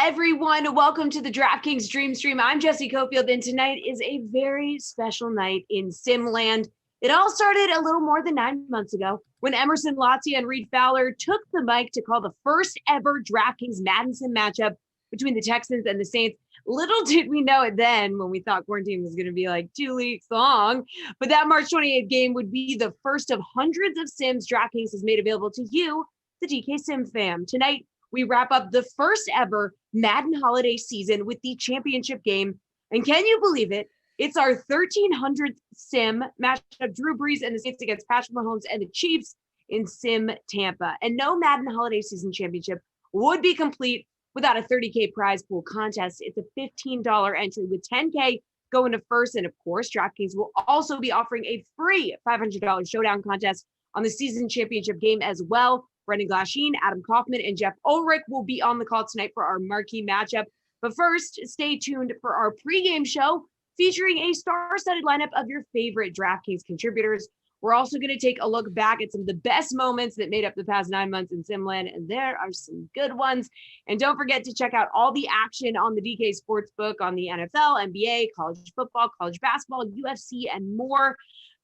everyone. Welcome to the DraftKings Dream Stream. I'm Jesse Cofield, and tonight is a very special night in Simland. It all started a little more than 9 months ago when Emerson Latia and Reed Fowler took the mic to call the first ever DraftKings Madden Sim matchup between the Texans and the Saints. Little did we know it then when we thought quarantine was going to be like 2 weeks long, but that March 28th game would be the first of hundreds of sims DraftKings has made available to you, the DK Sim fam. Tonight, we wrap up the first ever Madden Holiday season with the championship game. And can you believe it? It's our 1300th sim matchup, Drew Brees and the Saints against Patrick Mahomes and the Chiefs in Sim Tampa. And no Madden Holiday season championship would be complete without a $30K prize pool contest. It's a $15 entry with $10K going to first. And of course, DraftKings will also be offering a free $500 showdown contest on the season championship game as well. Brendan Glasheen, Adam Kaufman, and Jeff Ulrich will be on the call tonight for our marquee matchup. But first, stay tuned for our pregame show featuring a star-studded lineup of your favorite DraftKings contributors. We're also going to take a look back at some of the best moments that made up the past 9 months in Simland, and there are some good ones. And don't forget to check out all the action on the DK Sportsbook on the NFL, NBA, college football, college basketball, UFC, and more.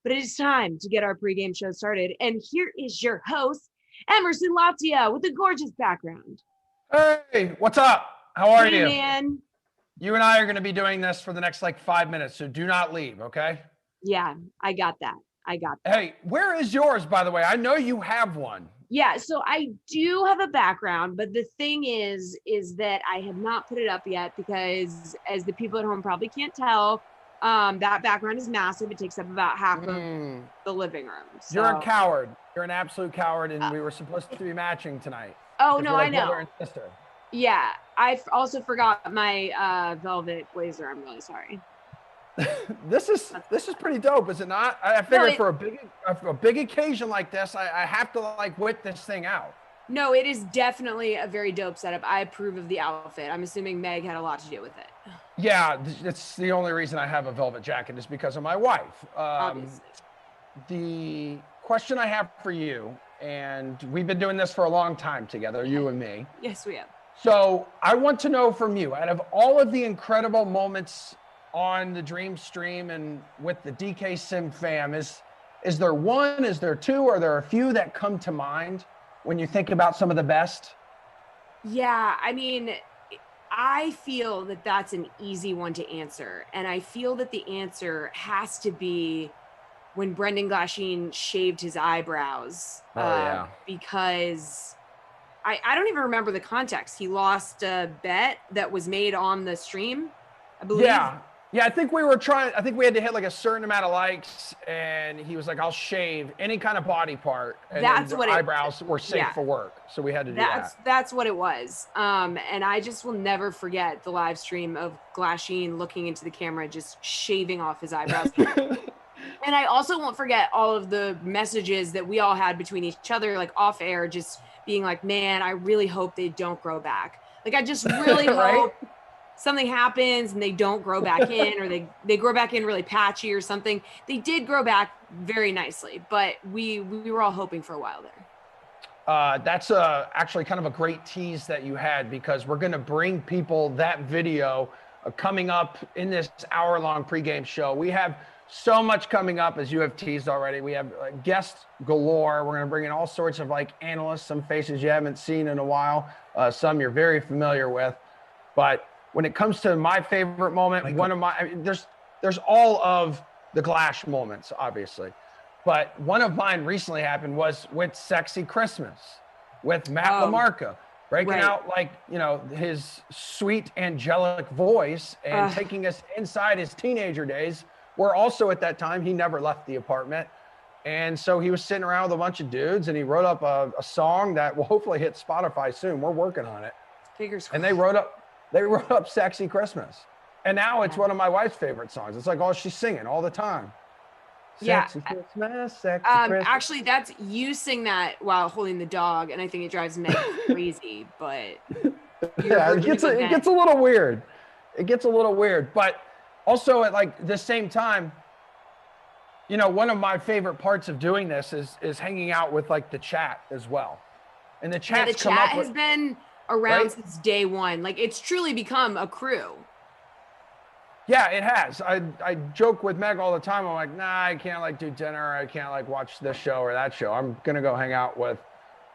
But it is time to get our pregame show started. And here is your host, Emerson Latia, with a gorgeous background. Hey, what's up? How are you? Man. You and I are going to be doing this for the next 5 minutes, so do not leave, okay? Yeah, I got that. Hey, where is yours, by the way? I know you have one. Yeah, so I do have a background, but the thing is that I have not put it up yet because, as the people at home probably can't tell, that background is massive. It takes up about half of the living room. So. You're a coward. You're an absolute coward, and we were supposed to be matching tonight. Oh, no, I know. Brother and sister. Yeah, I also forgot my velvet blazer. I'm really sorry. This is pretty dope, is it not? I figured for a big occasion like this, I have to whip this thing out. No, it is definitely a very dope setup. I approve of the outfit. I'm assuming Meg had a lot to do with it. Yeah, it's the only reason I have a velvet jacket is because of my wife. Obviously. The question I have for you, and we've been doing this for a long time together, you and me. Yes, we have. So I want to know from you, out of all of the incredible moments on the Dream Stream and with the DK Sim fam, is there one, is there two, are there a few that come to mind when you think about some of the best? Yeah, I mean, I feel that that's an easy one to answer. And I feel that the answer has to be when Brendan Glasheen shaved his eyebrows. Because I don't even remember the context. He lost a bet that was made on the stream, I believe. Yeah, I think we had to hit a certain amount of likes, and he was like, I'll shave any kind of body part. And that's what eyebrows were safe for work. So we had to do that. That's what it was. And I just will never forget the live stream of Glasheen looking into the camera, just shaving off his eyebrows. And I also won't forget all of the messages that we all had between each other, off air, just being like, man, I really hope they don't grow back. I just really hope something happens and they don't grow back in, or they grow back in really patchy or something. They did grow back very nicely, but we were all hoping for a while there. That's actually kind of a great tease that you had, because we're going to bring people that video coming up in this hour-long pregame show. We have so much coming up, as you have teased already. We have guests galore. We're going to bring in all sorts of analysts, some faces you haven't seen in a while, some you're very familiar with. But when it comes to my favorite moment, there's all of the Glash moments, obviously. But one of mine recently happened was with Sexy Christmas with Matt LaMarca, breaking out his sweet angelic voice and taking us inside his teenager days, where also at that time he never left the apartment. And so he was sitting around with a bunch of dudes, and he wrote up a song that will hopefully hit Spotify soon. We're working on it. Fingers crossed. And they wrote up Sexy Christmas. And now it's one of my wife's favorite songs. It's all she's singing all the time. Sexy Christmas, sexy Christmas. Actually, that's you sing that while holding the dog, and I think it drives Meg crazy, but it gets a little weird. It gets a little weird, but also at the same time, one of my favorite parts of doing this is hanging out with the chat as well. And the chat has been around since day one. Like, it's truly become a crew. Yeah, it has. I joke with Meg all the time. I'm like, nah, I can't like do dinner. I can't like watch this show or that show. I'm gonna go hang out with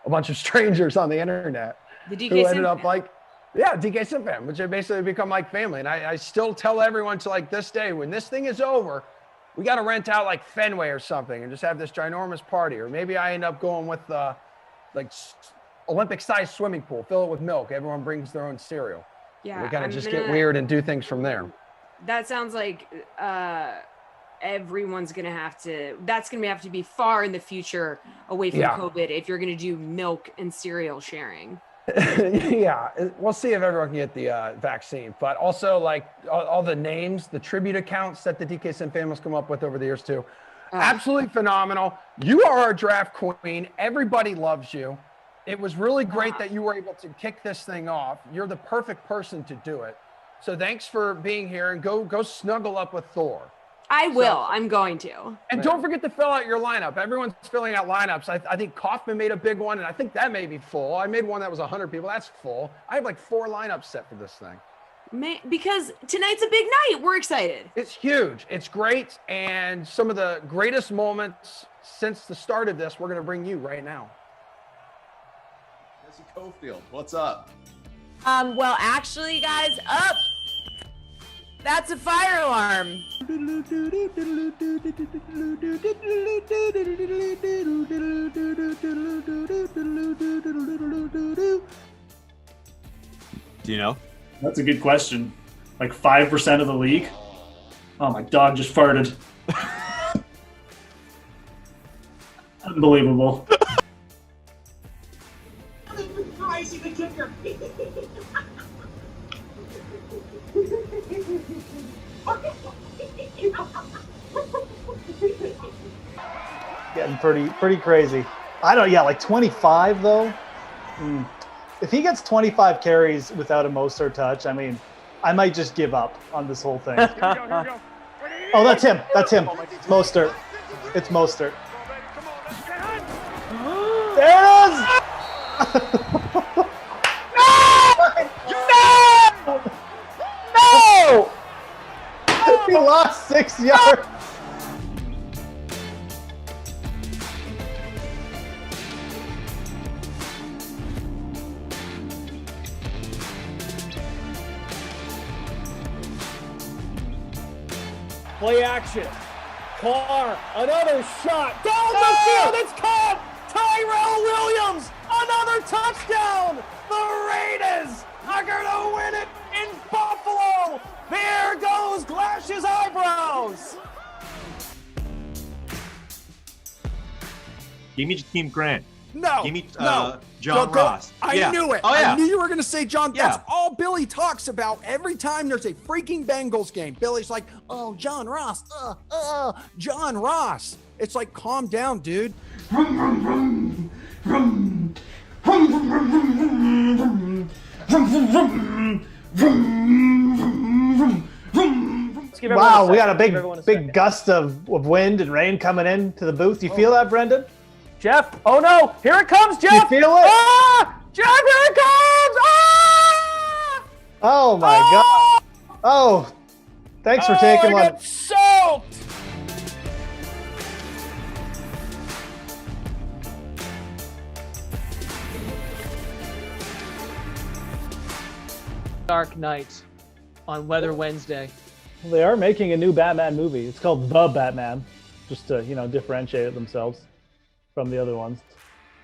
a bunch of strangers on the internet The DK who ended up like, DK Sim fam, which have basically become like family. And I still tell everyone to like this day, when this thing is over, we got to rent out like Fenway or something and just have this ginormous party. Or maybe I end up going with like Olympic-sized swimming pool, fill it with milk. Everyone brings their own cereal. Yeah, we kind of just get weird and do things from there. That sounds like everyone's gonna have to. That's gonna have to be far in the future, away from COVID, if you're gonna do milk and cereal sharing. Yeah, we'll see if everyone can get the vaccine. But also, like all the names, the tribute accounts that the DK Sim fam has come up with over the years too. Absolutely phenomenal. You are our draft queen. Everybody loves you. It was really great that you were able to kick this thing off. You're the perfect person to do it. So thanks for being here, and go snuggle up with Thor. I will. I'm going to. And don't forget to fill out your lineup. Everyone's filling out lineups. I think Kaufman made a big one, and I think that may be full. I made one that was 100 people. That's full. I have like 4 lineups set for this thing. Because tonight's a big night. We're excited. It's huge. It's great. And some of the greatest moments since the start of this, we're going to bring you right now. Jesse Cofield, what's up? Well, actually, guys, up. That's a fire alarm. Do you know? That's a good question. Like 5% of the league? Oh, my dog just farted. Unbelievable. Getting pretty crazy. Like 25 though. If he gets 25 carries without a Mostert touch, I mean, I might just give up on this whole thing. Oh, that's him. That's him. It's Mostert. It's Mostert. There it is! No! He lost 6 yards. Play action. Carr, another shot. Down the field, it's caught. Tyrell Williams, another touchdown. The Raiders are going to win it in Buffalo. There goes Glash's eyebrows. Give me Jakeem Grant. No, Give me no. John Ross. I knew it. Oh, yeah. I knew you were going to say John. Yeah. That's all Billy talks about every time there's a freaking Bengals game. Billy's like, oh, John Ross. John Ross. It's like, calm down, dude. Wow, we got a big gust of wind and rain coming in to the booth. You feel that, Brendan? Jeff, oh no, here it comes, Jeff. You feel it? Ah! Jeff, here it comes. Ah! Oh my God. Oh, thanks for taking one. I got soaked. Dark Knight on Weather Wednesday. They are making a new Batman movie. It's called The Batman, just to, differentiate themselves from the other ones,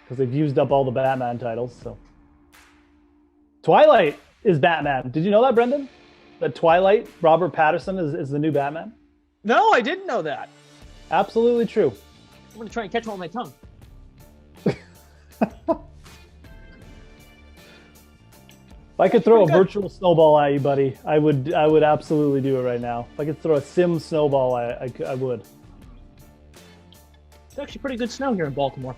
because they've used up all the Batman titles. So Twilight is Batman. Did you know that, Brendan? That Twilight, Robert Pattinson is the new Batman? No, I didn't know that. Absolutely true. I'm going to try and catch one on my tongue. If I could throw a virtual snowball at you, buddy, I would absolutely do it right now. If I could throw a sim snowball, I would. It's actually pretty good snow here in Baltimore.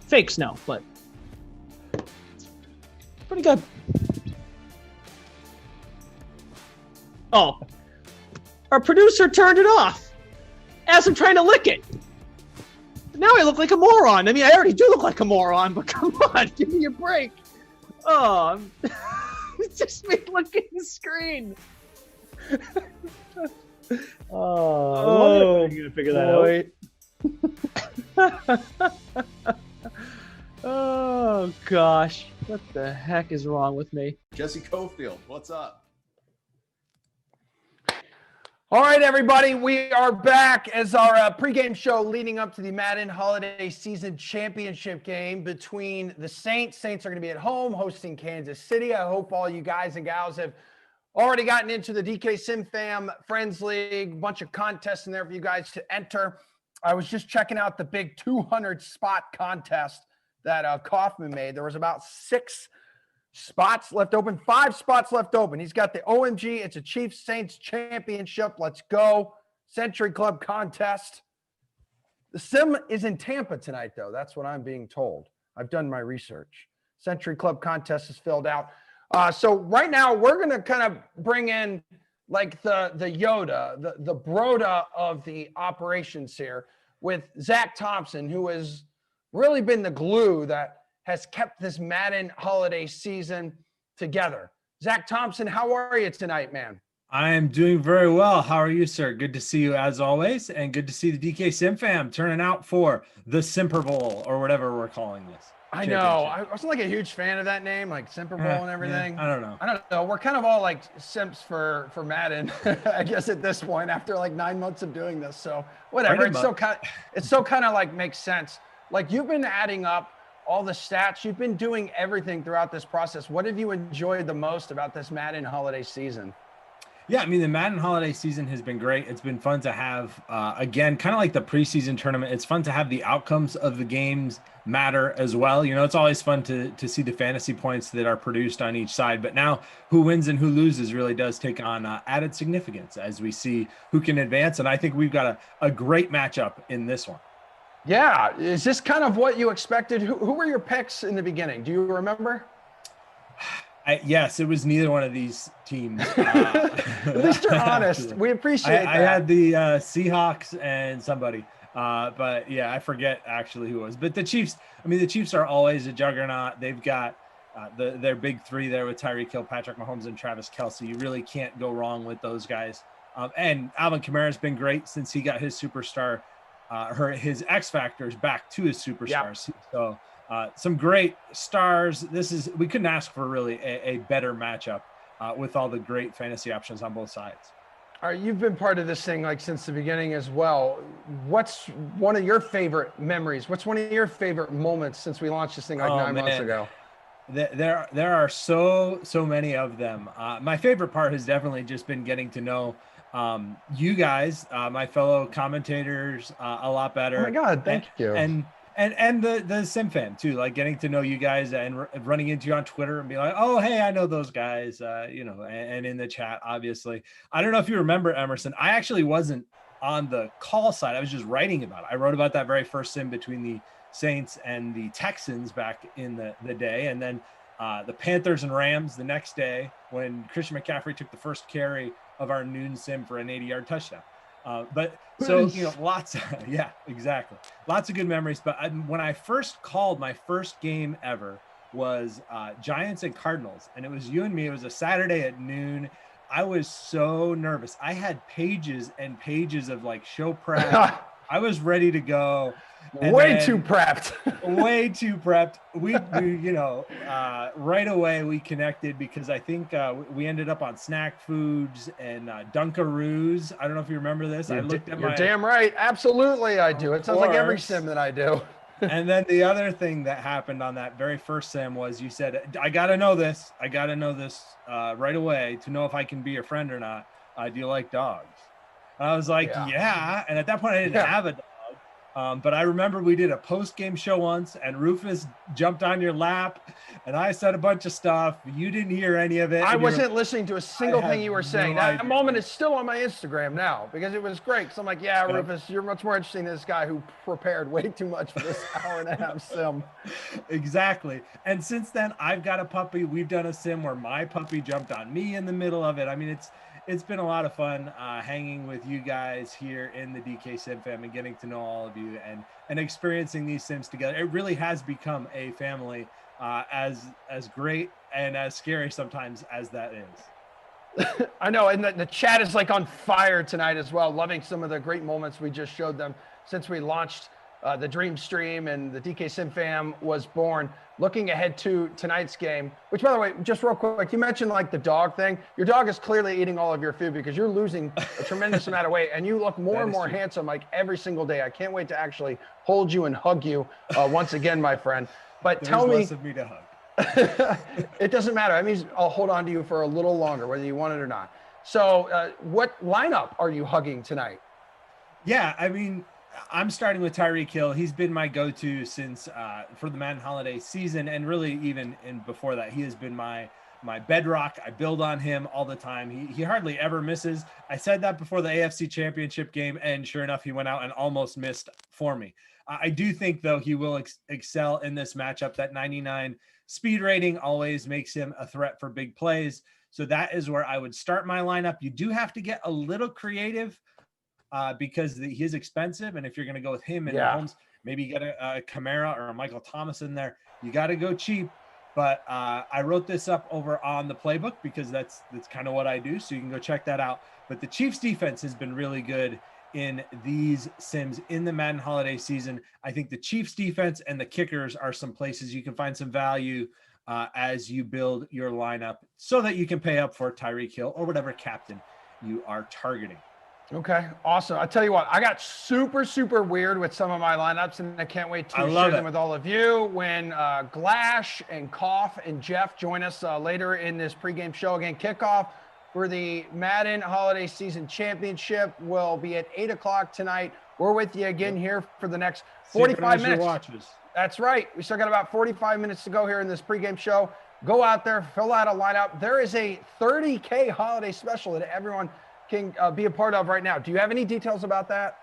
Fake snow, but pretty good. Oh, our producer turned it off as I'm trying to lick it. Now I look like a moron. I mean, I already do look like a moron, but come on, give me a break. Oh, it's just me looking at the screen. Oh, you're gonna figure that out. Oh gosh, what the heck is wrong with me? Jesse Cofield, what's up? All right, everybody, we are back as our pregame show leading up to the Madden Holiday Season Championship game between the Saints. Saints are going to be at home hosting Kansas City. I hope all you guys and gals have already gotten into the DK Sim Fam Friends League. Bunch of contests in there for you guys to enter. I was just checking out the big 200 spot contest that Kaufman made. There was about 6 spots left open, 5 spots left open. He's got the OMG. It's a Chiefs Saints championship. Let's go. Century Club contest. The sim is in Tampa tonight, though. That's what I'm being told. I've done my research. Century Club contest is filled out. So right now we're going to kind of bring in like the Yoda, the Broda of the operations here with Zach Thompson, who has really been the glue that has kept this Madden holiday season together. Zach Thompson, how are you tonight, man? I am doing very well. How are you, sir? Good to see you as always, and good to see the DK Sim fam turning out for the Simper Bowl or whatever we're calling this. I know. I wasn't like a huge fan of that name, like Simper Bowl and everything. Yeah, I don't know. We're kind of all like simps for Madden, I guess at this point after like 9 months of doing this. So whatever. It's so kind of like makes sense. Like you've been adding up all the stats. You've been doing everything throughout this process. What have you enjoyed the most about this Madden holiday season? Yeah, I mean, the Madden holiday season has been great. It's been fun to have, again, kind of like the preseason tournament. It's fun to have the outcomes of the games matter as well. You know, it's always fun to see the fantasy points that are produced on each side. But now who wins and who loses really does take on added significance as we see who can advance. And I think we've got a great matchup in this one. Yeah. Is this kind of what you expected? Who were your picks in the beginning? Do you remember? Yes, it was neither one of these teams. At least you're honest. We appreciate that. I had the Seahawks and somebody. But yeah, I forget actually who it was. But the Chiefs, I mean, the Chiefs are always a juggernaut. They've got their big three there with Tyreek Hill, Patrick Mahomes, and Travis Kelce. You really can't go wrong with those guys. And Alvin Kamara's been great since he got his superstar. His X Factors back to his superstars. Yep. So some great stars. We couldn't ask for really a better matchup with all the great fantasy options on both sides. All right, you've been part of this thing like since the beginning as well. What's one of your favorite memories? What's one of your favorite moments since we launched this thing like 9 months ago? There are so many of them. My favorite part has definitely just been getting to know you guys, my fellow commentators, a lot better. Oh my God, thank you. And the Sim fan too, like getting to know you guys and running into you on Twitter and be like, oh, hey, I know those guys, and in the chat, obviously. I don't know if you remember, Emerson, I actually wasn't on the call side. I was just writing about it. I wrote about that very first sim between the Saints and the Texans back in the day. And then the Panthers and Rams the next day when Christian McCaffrey took the first carry of our noon sim for an 80-yard touchdown. Lots of good memories. But when I first called, my first game ever was Giants and Cardinals, and it was you and me. It was a Saturday at noon. I was so nervous. I had pages and pages of like show prep. I was ready to go. Way too prepped. We right away we connected because I think we ended up on snack foods and Dunkaroos. I don't know if you remember this. You're damn right. Absolutely, I do. It sounds like every sim that I do. And then the other thing that happened on that very first sim was you said, I got to know this. Right away to know if I can be your friend or not. Do you like dogs? And I was like, yeah. And at that point I didn't have a dog. But I remember we did a post-game show once and Rufus jumped on your lap and I said a bunch of stuff. You didn't hear any of it. I wasn't listening to a single thing you were saying. That moment is still on my Instagram now because it was great. So I'm like, Rufus, you're much more interesting than this guy who prepared way too much for this hour and a half sim. Exactly. And since then I've got a puppy. We've done a sim where my puppy jumped on me in the middle of it. I mean, it's been a lot of fun hanging with you guys here in the DK Sim fam and getting to know all of you and experiencing these Sims together. It really has become a family, as great and as scary sometimes as that is. I know, and the chat is like on fire tonight as well, loving some of the great moments we just showed them since we launched the Dream Stream and the DK Sim fam was born. Looking ahead to tonight's game, which, by the way, just real quick, you mentioned like the dog thing. Your dog is clearly eating all of your food because you're losing a tremendous amount of weight, and you look more and more handsome like every single day. I can't wait to actually hold you and hug you once again, my friend. But tell me, less of me to hug. It doesn't matter. I mean, I'll hold on to you for a little longer, whether you want it or not. So, what lineup are you hugging tonight? Yeah, I mean, I'm starting with Tyreek Hill. He's been my go-to since for the Madden Holiday season, and really even before that, he has been my bedrock. I build on him all the time. He hardly ever misses. I said that before the AFC Championship game, and sure enough, he went out and almost missed for me. I do think, though, he will excel in this matchup. That 99 speed rating always makes him a threat for big plays. So that is where I would start my lineup. You do have to get a little creative because he is expensive. And if you're going to go with him and Mahomes, maybe you get a Kamara or a Michael Thomas in there. You got to go cheap. But I wrote this up over on the playbook because that's kind of what I do. So you can go check that out. But the Chiefs defense has been really good in these Sims in the Madden Holiday season. I think the Chiefs defense and the kickers are some places you can find some value as you build your lineup so that you can pay up for Tyreek Hill or whatever captain you are targeting. Okay, awesome. I tell you what, I got super, super weird with some of my lineups, and I can't wait to share them with all of you when Glash and Koff and Jeff join us later in this pregame show. Again, kickoff for the Madden Holiday Season Championship will be at 8 o'clock tonight. We're with you again here for the next 45 minutes. That's right. We still got about 45 minutes to go here in this pregame show. Go out there, fill out a lineup. There is a 30K holiday special that everyone can be a part of right now. Do you have any details about that?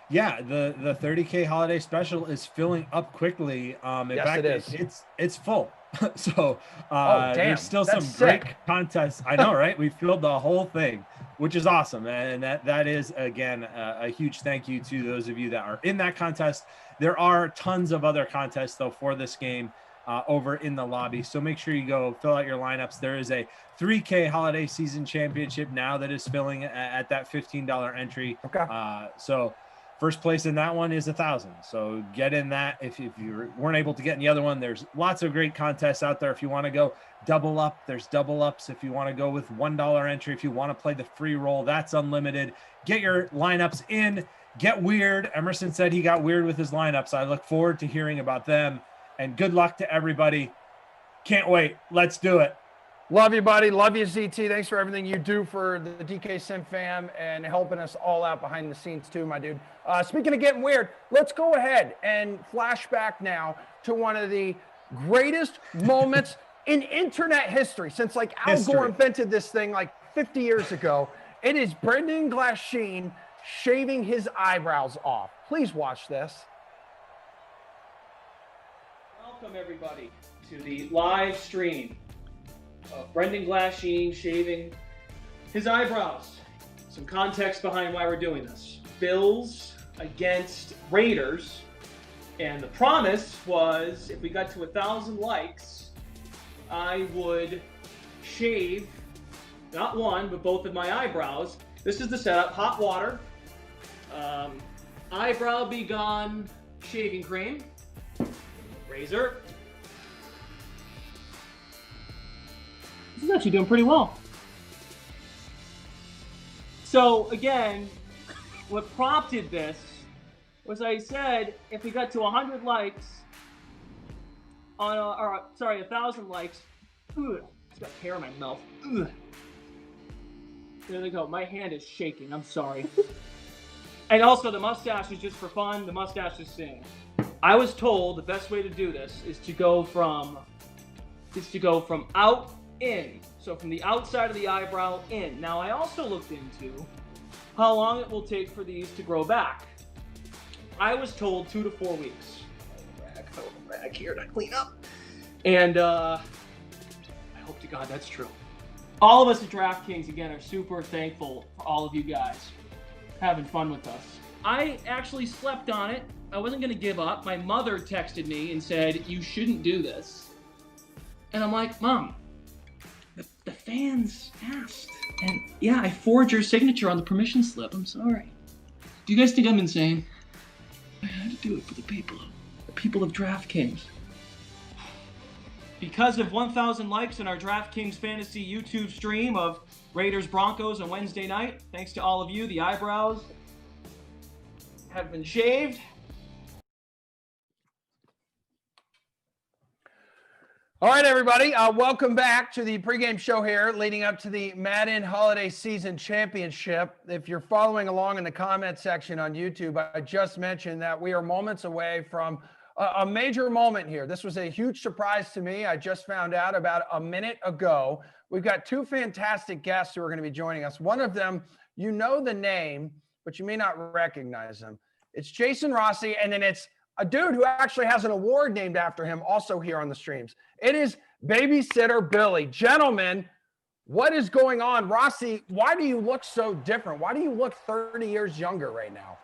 Yeah, the 30K holiday special is filling up quickly. In yes, fact, it is. It's full. So there's still That's some sick. great contests. I know, right? We filled the whole thing, which is awesome. And that is, again, a huge thank you to those of you that are in that contest. There are tons of other contests, though, for this game over in the lobby. So make sure you go fill out your lineups. There is a 3K holiday season championship now that is filling at that $15 entry. Okay. So first place in that one is 1,000. So get in that. If you weren't able to get in the other one, there's lots of great contests out there. If you want to go double up, there's double ups. If you want to go with $1 entry, if you want to play the free roll, that's unlimited. Get your lineups in, get weird. Emerson said he got weird with his lineups. I look forward to hearing about them, and good luck to everybody. Can't wait. Let's do it. Love you, buddy. Love you, ZT. Thanks for everything you do for the DK Sim fam and helping us all out behind the scenes too, my dude. Speaking of getting weird, let's go ahead and flash back now to one of the greatest moments in internet history since like Al Gore invented this thing like 50 years ago. It is Brendan Glasheen shaving his eyebrows off. Please watch this. Welcome everybody to the live stream of Brendan Glasheen shaving his eyebrows. Some context behind why we're doing this. Bills against Raiders, and the promise was if we got to 1,000 likes, I would shave not one but both of my eyebrows. This is the setup: hot water, eyebrow be gone shaving cream, razor. This is actually doing pretty well. So again, what prompted this was I said if we got to 100 likes on, 1,000 likes. Ugh, it's got hair in my mouth. Ugh. There they go. My hand is shaking. I'm sorry. And also, the mustache is just for fun. The mustache is singing. I was told the best way to do this is to go from out in. So from the outside of the eyebrow in. Now I also looked into how long it will take for these to grow back. I was told 2 to 4 weeks. Rag here to clean up. And I hope to God that's true. All of us at DraftKings, again, are super thankful for all of you guys having fun with us. I actually slept on it. I wasn't going to give up. My mother texted me and said, you shouldn't do this. And I'm like, Mom, the fans asked. And yeah, I forged your signature on the permission slip. I'm sorry. Do you guys think I'm insane? I had to do it for the people of DraftKings. Because of 1,000 likes in our DraftKings Fantasy YouTube stream of Raiders Broncos on Wednesday night, thanks to all of you, the eyebrows have been shaved. All right, everybody. Welcome back to the pregame show here leading up to the Madden Holiday Season Championship. If you're following along in the comment section on YouTube, I just mentioned that we are moments away from a major moment here. This was a huge surprise to me. I just found out about a minute ago. We've got two fantastic guests who are going to be joining us. One of them, you know the name, but you may not recognize him. It's Jason Rossi, and then it's a dude who actually has an award named after him also here on the streams. It is Babysitter Billy. Gentlemen, what is going on? Rossi, why do you look so different? Why do you look 30 years younger right now?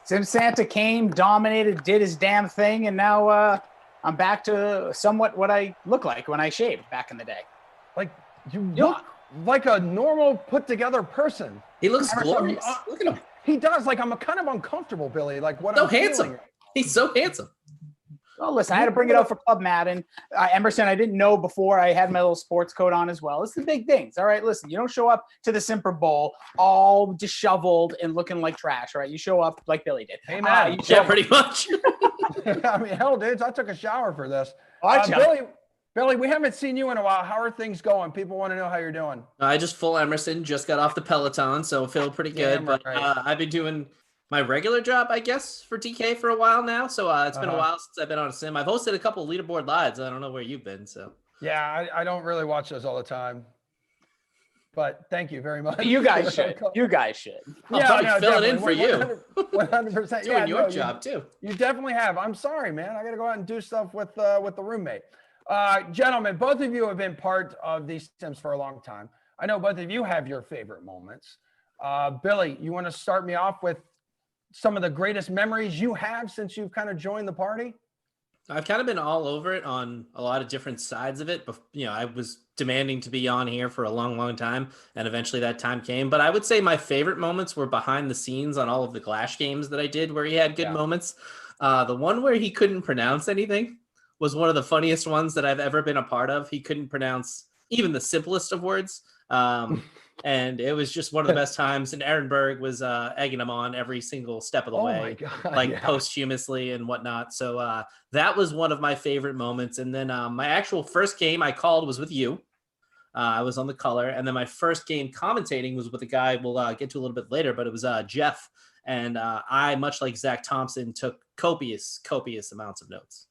Since Santa came, dominated, did his damn thing, and now I'm back to somewhat what I look like when I shaved back in the day. Like, you look like a normal, put-together person. He looks glorious. Look at him. He does. Like, I'm kind of uncomfortable, Billy. Like, what so I'm handsome. feeling. He's so handsome. Oh, listen, I had to bring it out for Club Madden. Emerson, I didn't know before I had my little sports coat on as well. It's the big things. All right, listen, you don't show up to the Super Bowl all disheveled and looking like trash, all right? You show up like Billy did. Hey, man. Yeah, pretty much. I mean, hell, dudes, I took a shower for this. Billy, we haven't seen you in a while. How are things going? People want to know how you're doing. I just full Emerson, just got off the Peloton, so feel pretty good. But I've been doing my regular job, I guess, for DK for a while now. So it's been a while since I've been on a sim. I've hosted a couple of leaderboard lives. I don't know where you've been. So yeah, I don't really watch those all the time. But thank you very much. You guys should. You guys should. I'll probably fill it in for you. 100%. Doing your job too. You definitely have. I'm sorry, man. I got to go out and do stuff with the roommate. Gentlemen, both of you have been part of these sims for a long time. I know both of you have your favorite moments. Billy, you want to start me off with some of the greatest memories you have since you've kind of joined the party? I've kind of been all over it on a lot of different sides of it. But, I was demanding to be on here for a long, long time, and eventually that time came. But I would say my favorite moments were behind the scenes on all of the Glash games that I did where he had good moments. The one where he couldn't pronounce anything was one of the funniest ones that I've ever been a part of. He couldn't pronounce even the simplest of words. And it was just one of the best times. And Aaron Berg was egging him on every single step of the way, my God, like posthumously and whatnot. So that was one of my favorite moments. And then my actual first game I called was with you. I was on the color. And then my first game commentating was with a guy we'll get to a little bit later, but it was Jeff. And I, much like Zach Thompson, took copious amounts of notes.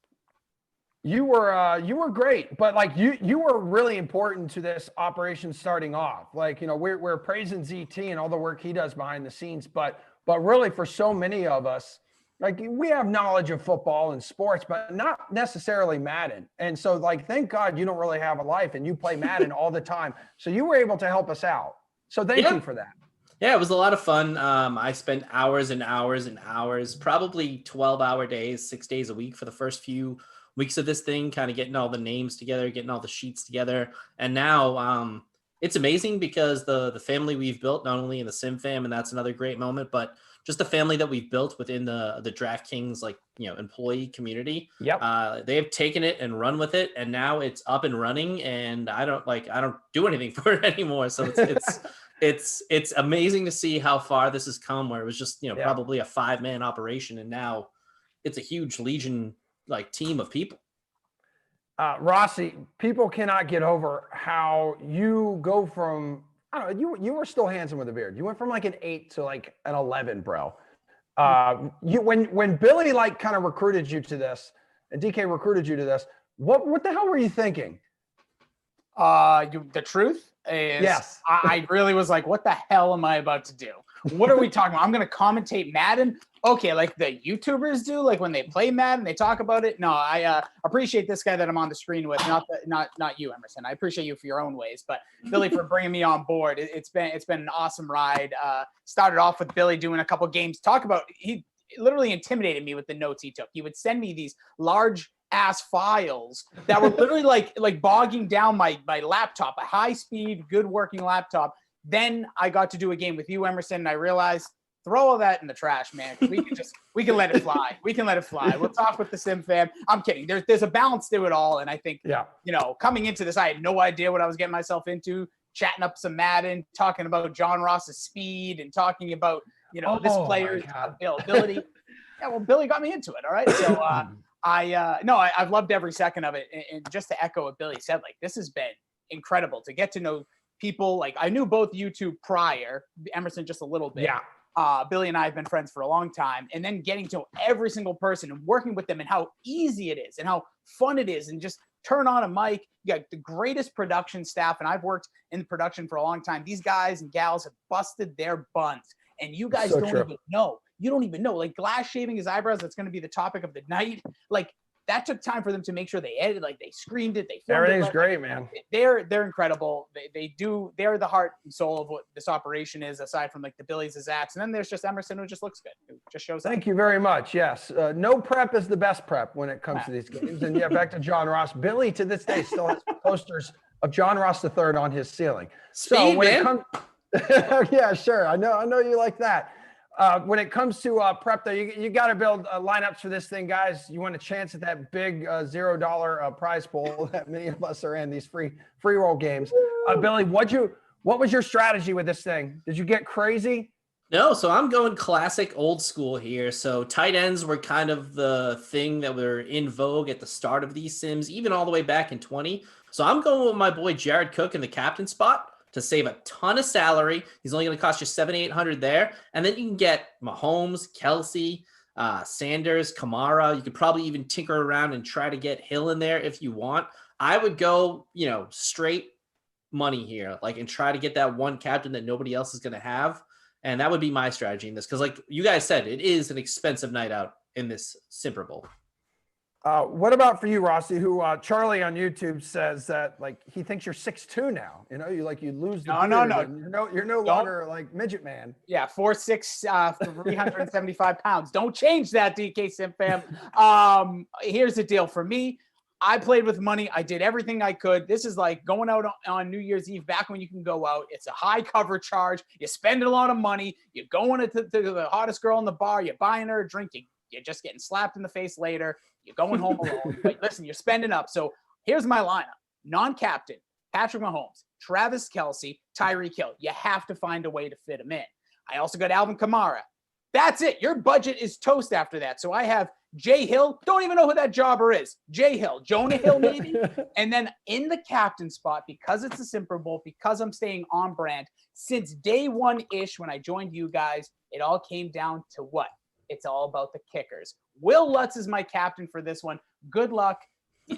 You were great, but like you were really important to this operation starting off. Like, we're praising ZT and all the work he does behind the scenes, but really for so many of us, like we have knowledge of football and sports, but not necessarily Madden. And so like, thank God you don't really have a life and you play Madden all the time. So you were able to help us out. So thank you for that. Yeah, it was a lot of fun. I spent hours and hours and hours, probably 12-hour days, 6 days a week for the first few weeks of this thing, kind of getting all the names together, getting all the sheets together. And now it's amazing because the family we've built, not only in the Sim fam, and that's another great moment, but just the family that we've built within the DraftKings, employee community. Yep. They have taken it and run with it, and now it's up and running, and I don't do anything for it anymore. So it's amazing to see how far this has come, where it was just, probably a 5-man operation. And now it's a huge Legion team of people. Rossi, people cannot get over how you go from, I don't know, you were still handsome with a beard. You went from like an 8 to like an 11, bro. When Billy kind of recruited you to this and DK recruited you to this, what the hell were you thinking? The truth? Yes. I really was like, what the hell am I about to do? What are we talking about? I'm going to commentate Madden? Okay, like the YouTubers do, like when they play Madden, they talk about it. No, I appreciate this guy that I'm on the screen with, not you, Emerson. I appreciate you for your own ways, but Billy for bringing me on board. It's been an awesome ride. Started off with Billy doing a couple games. He literally intimidated me with the notes he took. He would send me these large ass files that were literally like bogging down my laptop, a high speed, good working laptop. Then I got to do a game with you, Emerson, and I realized throw all that in the trash, man. We can let it fly. We can let it fly. We'll talk with the Sim fam. I'm kidding. There's a balance to it all, and I think coming into this, I had no idea what I was getting myself into. Chatting up some Madden, talking about John Ross's speed, and talking about this player's availability. Yeah, well, Billy got me into it. All right, so I've loved every second of it, and just to echo what Billy said, like this has been incredible to get to know people. Like I knew both you two prior, Emerson just a little bit. Yeah. Billy and I have been friends for a long time, and then getting to know every single person and working with them and how easy it is and how fun it is, and just turn on a mic. You got the greatest production staff, and I've worked in production for a long time. These guys and gals have busted their buns, and you guys don't even know. You don't even know. Like Glass shaving his eyebrows, that's going to be the topic of the night. Like that took time for them to make sure they edited, like they screened it. Everything's great, man. They're incredible. They're the heart and soul of what this operation is, aside from like the Billies, the Zacks. And then there's just Emerson, who just looks good. Who just shows up. Thank you very much. Yes. No prep is the best prep when it comes to these games. And yeah, back to John Ross. Billy to this day still has posters of John Ross III on his ceiling. So when it comes, yeah, sure. I know you like that. When it comes to prep, though, you got to build lineups for this thing, guys. You want a chance at that big $0 prize pool that many of us are in, these free roll games. Billy, what was your strategy with this thing? Did you get crazy? No, so I'm going classic old school here. So tight ends were kind of the thing that were in vogue at the start of these sims, even all the way back in 20. So I'm going with my boy Jared Cook in the captain spot to save a ton of salary. He's only going to cost you $700-800 there. And then you can get Mahomes, Kelsey, Sanders, Kamara. You could probably even tinker around and try to get Hill in there if you want. I would go, straight money here, and try to get that one captain that nobody else is going to have. And that would be my strategy in this. Because like you guys said, it is an expensive night out in this Super Bowl. What about for you, Rossi, who Charlie on YouTube says that he thinks you're 6'2" now. You lose the No. You're no longer midget man. Yeah, 4'6", 375 pounds. Don't change that, DK Sim fam. Here's the deal for me. I played with money. I did everything I could. This is like going out on New Year's Eve, back when you can go out. It's a high cover charge. You spend a lot of money. You're going to the hottest girl in the bar. You're buying her a drink. You're just getting slapped in the face later. You're going home alone. But listen, you're spending up. So here's my lineup. Non-captain, Patrick Mahomes, Travis Kelsey, Tyreek Hill. You have to find a way to fit him in. I also got Alvin Kamara. That's it. Your budget is toast after that. So I have Jay Hill. Don't even know who that jobber is. Jay Hill. Jonah Hill, maybe. And then in the captain spot, because it's a Super Bowl, because I'm staying on brand, since day one-ish when I joined you guys, it all came down to what? It's all about the kickers. Will Lutz is my captain for this one. Good luck.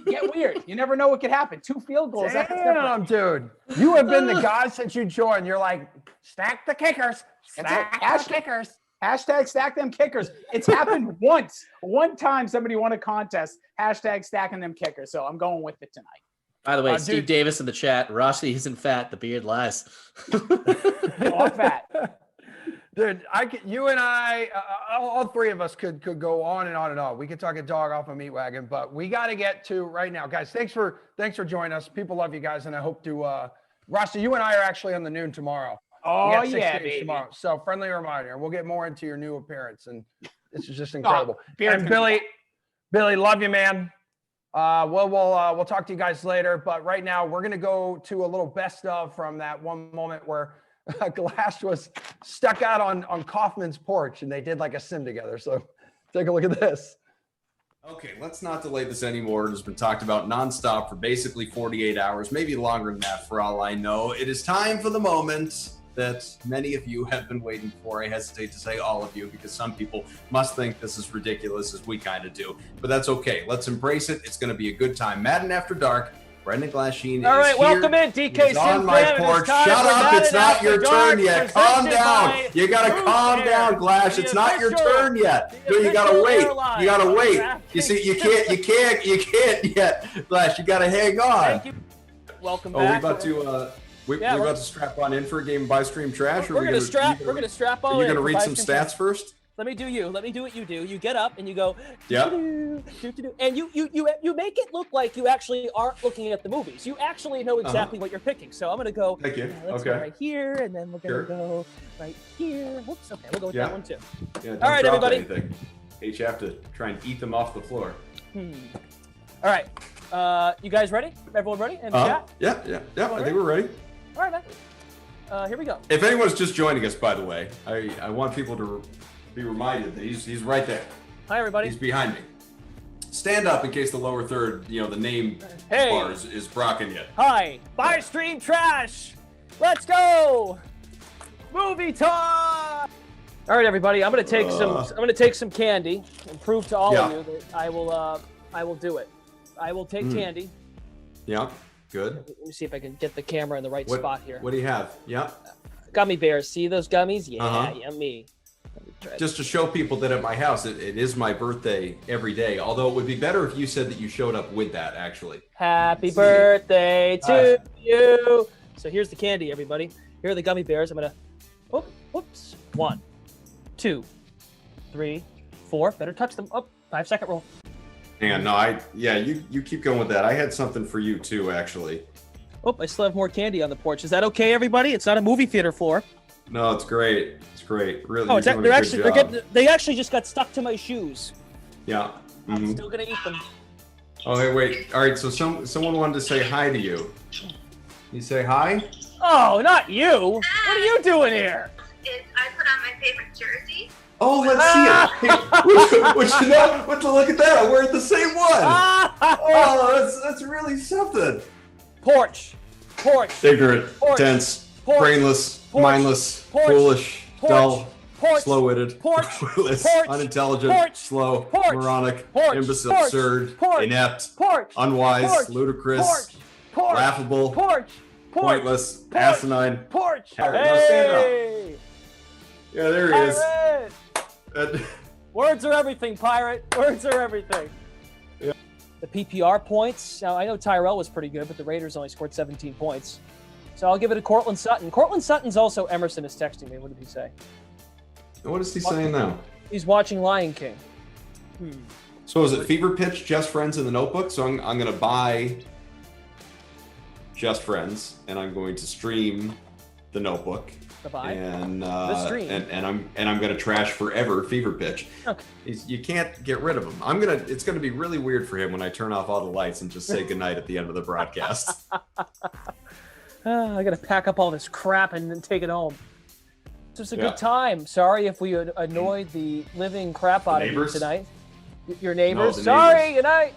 Get weird. You never know what could happen. 2 field goals. Damn, dude. You have been the guy since you joined. You're like, stack the kickers. Stack the kickers. Hashtag stack them kickers. It's happened once. One time somebody won a contest. Hashtag stacking them kickers. So I'm going with it tonight. By the way, Steve Davis in the chat. Rossi isn't fat. The beard lies. All fat. Dude, you and I, all three of us could go on and on and on. We could talk a dog off a meat wagon, but we got to get to right now, guys. Thanks for joining us. People love you guys, and I hope to. Rossi, you and I are actually on the noon tomorrow. Oh yeah, baby. Tomorrow. So friendly reminder. We'll get more into your new appearance, and this is just incredible. And Billy, love you, man. We'll talk to you guys later, but right now we're gonna go to a little best of from that one moment where Glass was stuck out on Kaufman's porch, and they did like a sim together. So take a look at this. Okay, let's not delay this anymore. It has been talked about nonstop for basically 48 hours, maybe longer than that for all I know. It is time for the moment that many of you have been waiting for. I hesitate to say all of you because some people must think this is ridiculous, as we kind of do. But that's okay. Let's embrace it. It's going to be a good time. Madden After Dark Brendan Glasheen All right, is welcome here. in, DK He's on my Sim porch. Fan. Shut up! It's not your turn yet. Calm down. by You gotta Bruce calm Air, down, Glash. the It's not your official- turn yet. the No, you gotta official wait. airline You gotta of wait. DraftKings. You see, you can't yet, Glash. You gotta hang on. Thank you. Welcome Oh, we back. about to we're Yeah, about to strap on in for a game of Buy Stream Trash. Or We're gonna strap. We're gonna strap all Are you in gonna for read Buy some Stream stats Trash. first? Let me do you. Let me do what you do. You get up and you go. Yeah. doo-doo-doo, and you make it look like you actually aren't looking at the movies. You actually know exactly what you're picking. So I'm gonna go. Thank you. Let's Okay. go right here, and then we're gonna Sure. go right here. Whoops. Okay, we'll go with Yeah. that one too. Yeah, don't All right, drop everybody. Anything. You have to try and eat them off the floor. All right. You guys ready? Everyone ready? And chat. Yeah. I think we're ready. All right, man. Here we go. If anyone's just joining us, by the way, I want people to be reminded that he's right there. Hi, everybody. He's behind me. Stand up in case the lower third, the name Hey. bar is rocking yet. Hi. Buy Stream Trash. Let's go. Movie time. All right, everybody. I'm gonna take some candy and prove to all of you that I will do it. I will take candy. Yeah, good. Let me see if I can get the camera in the right spot here. What do you have? Yeah. Gummy bears. See those gummies? Yeah, Uh-huh. yummy. Try Just to show people that at my house, it is my birthday every day. Although it would be better if you said that you showed up with that, actually. Happy birthday to you. So here's the candy, everybody. Here are the gummy bears. I'm gonna. Oh, whoops. 1, 2, 3, 4. Better touch them. Oh, 5-second rule. Hang on, no, you keep going with that. I had something for you too, actually. Oh, I still have more candy on the porch. Is that okay, everybody? It's not a movie theater floor. No, it's great. It's great. Really. Oh, you're doing a good job. they actually just got stuck to my shoes. Yeah. I'm still gonna eat them. Oh, wait. All right. So someone wanted to say hi to you. You say hi? Oh, not you. What are you doing here? I put on my favorite jersey. Oh, let's see it. Hey, look at that. I'm wearing the same one. Oh, that's really something. Porch. Ignorant, Porch. dense, Porch. brainless, Porch. mindless, Porch. foolish, Porch. dull, Porch. slow-witted, Porch. clueless, Porch. unintelligent, Porch. slow, Porch. moronic, Porch. imbecile, Porch. absurd, Porch. inept, Porch. unwise, Porch. ludicrous, Porch. laughable, Porch. pointless, Porch. asinine. Porch. All right, now stand up. Hey. Yeah, there he is. Pirate. Words are everything, Pirate. Words are everything. Yeah. The PPR points. Now, I know Tyrell was pretty good, but the Raiders only scored 17 points. So I'll give it to Cortland Sutton. Cortland Sutton's also Emerson is texting me. What did he say? What is he saying now? He's watching Lion King. So is it Fever Pitch, Just Friends in the Notebook? So I'm going to buy Just Friends, and I'm going to stream the Notebook. And I'm going to trash forever Fever Pitch. Okay. You can't get rid of him. It's going to be really weird for him when I turn off all the lights and just say goodnight at the end of the broadcast. I got to pack up all this crap and then take it home. This was a Yeah. good time. Sorry if we annoyed the living crap out of you neighbors? tonight. Your neighbors. the Sorry. neighbors. Good night.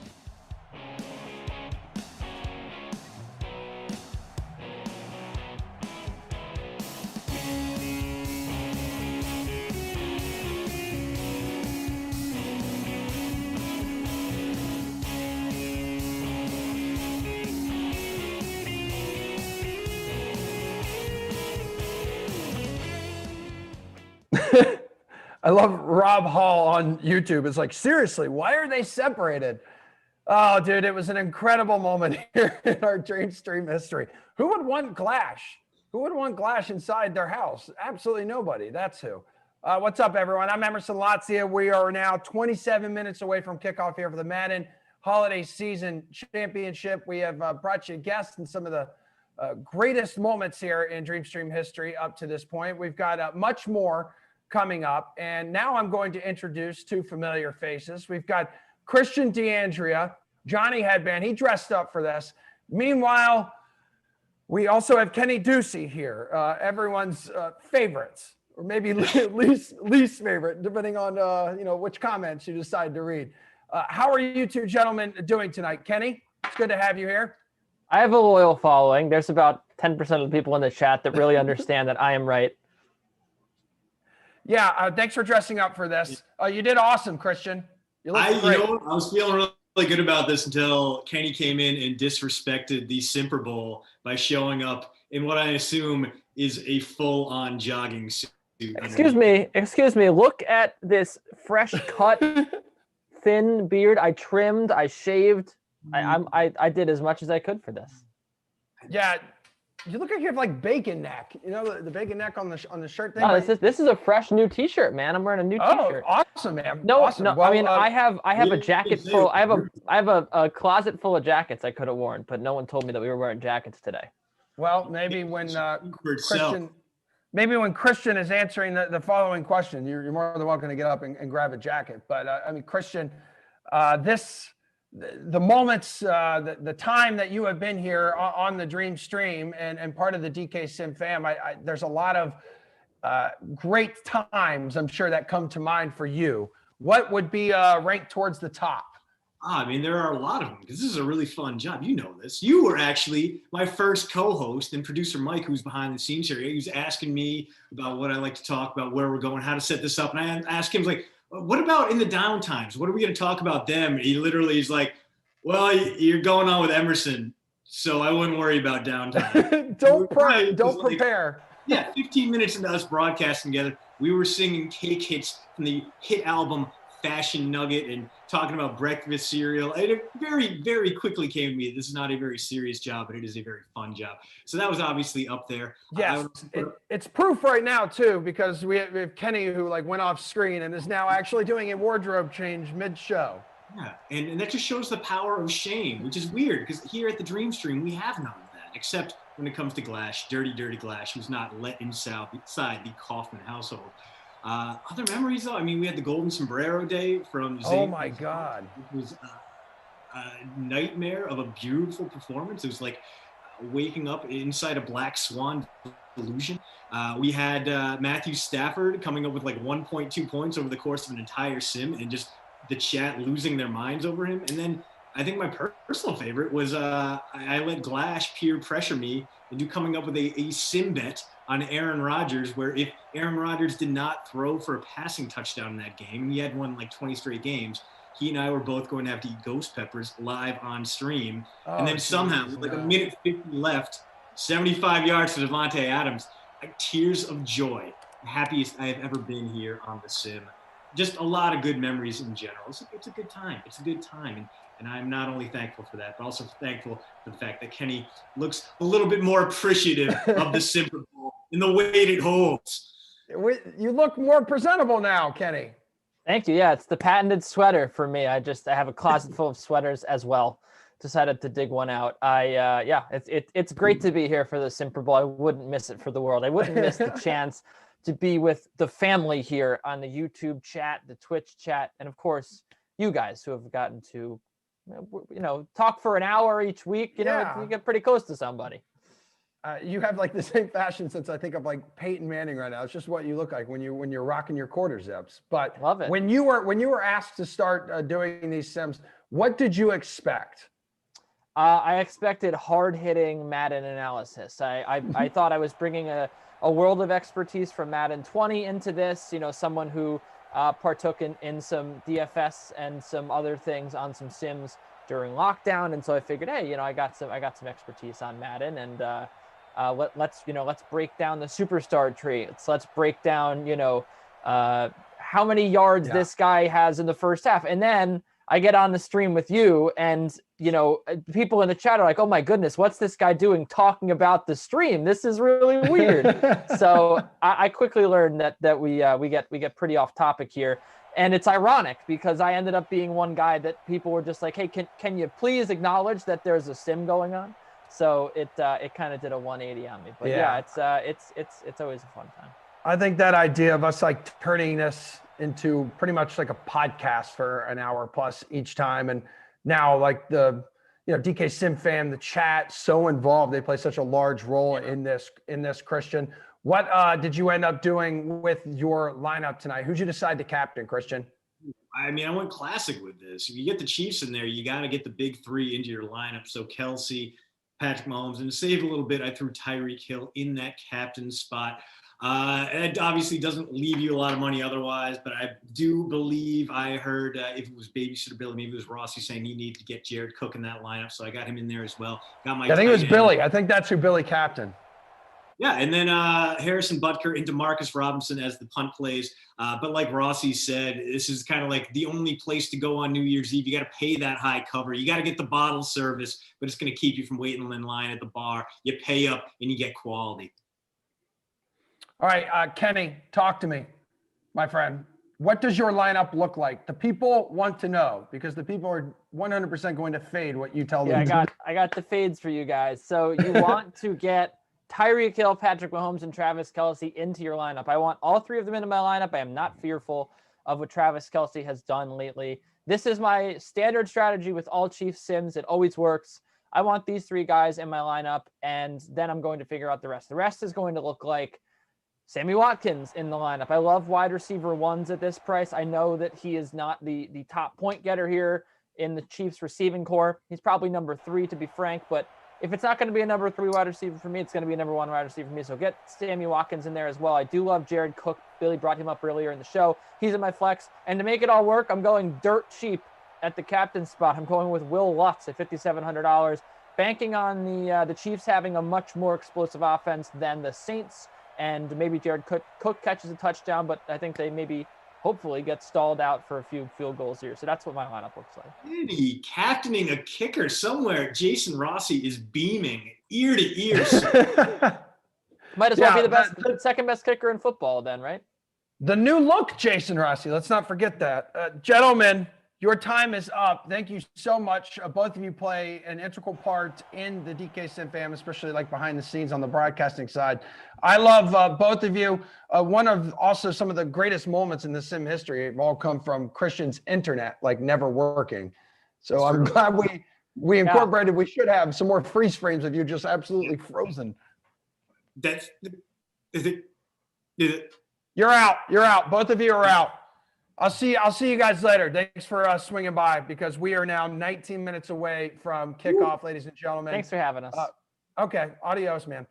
I love Rob Hall on YouTube. It's like, seriously, why are they separated? Oh, dude, it was an incredible moment here in our Dream Stream history. Who would want Glash? Who would want Glash inside their house? Absolutely nobody. That's who. What's up, everyone? I'm Emerson Latzia. We are now 27 minutes away from kickoff here for the Madden Holiday Season Championship. We have brought you guests and some of the greatest moments here in Dream Stream history up to this point. We've got much more coming up. And now I'm going to introduce two familiar faces. We've got Christian D'Andrea, Johnny Headband. He dressed up for this. Meanwhile, we also have Kenny Ducey here, everyone's favorites, or maybe least favorite, depending on which comments you decide to read. How are you two gentlemen doing tonight? Kenny, it's good to have you here. I have a loyal following. There's about 10% of the people in the chat that really understand that I am right. Yeah, thanks for dressing up for this. You did awesome, Christian. You look great. I was feeling really really good about this until Kenny came in and disrespected the Simper Bowl by showing up in what I assume is a full-on jogging suit. Excuse me. Look at this fresh cut, thin beard. I trimmed, I shaved. I did as much as I could for this. Yeah, you look like you have like bacon neck. You know the bacon neck on the shirt thing. No, this is a fresh new T-shirt, man. I'm wearing a new T-shirt. Oh, awesome, man. No, awesome. no. Well, I mean, I have a jacket full. I have a closet full of jackets I could have worn, but no one told me that we were wearing jackets today. Well, maybe when Christian is answering the following question, you're more than welcome to get up and grab a jacket. But I mean, Christian, the moments, the time that you have been here on the Dream Stream and part of the DK Sim fam, there's a lot of great times, I'm sure, that come to mind for you. What would be ranked towards the top? I mean, there are a lot of them because this is a really fun job. You know this. You were actually my first co-host, and producer Mike, who's behind the scenes here, he was asking me about what I like to talk about, where we're going, how to set this up. And I asked him, like, what about in the downtimes? What are we going to talk about them? And he literally is like, well, you're going on with Emerson, so I wouldn't worry about downtime. Don't prepare. Yeah, 15 minutes into us broadcasting together, we were singing cake hits from the hit album Fashion Nugget and talking about breakfast cereal. It very, very quickly came to me, this is not a very serious job, but it is a very fun job. So that was obviously up there. Yes, it's proof right now too, because we have Kenny who like went off screen and is now actually doing a wardrobe change mid-show. Yeah, and that just shows the power of shame, which is weird because here at the Dream Stream, we have none of that, except when it comes to Glash, dirty Glash, who's not let inside the Kaufman household. Other memories, though, I mean, we had the Golden Sombrero Day from Zane. Oh, my God. It was a nightmare of a beautiful performance. It was like waking up inside a Black Swan delusion. We had Matthew Stafford coming up with like 1.2 points over the course of an entire sim and just the chat losing their minds over him. And then I think my personal favorite was I let Glash peer pressure me into coming up with a sim bet on Aaron Rodgers, where if Aaron Rodgers did not throw for a passing touchdown in that game, and he had won like 20 straight games, he and I were both going to have to eat ghost peppers live on stream. And then somehow, with like a minute 50 left, 75 yards to Devontae Adams, like tears of joy, the happiest I have ever been here on the sim. Just a lot of good memories in general. It's a good time. It's a good time. And I'm not only thankful for that, but also thankful for the fact that Kenny looks a little bit more appreciative of the Simper Bowl and the weight it holds. You look more presentable now, Kenny. Thank you. Yeah, it's the patented sweater for me. I have a closet full of sweaters as well. Decided to dig one out. It's great to be here for the Simper Bowl. I wouldn't miss it for the world. I wouldn't miss the chance to be with the family here on the YouTube chat, the Twitch chat, and of course, you guys who have gotten to, talk for an hour each week. You get pretty close to somebody. You have like the same fashion sense I think of like Peyton Manning right now. It's just what you look like when you're rocking your quarter zips. But love it. When you were asked to start doing these sims, what did you expect? I expected hard-hitting Madden analysis. I thought I was bringing a world of expertise from Madden 20 into this. Someone who partook in some DFS and some other things on some sims during lockdown, and so I figured, hey, I got some expertise on Madden, and let's break down the superstar tree. Let's break down how many yards this guy has in the first half, and then I get on the stream with you, and people in the chat are like, "Oh my goodness, what's this guy doing talking about the stream? This is really weird." So I quickly learned that we get pretty off topic here, and it's ironic because I ended up being one guy that people were just like, "Hey, can you please acknowledge that there's a sim going on?" So it kind of did a 180 on me. But it's always a fun time. I think that idea of us like turning this into pretty much like a podcast for an hour plus each time, and now like the DK Sim fam, the chat, so involved, they play such a large role in this Christian. What did you end up doing with your lineup tonight? Who'd you decide to captain, Christian? I mean, I went classic with this. If you get the Chiefs in there, you got to get the big three into your lineup. So Kelsey, Patrick Mahomes, and to save a little bit, I threw Tyreek Hill in that captain spot. It obviously doesn't leave you a lot of money otherwise, but I do believe I heard if it was Babysitter Billy, maybe it was Rossi saying you need to get Jared Cook in that lineup. So I got him in there as well. Got my I think it was tight end. Billy. I think that's who Billy captained. Yeah, and then Harrison Butker into Marcus Robinson as the punt plays. But like Rossi said, this is kind of like the only place to go on New Year's Eve. You got to pay that high cover. You got to get the bottle service, but it's going to keep you from waiting in line at the bar. You pay up and you get quality. All right, Kenny, talk to me, my friend. What does your lineup look like? The people want to know because the people are 100% going to fade what you tell them. Yeah, I got the fades for you guys. So you want to get Tyreek Hill, Patrick Mahomes, and Travis Kelce into your lineup. I want all three of them into my lineup. I am not fearful of what Travis Kelce has done lately. This is my standard strategy with all Chiefs sims. It always works. I want these three guys in my lineup, and then I'm going to figure out the rest. The rest is going to look like Sammy Watkins in the lineup. I love wide receiver ones at this price. I know that he is not the top point getter here in the Chiefs receiving core. He's probably number 3, to be frank, but if it's not going to be a number 3 wide receiver for me, it's going to be a number 1 wide receiver for me. So get Sammy Watkins in there as well. I do love Jared Cook. Billy brought him up earlier in the show. He's in my flex. And to make it all work, I'm going dirt cheap at the captain spot. I'm going with Will Lutz at $5,700, banking on the Chiefs having a much more explosive offense than the Saints. And maybe Jared Cook catches a touchdown, but I think they maybe hopefully get stalled out for a few field goals here. So that's what my lineup looks like. Really captaining a kicker somewhere. Jason Rossi is beaming ear to ear. Might as well be the second best kicker in football then, right? The new look, Jason Rossi. Let's not forget that. Gentlemen, your time is up. Thank you so much. Both of you play an integral part in the DK Sim fam, especially like behind the scenes on the broadcasting side. I love both of you. One of also some of the greatest moments in the Sim history have all come from Christian's internet, like never working. So I'm glad we incorporated. We should have some more freeze frames of you just absolutely frozen. You're out. You're out. Both of you are out. I'll see you guys later. Thanks for swinging by because we are now 19 minutes away from kickoff, ladies and gentlemen. Thanks for having us. Okay. Adios, man.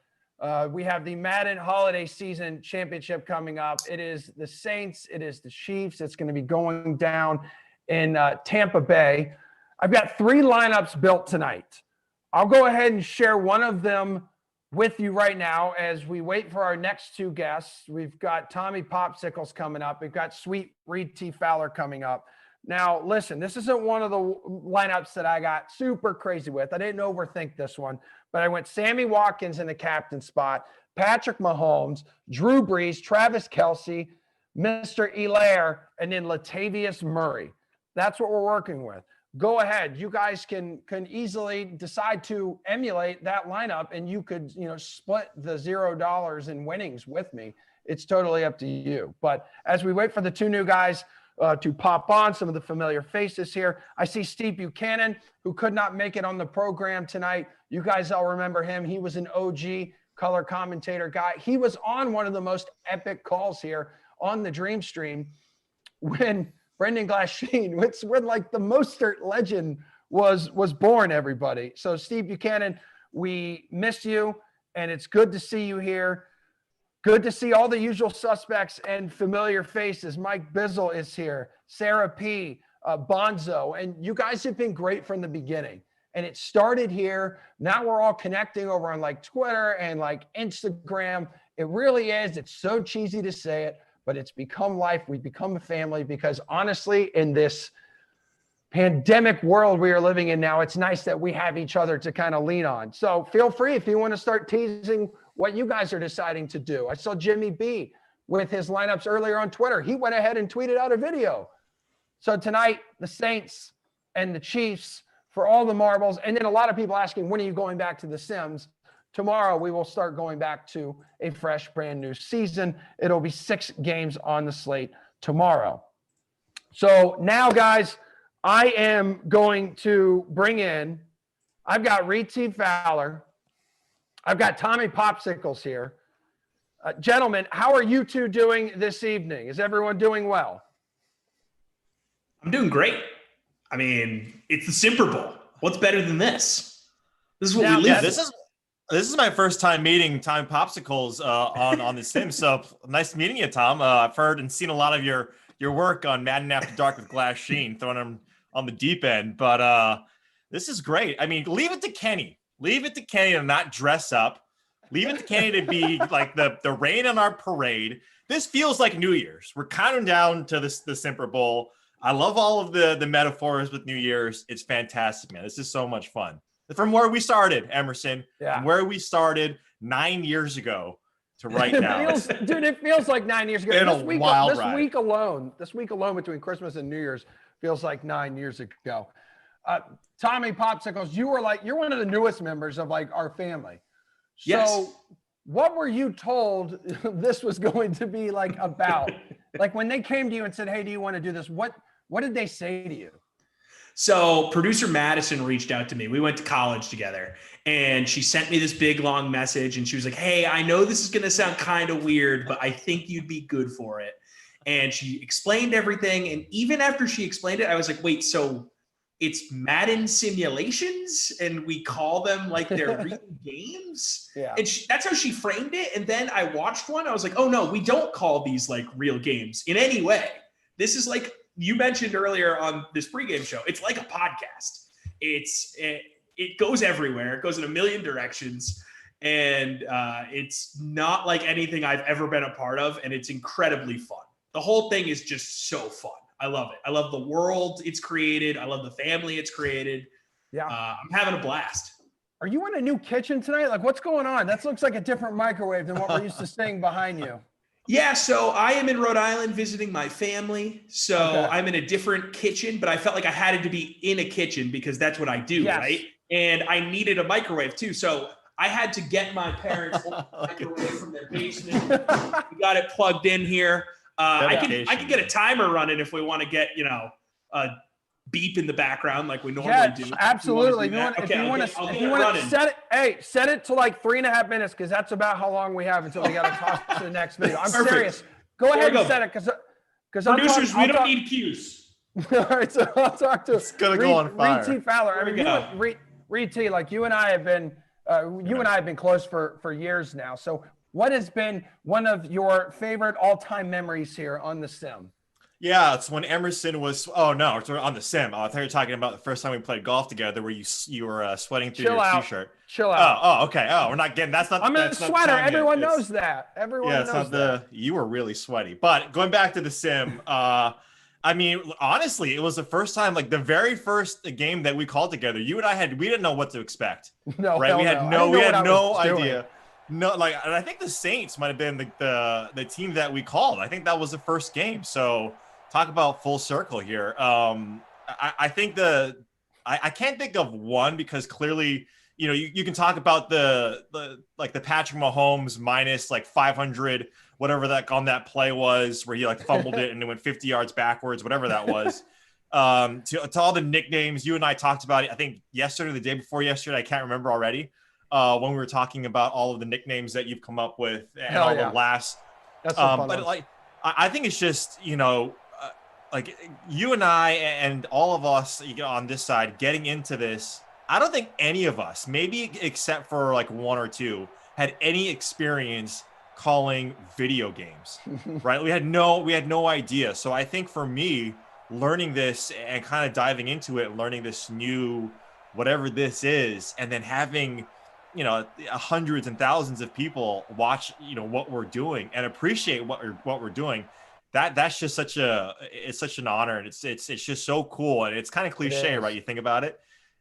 We have the Madden Holiday Season Championship coming up. It is the Saints. It is the Chiefs. It's going to be going down in Tampa Bay. I've got 3 lineups built tonight. I'll go ahead and share one of them with you right now as we wait for our next 2 guests. We've got Tommy Popsicles coming up. We've got Sweet Reed T. Fowler coming up. Now, listen, this isn't one of the lineups that I got super crazy with. I didn't overthink this one, but I went Sammy Watkins in the captain spot, Patrick Mahomes, Drew Brees, Travis Kelce, Mr. Elaire, and then Latavius Murray. That's what we're working with. Go ahead. You guys can easily decide to emulate that lineup, and you could, split the $0 in winnings with me. It's totally up to you. But as we wait for the 2 new guys to pop on, some of the familiar faces here, I see Steve Buchanan, who could not make it on the program tonight. You guys all remember him. He was an OG color commentator guy. He was on one of the most epic calls here on the Dream Stream when Brendan Glasheen, when like the Mostert legend was born, everybody. So Steve Buchanan, we miss you, and it's good to see you here. Good to see all the usual suspects and familiar faces. Mike Bizzle is here, Sarah P., Bonzo, and you guys have been great from the beginning. And it started here. Now we're all connecting over on like Twitter and like Instagram. It really is. It's so cheesy to say it, but it's become life. We've become a family because honestly, in this pandemic world we are living in now, it's nice that we have each other to kind of lean on. So feel free if you want to start teasing what you guys are deciding to do. I saw Jimmy B with his lineups earlier on Twitter. He went ahead and tweeted out a video. So tonight, the Saints and the Chiefs for all the marbles. And then a lot of people asking, when are you going back to the Sims? Tomorrow, we will start going back to a fresh, brand new season. It'll be 6 games on the slate tomorrow. So now, guys, I am going to bring in, I've got Reed T. Fowler. I've got Tommy Popsicles here. Gentlemen, how are you 2 doing this evening? Is everyone doing well? I'm doing great. I mean, it's the Super Bowl. What's better than this? This is what we live. This is my first time meeting Tom Popsicles on the Sim. So nice meeting you, Tom. I've heard and seen a lot of your work on Madden After Dark with Glass Sheen, throwing him on the deep end. But this is great. I mean, leave it to Kenny. Leave it to Kenny to not dress up. Leave it to Kenny to be like the rain on our parade. This feels like New Year's. We're counting down to the Simper Bowl. I love all of the metaphors with New Year's. It's fantastic, man. This is so much fun. From where we started, Emerson, from where we started 9 years ago to right now. It feels like 9 years ago. This week alone between Christmas and New Year's feels like 9 years ago. Tommy Popsicles, you're one of the newest members of like our family. Yes. So what were you told this was going to be like about? Like when they came to you and said, hey, do you want to do this? What did they say to you? So producer Madison reached out to me. We went to college together and she sent me this big long message and she was like, hey, I know this is going to sound kind of weird, but I think you'd be good for it. And she explained everything. And even after she explained it, I was like, wait, so it's Madden simulations and we call them like they're real games? Yeah. And that's how she framed it. And then I watched one. I was like, oh no, we don't call these like real games in any way. This is like, you mentioned earlier on this pregame show, it's like a podcast. It goes everywhere. It goes in a million directions. And it's not like anything I've ever been a part of. And it's incredibly fun. The whole thing is just so fun. I love it. I love the world it's created. I love the family it's created. Yeah. I'm having a blast. Are you in a new kitchen tonight? Like what's going on? That looks like a different microwave than what we're used to seeing behind you. Yeah, so I am in Rhode Island visiting my family. So I'm in a different kitchen, but I felt like I had to be in a kitchen because that's what I do, right? And I needed a microwave too. So I had to get my parents' microwave from their basement. We got it plugged in here. I can get a timer running if we want to get, a beep in the background like we normally do. Absolutely. If you want to set it to like 3.5 minutes because that's about how long we have until we got to toss to the next video. I'm serious. Go ahead and set it because producers, we don't need cues. All right, so I'll talk to Reed T. Fowler. I mean, Reed T. Like you and I have been close for years now. So what has been one of your favorite all-time memories here on the Sim? Yeah, it's when Emerson was. Oh no, it's on the Sim. I thought you were talking about the first time we played golf together, where you were sweating through your t-shirt. Chill out. Oh, okay. Oh, we're not getting. That's not. I'm in a sweater. Everyone knows that. Everyone knows that. You were really sweaty. But going back to the Sim, I mean, honestly, it was the first time, like the very first game that we called together. You and I we didn't know what to expect. No, right? We had no idea. Doing. No, and I think the Saints might have been the team that we called. I think that was the first game. So. Talk about full circle here. I think I can't think of one because clearly, you can talk about the Patrick Mahomes minus like 500, whatever that on that play was where he like fumbled it and it went 50 yards backwards, whatever that was. To all the nicknames you and I talked about it, I think yesterday, the day before yesterday, I can't remember already. When we were talking about all of the nicknames that you've come up with and all the laughs. That's so fun. But like, I think it's just, like you and I and all of us on this side getting into this, I don't think any of us, maybe except for like one or two, had any experience calling video games, right? We had no idea. So I think for me, learning this and kind of diving into it, learning this new, whatever this is, and then having, hundreds and thousands of people watch, what we're doing and appreciate what we're doing. That's just such an honor, and it's just so cool, and it's kind of cliche, right? You think about it,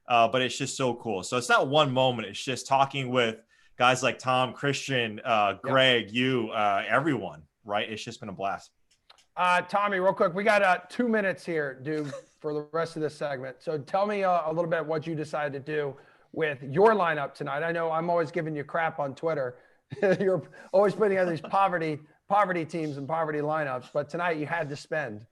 but it's just so cool. So it's not one moment; it's just talking with guys like Tom, Christian, Greg, you, everyone, right? It's just been a blast. Tommy, real quick, we got 2 minutes here, dude, for the rest of this segment. So tell me a little bit what you decided to do with your lineup tonight. I know I'm always giving you crap on Twitter. You're always putting out these poverty teams and poverty lineups, but tonight you had to spend.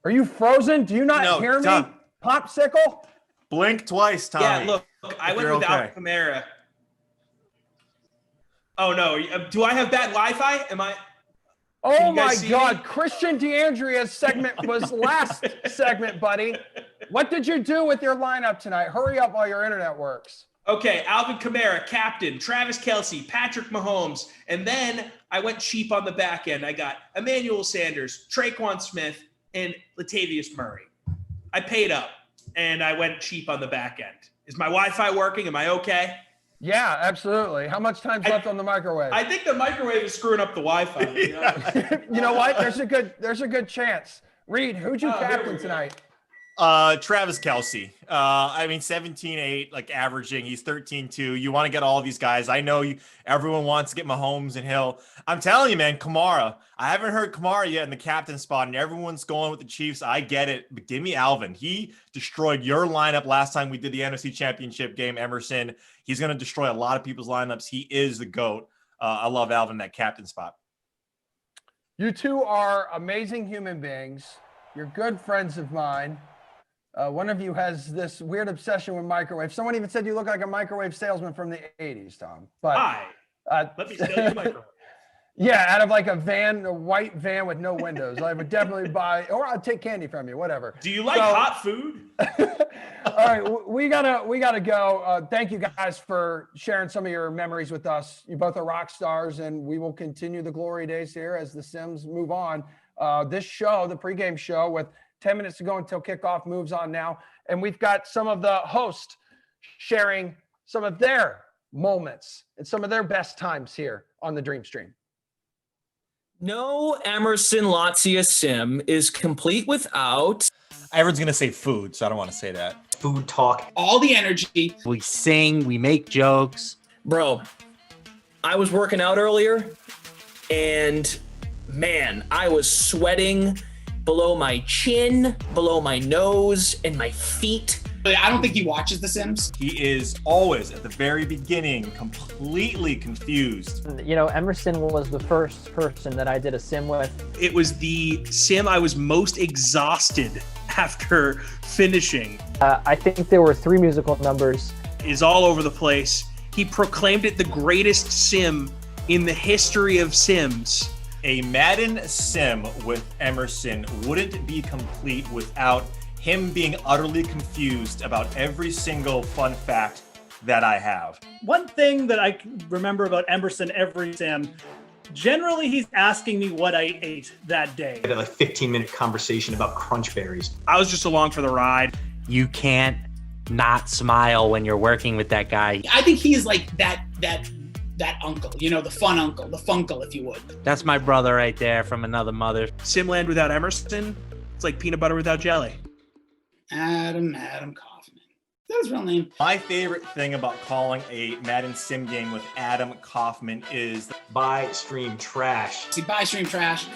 Are you frozen? Do you not hear me? Tom. Popsicle? Blink twice, Tommy. Yeah, look, I went without Kamara. Oh no, do I have bad Wi-Fi? Am I? Oh you guys my see God. me? Christian DeAndrea's segment was last segment, buddy. What did you do with your lineup tonight? Hurry up while your internet works. Okay, Alvin Kamara, captain, Travis Kelce, Patrick Mahomes, and then I went cheap on the back end. I got Emmanuel Sanders, Traquan Smith, and Latavius Murray. I paid up, and I went cheap on the back end. Is my Wi-Fi working? Am I okay? Yeah, absolutely. How much time's left on the microwave? I think the microwave is screwing up the Wi-Fi. You know what? There's a good chance. Reed, who'd you captain tonight? Travis Kelce. I mean, 17-8, like averaging. He's 13-2. You want to get all these guys. I know everyone wants to get Mahomes and Hill. I'm telling you, man, Kamara. I haven't heard Kamara yet in the captain spot, and everyone's going with the Chiefs. I get it, but give me Alvin. He destroyed your lineup last time we did the NFC Championship game, Emerson. He's going to destroy a lot of people's lineups. He is the GOAT. I love Alvin in that captain spot. You two are amazing human beings. You're good friends of mine. One of you has this weird obsession with microwaves. Someone even said you look like a microwave salesman from the 80s, Tom. But Hi. Let me sell you a microwave. Yeah, out of like a white van with no windows. I would definitely buy, or I'll take candy from you, whatever. Do you like hot food? All right, we gotta go. Thank you guys for sharing some of your memories with us. You both are rock stars, and we will continue the glory days here as the Sims move on. This show, the pregame show, with 10 minutes to go until kickoff, moves on now, and we've got some of the hosts sharing some of their moments and some of their best times here on the Dream Stream. No Emerson Latzia sim is complete without. Everyone's going to say food, so I don't want to say that. Food talk, all the energy. We sing, we make jokes. Bro, I was working out earlier, and man, I was sweating below my chin, below my nose, and my feet. I don't think he watches The Sims. He is always, at the very beginning, completely confused. You know, Emerson was the first person that I did a sim with. It was the sim I was most exhausted after finishing. I think there were 3 musical numbers. Is all over the place. He proclaimed it the greatest sim in the history of Sims. A Madden sim with Emerson wouldn't be complete without him being utterly confused about every single fun fact that I have. One thing that I remember about Emerson every sim, generally he's asking me what I ate that day. We had a 15-minute conversation about crunch berries. I was just along for the ride. You can't not smile when you're working with that guy. I think he's like that uncle, you know, the fun uncle, the funkle, if you would. That's my brother right there from another mother. Simland without Emerson, it's like peanut butter without jelly. Adam Kaufman. That's his real name. My favorite thing about calling a Madden sim game with Adam Kaufman is buy stream trash. See, buy stream trash.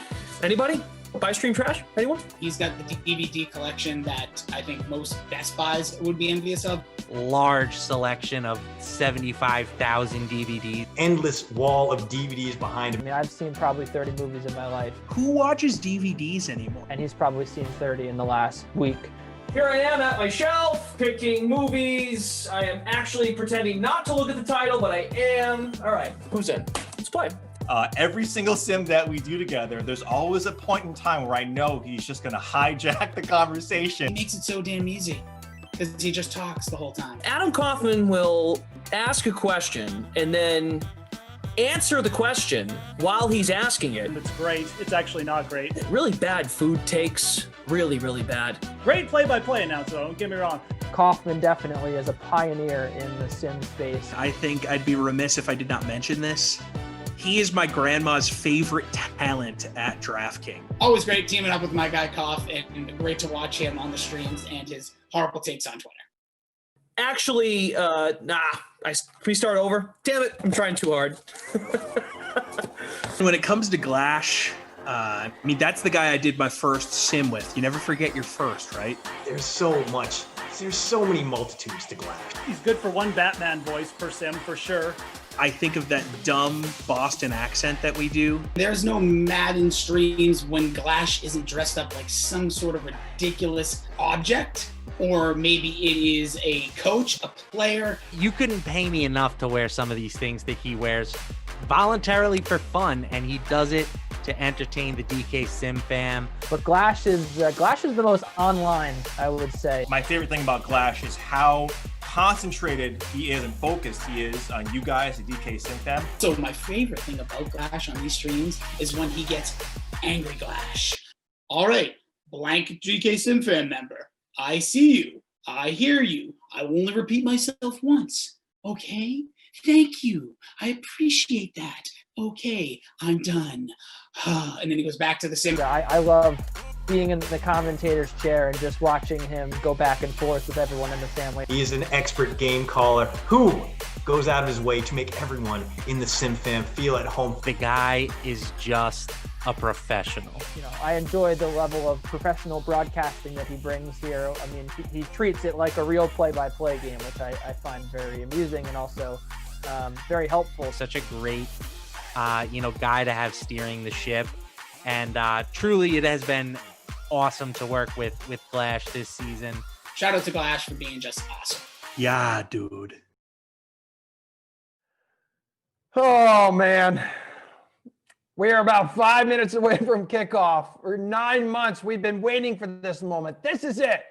Anybody? Buy stream trash? Anyone? He's got the DVD collection that I think most Best Buys would be envious of. Large selection of 75,000 DVDs. Endless wall of DVDs behind him. I mean, I've seen probably 30 movies in my life. Who watches DVDs anymore? And he's probably seen 30 in the last week. Here I am at my shelf, picking movies. I am actually pretending not to look at the title, but I am. All right, who's in? Let's play. Every single sim that we do together, there's always a point in time where I know he's just going to hijack the conversation. He makes it so damn easy because he just talks the whole time. Adam Kaufman will ask a question and then answer the question while he's asking it. It's great. It's actually not great. Really bad food takes. Really, really bad. Great play-by-play announcer, don't get me wrong. Kaufman definitely is a pioneer in the sim space. I think I'd be remiss if I did not mention this. He is my grandma's favorite talent at DraftKings. Always great teaming up with my guy Koff, and great to watch him on the streams and his horrible takes on Twitter. Actually, can we start over? Damn it, I'm trying too hard. When it comes to Glash, I mean, that's the guy I did my first sim with. You never forget your first, right? There's so many multitudes to Glash. He's good for one Batman voice per sim, for sure. I think of that dumb Boston accent that we do. There's no Madden streams when Glash isn't dressed up like some sort of ridiculous object, or maybe it is a coach, a player. You couldn't pay me enough to wear some of these things that he wears voluntarily for fun, and he does it to entertain the DK Sim fam. But Glash is the most online, I would say. My favorite thing about Glash is how concentrated he is and focused he is on you guys, the DK Sim fam. So my favorite thing about Glash on these streams is when he gets angry Glash. All right, blank GK Sim fan member. I see you. I hear you. I will only repeat myself once. Okay? Thank you. I appreciate that. Okay, I'm done. And then he goes back to the sim. I love being in the commentator's chair and just watching him go back and forth with everyone in the family. He is an expert game caller who goes out of his way to make everyone in the Sim fam feel at home. The guy is just a professional. You know, I enjoy the level of professional broadcasting that he brings here. I mean, he treats it like a real play-by-play game, which I find very amusing and also very helpful. Such a great, guy to have steering the ship. And truly, it has been awesome to work with Glash this season. Shout out to Glash for being just awesome. Yeah, dude. Oh, man. We are about 5 minutes away from kickoff. For 9 months, we've been waiting for this moment. This is it.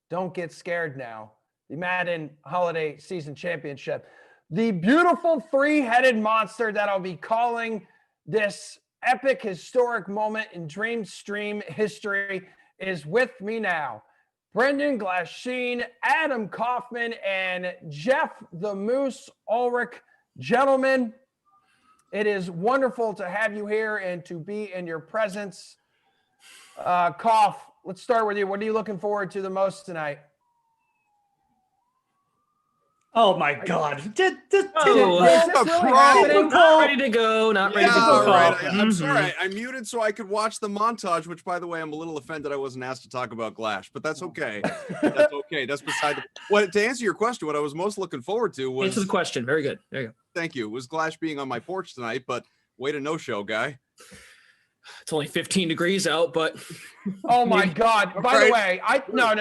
Don't get scared now. The Madden Holiday Season Championship. The beautiful three-headed monster that I'll be calling this epic historic moment in Dream Stream history is with me now. Brendan Glasheen, Adam Kaufman, and Jeff the Moose Ulrich. Gentlemen, it is wonderful to have you here and to be in your presence. Koff, let's start with you. What are you looking forward to the most tonight? Oh my God! Not ready to go. Not ready to go. Right. I'm sorry. I muted so I could watch the montage. Which, by the way, I'm a little offended I wasn't asked to talk about Glash, but that's okay. That's okay. That's beside the. Well, to answer your question, what I was most looking forward to was answer the question. Very good. There you go. Thank you. Was Glash being on my porch tonight? But way to no-show, guy. It's only 15 degrees out, but. Oh my God! By the way, no.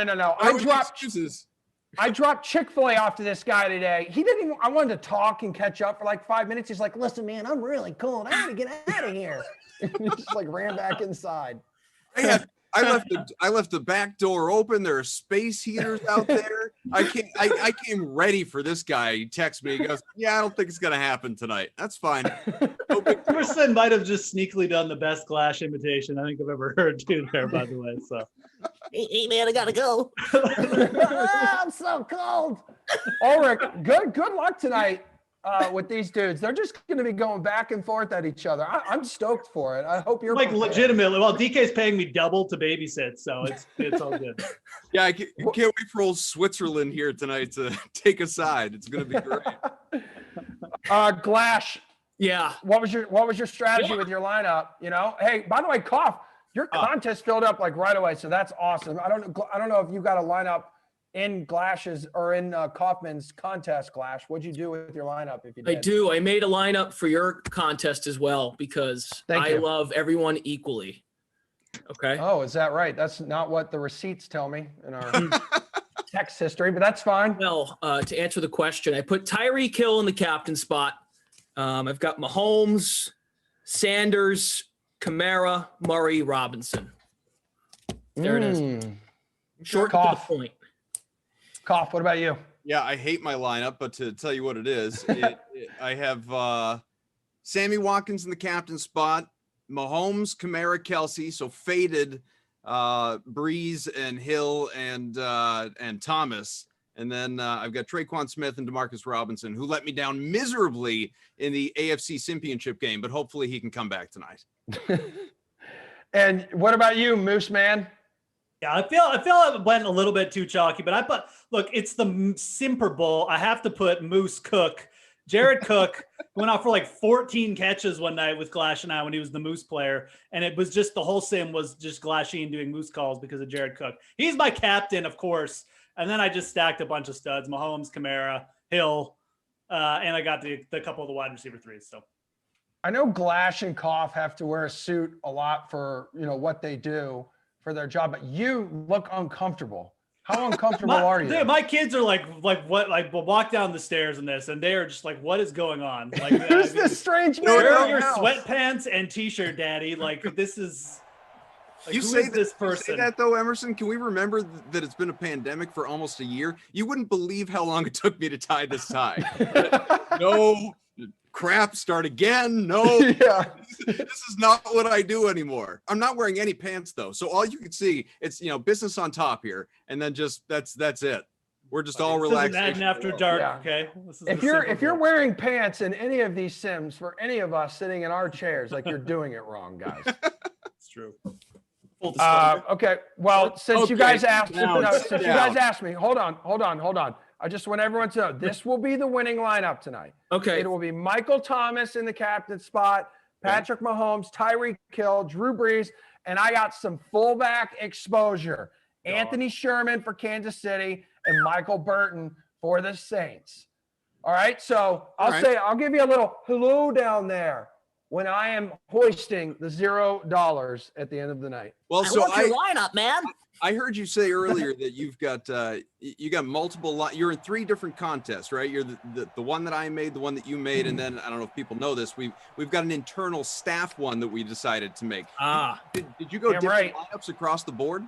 I dropped Chick-fil-A off to this guy today. He didn't even, I wanted to talk and catch up for like 5 minutes. He's like, listen, man, I'm really cold. I gotta get out of here. He just like ran back inside. I left the back door open. There are space heaters out there. I came ready for this guy. He texts me. He goes, yeah, I don't think it's going to happen tonight. That's fine. Emerson might have just sneakily done the best Glash imitation I think I've ever heard too there, by the way. So, hey man, I got to go. I'm so cold. Ulrich, good luck tonight with these dudes. They're just going to be going back and forth at each other. I'm stoked for it. I hope you're like prepared. legitimately. Well, DK's paying me double to babysit, so it's all good. Yeah, I can't wait for old Switzerland here tonight to take a side. It's going to be great. Glash. Yeah. What was your strategy with your lineup? You know, hey, by the way, Koff, your contest filled up like right away, so that's awesome. I don't know if you got a lineup in Glash's or in Kaufman's contest. Glash, what'd you do with your lineup? If you did? I do. I made a lineup for your contest as well because I love everyone equally. Okay. Oh, is that right? That's not what the receipts tell me in our text history, but that's fine. Well, to answer the question, I put Tyreek Hill in the captain spot. I've got Mahomes, Sanders, Kamara, Murray, Robinson. There it is. Short to the point. Koff, what about you? Yeah, I hate my lineup, but to tell you what it is, I have Sammy Watkins in the captain spot, Mahomes, Kamara, Kelsey, so faded Breeze and Hill and Thomas. And then I've got Traquan Smith and Demarcus Robinson, who let me down miserably in the AFC Championship game, but hopefully he can come back tonight. And what about you, Moose Man? Yeah, I feel I went a little bit too chalky, but look, it's the Simper Bowl. I have to put Moose Cook. Jared Cook went out for like 14 catches one night with Glash and I when he was the Moose player. And it was just the whole sim was just Glasheen doing Moose calls because of Jared Cook. He's my captain, of course. And then I just stacked a bunch of studs, Mahomes, Kamara, Hill, and I got the couple of the wide receiver threes. So I know Glash and Koff have to wear a suit a lot for, what they do for their job, but you look uncomfortable. How uncomfortable are you? Dude, my kids are like what? Like, we'll walk down the stairs in this, and they are just like, "What is going on?" Like, who's this strange man? Where are your sweatpants and t-shirt, Daddy? Like, this is. Like, You who say is this You person? say that though, Emerson. Can we remember that it's been a pandemic for almost a year? You wouldn't believe how long it took me to tie this tie. No crap, start again. No, Yeah. This is not what I do anymore. I'm not wearing any pants though, so all you can see it's business on top here, and then just that's it. We're just all relaxed. Madden After Dark. Yeah. Okay. This is If you're wearing pants in any of these sims for any of us sitting in our chairs, like you're doing it wrong, guys. It's true. Okay. Well, since you Okay, guys asked, sit you guys asked me, hold on. I just want everyone to know this will be the winning lineup tonight. Okay. It will be Michael Thomas in the captain spot, Patrick Mahomes, Tyreek Hill, Drew Brees, and I got some fullback exposure. Anthony Sherman for Kansas City and Michael Burton for the Saints. All right. So I'll give you a little hello down there when I am hoisting the $0 at the end of the night. Well, I want your lineup, man. I heard you say earlier that you've got multiple. You're in 3 different contests, right? You're the one that I made, the one that you made, and then I don't know if people know this. We've got an internal staff one that we decided to make. Did you go different lineups across the board?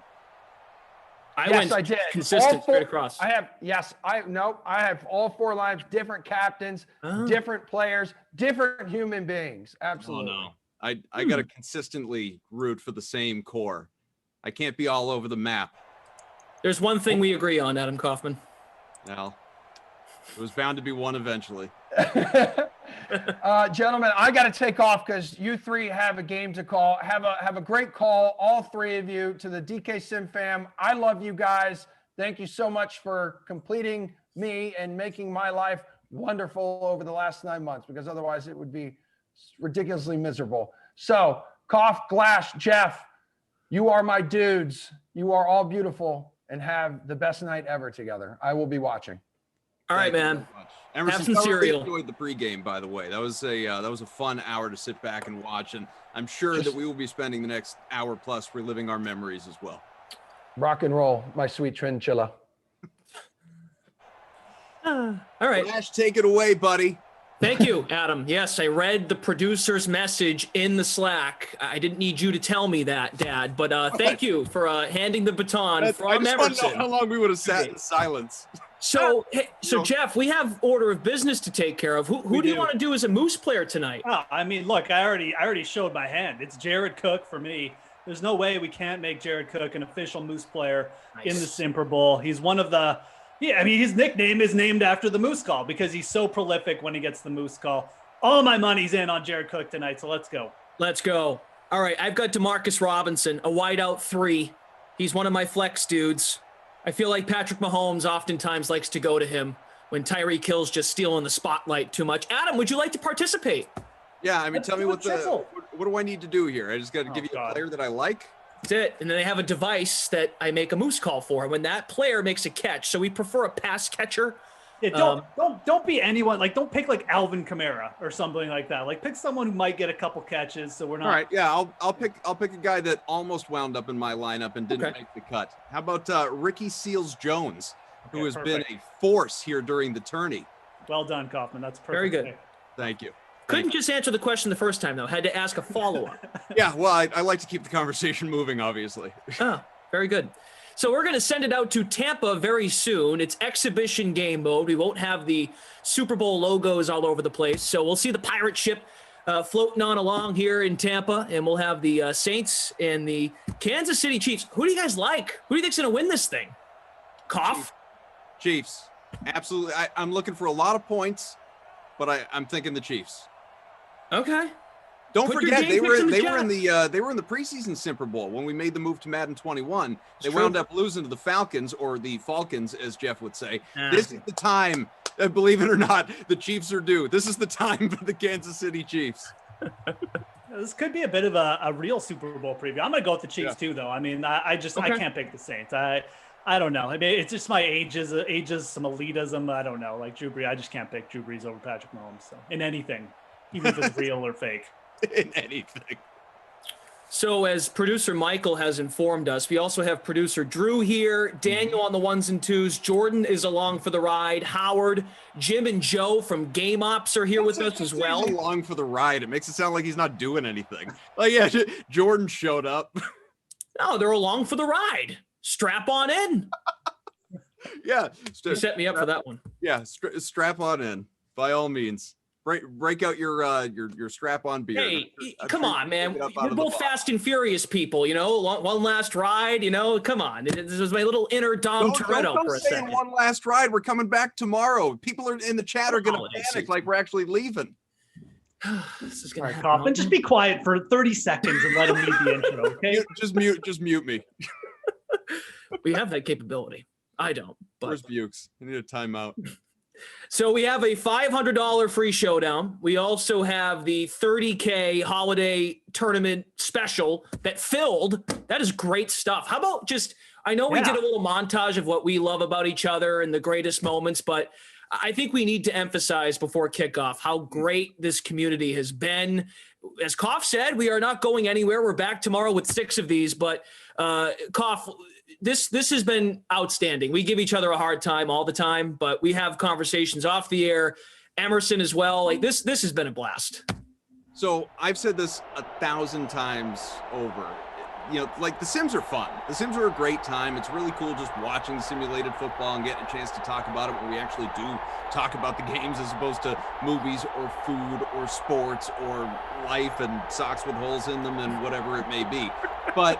I did. Consistent straight across. I have all 4 lines, different captains, different players, different human beings. Absolutely. Oh, no. I got to consistently root for the same core. I can't be all over the map. There's one thing we agree on, Adam Kaufman. Well, it was bound to be one eventually. Gentlemen, I got to take off because you 3 have a game to call. Have a great call, all 3 of you, to the DK Sim fam. I love you guys. Thank you so much for completing me and making my life wonderful over the last 9 months, because otherwise it would be ridiculously miserable. So, Cough, Glash, Jeff, you are my dudes. You are all beautiful and have the best night ever together. I will be watching. All right, man. Emerson, Have some thoroughly cereal. enjoyed the pregame, by the way. That was a fun hour to sit back and watch, and I'm sure that we will be spending the next hour plus reliving our memories as well. Rock and roll, my sweet Trinchilla. All right. Flash, take it away, buddy. Thank you, Adam. Yes, I read the producer's message in the Slack. I didn't need you to tell me that, Dad, but thank you for handing the baton from I just want to know Emerson. how long we would have sat in silence. So Jeff, we have order of business to take care of. Who do you want to do as a Moose player tonight? Oh, I mean, look, I already showed my hand. It's Jared Cook for me. There's no way we can't make Jared Cook an official Moose player in the Super Bowl. He's one of the his nickname is named after the Moose Call because he's so prolific when he gets the Moose Call. All my money's in on Jared Cook tonight, so let's go. Let's go. All right, I've got DeMarcus Robinson, a wideout 3. He's one of my flex dudes. I feel like Patrick Mahomes oftentimes likes to go to him when Tyreek Hill's just stealing the spotlight too much. Adam, would you like to participate? Yeah, I mean, tell me what do I need to do here? I just got to give you a player that I like. That's it. And then they have a device that I make a Moose Call for when that player makes a catch. So we prefer a pass catcher. Yeah, don't be anyone. Like, don't pick like Alvin Kamara or something like that. Like, pick someone who might get a couple catches. So we're not. All right, yeah, I'll pick a guy that almost wound up in my lineup and didn't make the cut. How about Ricky Seals-Jones, who has been a force here during the tourney? Well done, Kaufman. That's perfect. Very good. Thank you. Couldn't just answer the question the first time, though. Had to ask a follow-up. Yeah, well, I like to keep the conversation moving, obviously. Oh, very good. So we're going to send it out to Tampa very soon. It's exhibition game mode. We won't have the Super Bowl logos all over the place. So we'll see the pirate ship floating on along here in Tampa, and we'll have the Saints and the Kansas City Chiefs. Who do you guys like? Who do you think's going to win this thing? Cough? Chiefs. Absolutely. I'm looking for a lot of points, but I'm thinking the Chiefs. Okay. Don't Put your forget game picks in the they were in the preseason Super Bowl when we made the move to Madden 21. They wound up losing to the Falcons, or the Falcons, as Jeff would say. This is the time, believe it or not, the Chiefs are due. This is the time for the Kansas City Chiefs. This could be a bit of a real Super Bowl preview. I'm gonna go with the Chiefs too, though. I mean, I can't pick the Saints. I don't know. I mean, it's just my ages, some elitism. I don't know. Like Drew Brees, I just can't pick Drew Brees over Patrick Mahomes. So in anything, even if it's real or fake. In anything. So as producer Michael has informed us, we also have producer Drew here, Daniel on the ones and twos, Jordan is along for the ride, Howard, Jim and Joe from Game Ops are here with us as well. He's along for the ride. It makes it sound like he's not doing anything. Like, yeah, Jordan showed up. No, they're along for the ride. Strap on in. Yeah. You set me up for that one. Yeah, strap on in, by all means. Break out your strap-on beer. Hey, come on, man. We're both fast and furious people, you know. One last ride, you know. Come on. This was my little inner Dom Toretto for a second. One last ride. We're coming back tomorrow. People are in the chat are going to panic like we're actually leaving. This is going to happen. Kaufman, just be quiet for 30 seconds and let him lead the intro, okay? Just mute me. We have that capability. I don't. But where's Bukes? I need a timeout. So we have a $500 free showdown. We also have the $30K holiday tournament special that filled. That is great stuff. How about I know we did a little montage of what we love about each other and the greatest moments, but I think we need to emphasize before kickoff how great this community has been. As Koff said, we are not going anywhere. We're back tomorrow with 6 of these, but Koff, this has been outstanding. We give each other a hard time all the time, but we have conversations off the air. Emerson as well. Like this has been a blast. So I've said this 1,000 times over. You know, like the Sims are fun. The Sims are a great time. It's really cool just watching simulated football and getting a chance to talk about it when we actually do talk about the games as opposed to movies or food or sports or life and socks with holes in them and whatever it may be. But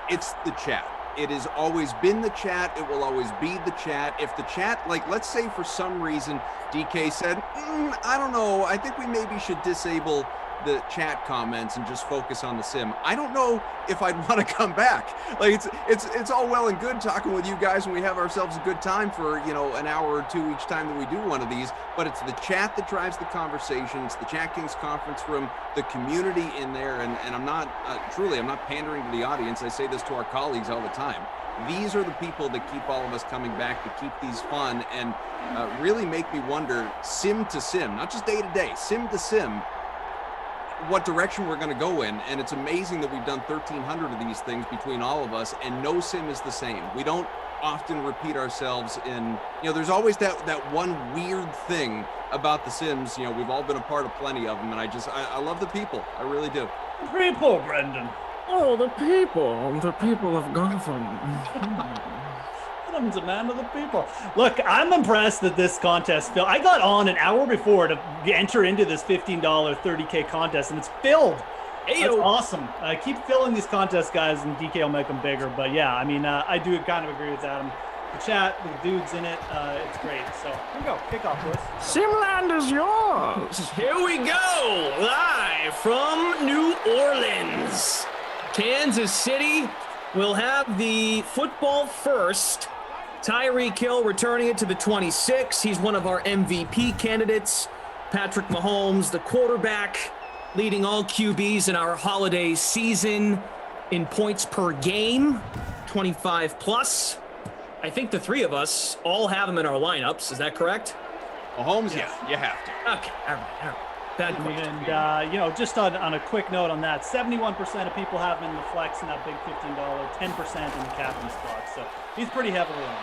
it's the chat. It has always been the chat. It will always be the chat. If the chat, like, let's say for some reason DK said, I don't know, I think we maybe should disable the chat comments and just focus on the sim. I don't know if I'd want to come back. Like it's all well and good talking with you guys when we have ourselves a good time for, you know, an hour or two each time that we do one of these, but it's the chat that drives the conversation. It's the Chat Kings conference room, the community in there, and I'm not truly, I'm not pandering to the audience. I say this to our colleagues all the time. These are the people that keep all of us coming back, to keep these fun, and really make me wonder, sim to sim, not just day to day, sim to sim, what direction we're going to go in. And it's amazing that we've done 1,300 of these things between all of us, and no sim is the same. We don't often repeat ourselves in, you know, there's always that one weird thing about the Sims. You know, we've all been a part of plenty of them, and I love the people. I really do. People, Brendan. Oh, the people of Gotham. I'm a man of the people. Look, I'm impressed that this contest filled. I got on an hour before to enter into this $15 30K contest, and it's filled. That's awesome. Keep filling these contests, guys, and DK will make them bigger. But yeah, I mean, I do kind of agree with Adam. The chat, the dudes in it, it's great. So here we go. Kick off, boys. Simland is yours. Here we go, live from New Orleans. Kansas City will have the football first. Tyreek Hill returning it to the 26. He's one of our MVP candidates. Patrick Mahomes, the quarterback, leading all QBs in our holiday season in points per game, 25 plus. I think the three of us all have him in our lineups. Is that correct? Mahomes, yeah, you have to. Okay, all right. Bad question. And, you know, just on a quick note on that, 71% of people have him in the flex in that big $15, 10% in the captain spot. So he's pretty heavily on.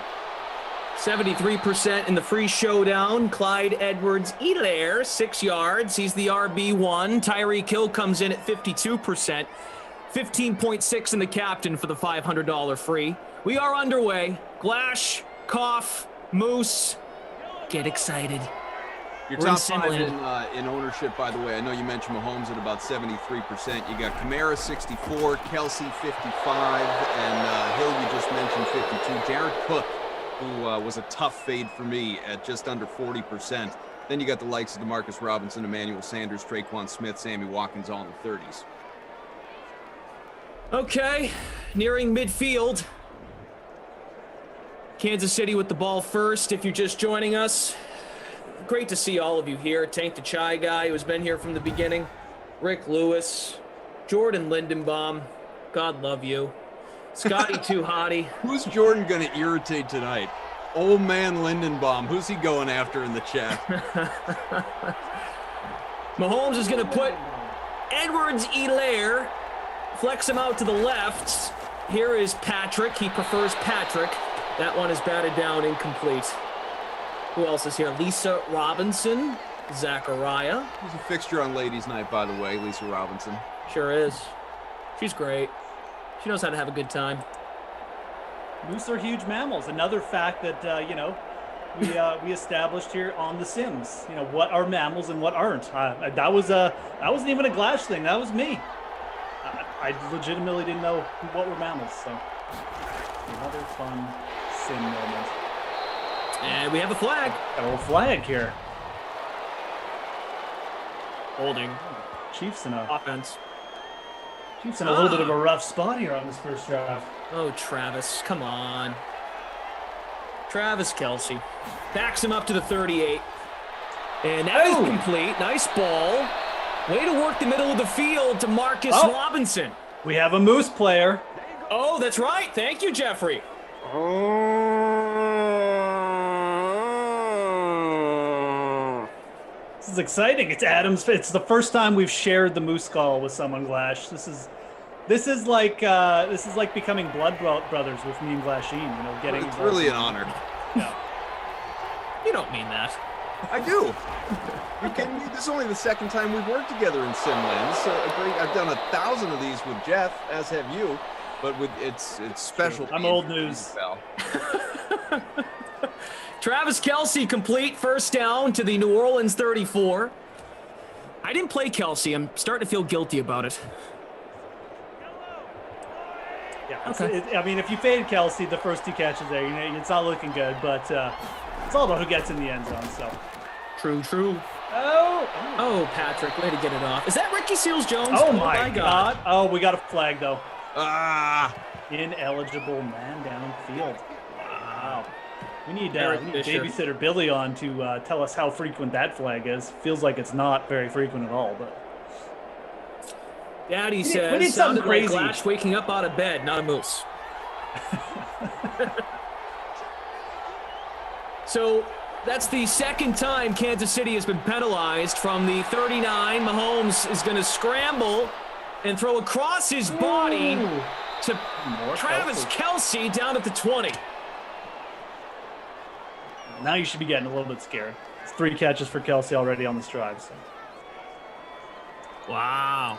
73% in the free showdown. Clyde Edwards-Helaire, 6 yards. He's the RB1. Tyreek Hill comes in at 52%. 15.6 in the captain for the $500 free. We are underway. Glash, Koff, Moose, get excited. Your top 5 in ownership, by the way. I know you mentioned Mahomes at about 73%. You got Kamara 64, Kelsey 55, and Hill you just mentioned 52. Jared Cook, who was a tough fade for me at just under 40%. Then you got the likes of DeMarcus Robinson, Emmanuel Sanders, Traquan Smith, Sammy Watkins, all in the 30s. Okay, nearing midfield. Kansas City with the ball first. If you're just joining us, great to see all of you here. Tank the Chai guy who has been here from the beginning. Rick Lewis, Jordan Lindenbaum, God love you. Scotty Too Hottie. Who's Jordan going to irritate tonight? Old man Lindenbaum. Who's he going after in the chat? Mahomes is going to put Edwards-Helaire Flex him out to the left. Here is Patrick. He prefers Patrick. That one is batted down, incomplete. Who else is here? Lisa Robinson, Zachariah. She's a fixture on Ladies' Night, by the way, Lisa Robinson. Sure is. She's great. She knows how to have a good time. Moose are huge mammals. Another fact that, we established here on The Sims. What are mammals and what aren't. That wasn't even a Glash thing. That was me. I legitimately didn't know what were mammals. So another fun Sim moment. And we have a flag. Got a little flag here. Holding. Chiefs in a offense. Chiefs in a little bit of a rough spot here on this first drive. Oh, Travis, come on. Travis Kelce backs him up to the 38. And that is complete. Nice ball. Way to work the middle of the field to Marcus Robinson. We have a Moose player. Oh, that's right. Thank you, Jeffrey. This is exciting. It's Adams. It's the first time we've shared the Moose skull with someone, Glash. This is like becoming blood brothers with me and Glasheen. Getting. It's really an honor. Yeah. You don't mean that. I do. You kidding me? This is only the second time we've worked together in Simland. This is a great. I've done 1,000 of these with Jeff, as have you. But it's special. I'm old news. Travis Kelce complete first down to the New Orleans 34. I didn't play Kelce. I'm starting to feel guilty about it. Yeah. Okay. If you faded Kelce, the first 2 catches there, it's not looking good. But it's all about who gets in the end zone. So. True. Oh, Patrick, way to get it off. Is that Ricky Seals-Jones? Oh my God. Oh, we got a flag though. Ineligible man downfield. Wow. We need babysitter Billy on to tell us how frequent that flag is. Feels like it's not very frequent at all, but. Daddy says, we need something crazy. Like Glash waking up out of bed, not a moose. So that's the second time Kansas City has been penalized from the 39. Mahomes is going to scramble and throw across his body to Travis Kelce down at the 20. Now you should be getting a little bit scared. It's 3 catches for Kelce already on this drive. So. Wow.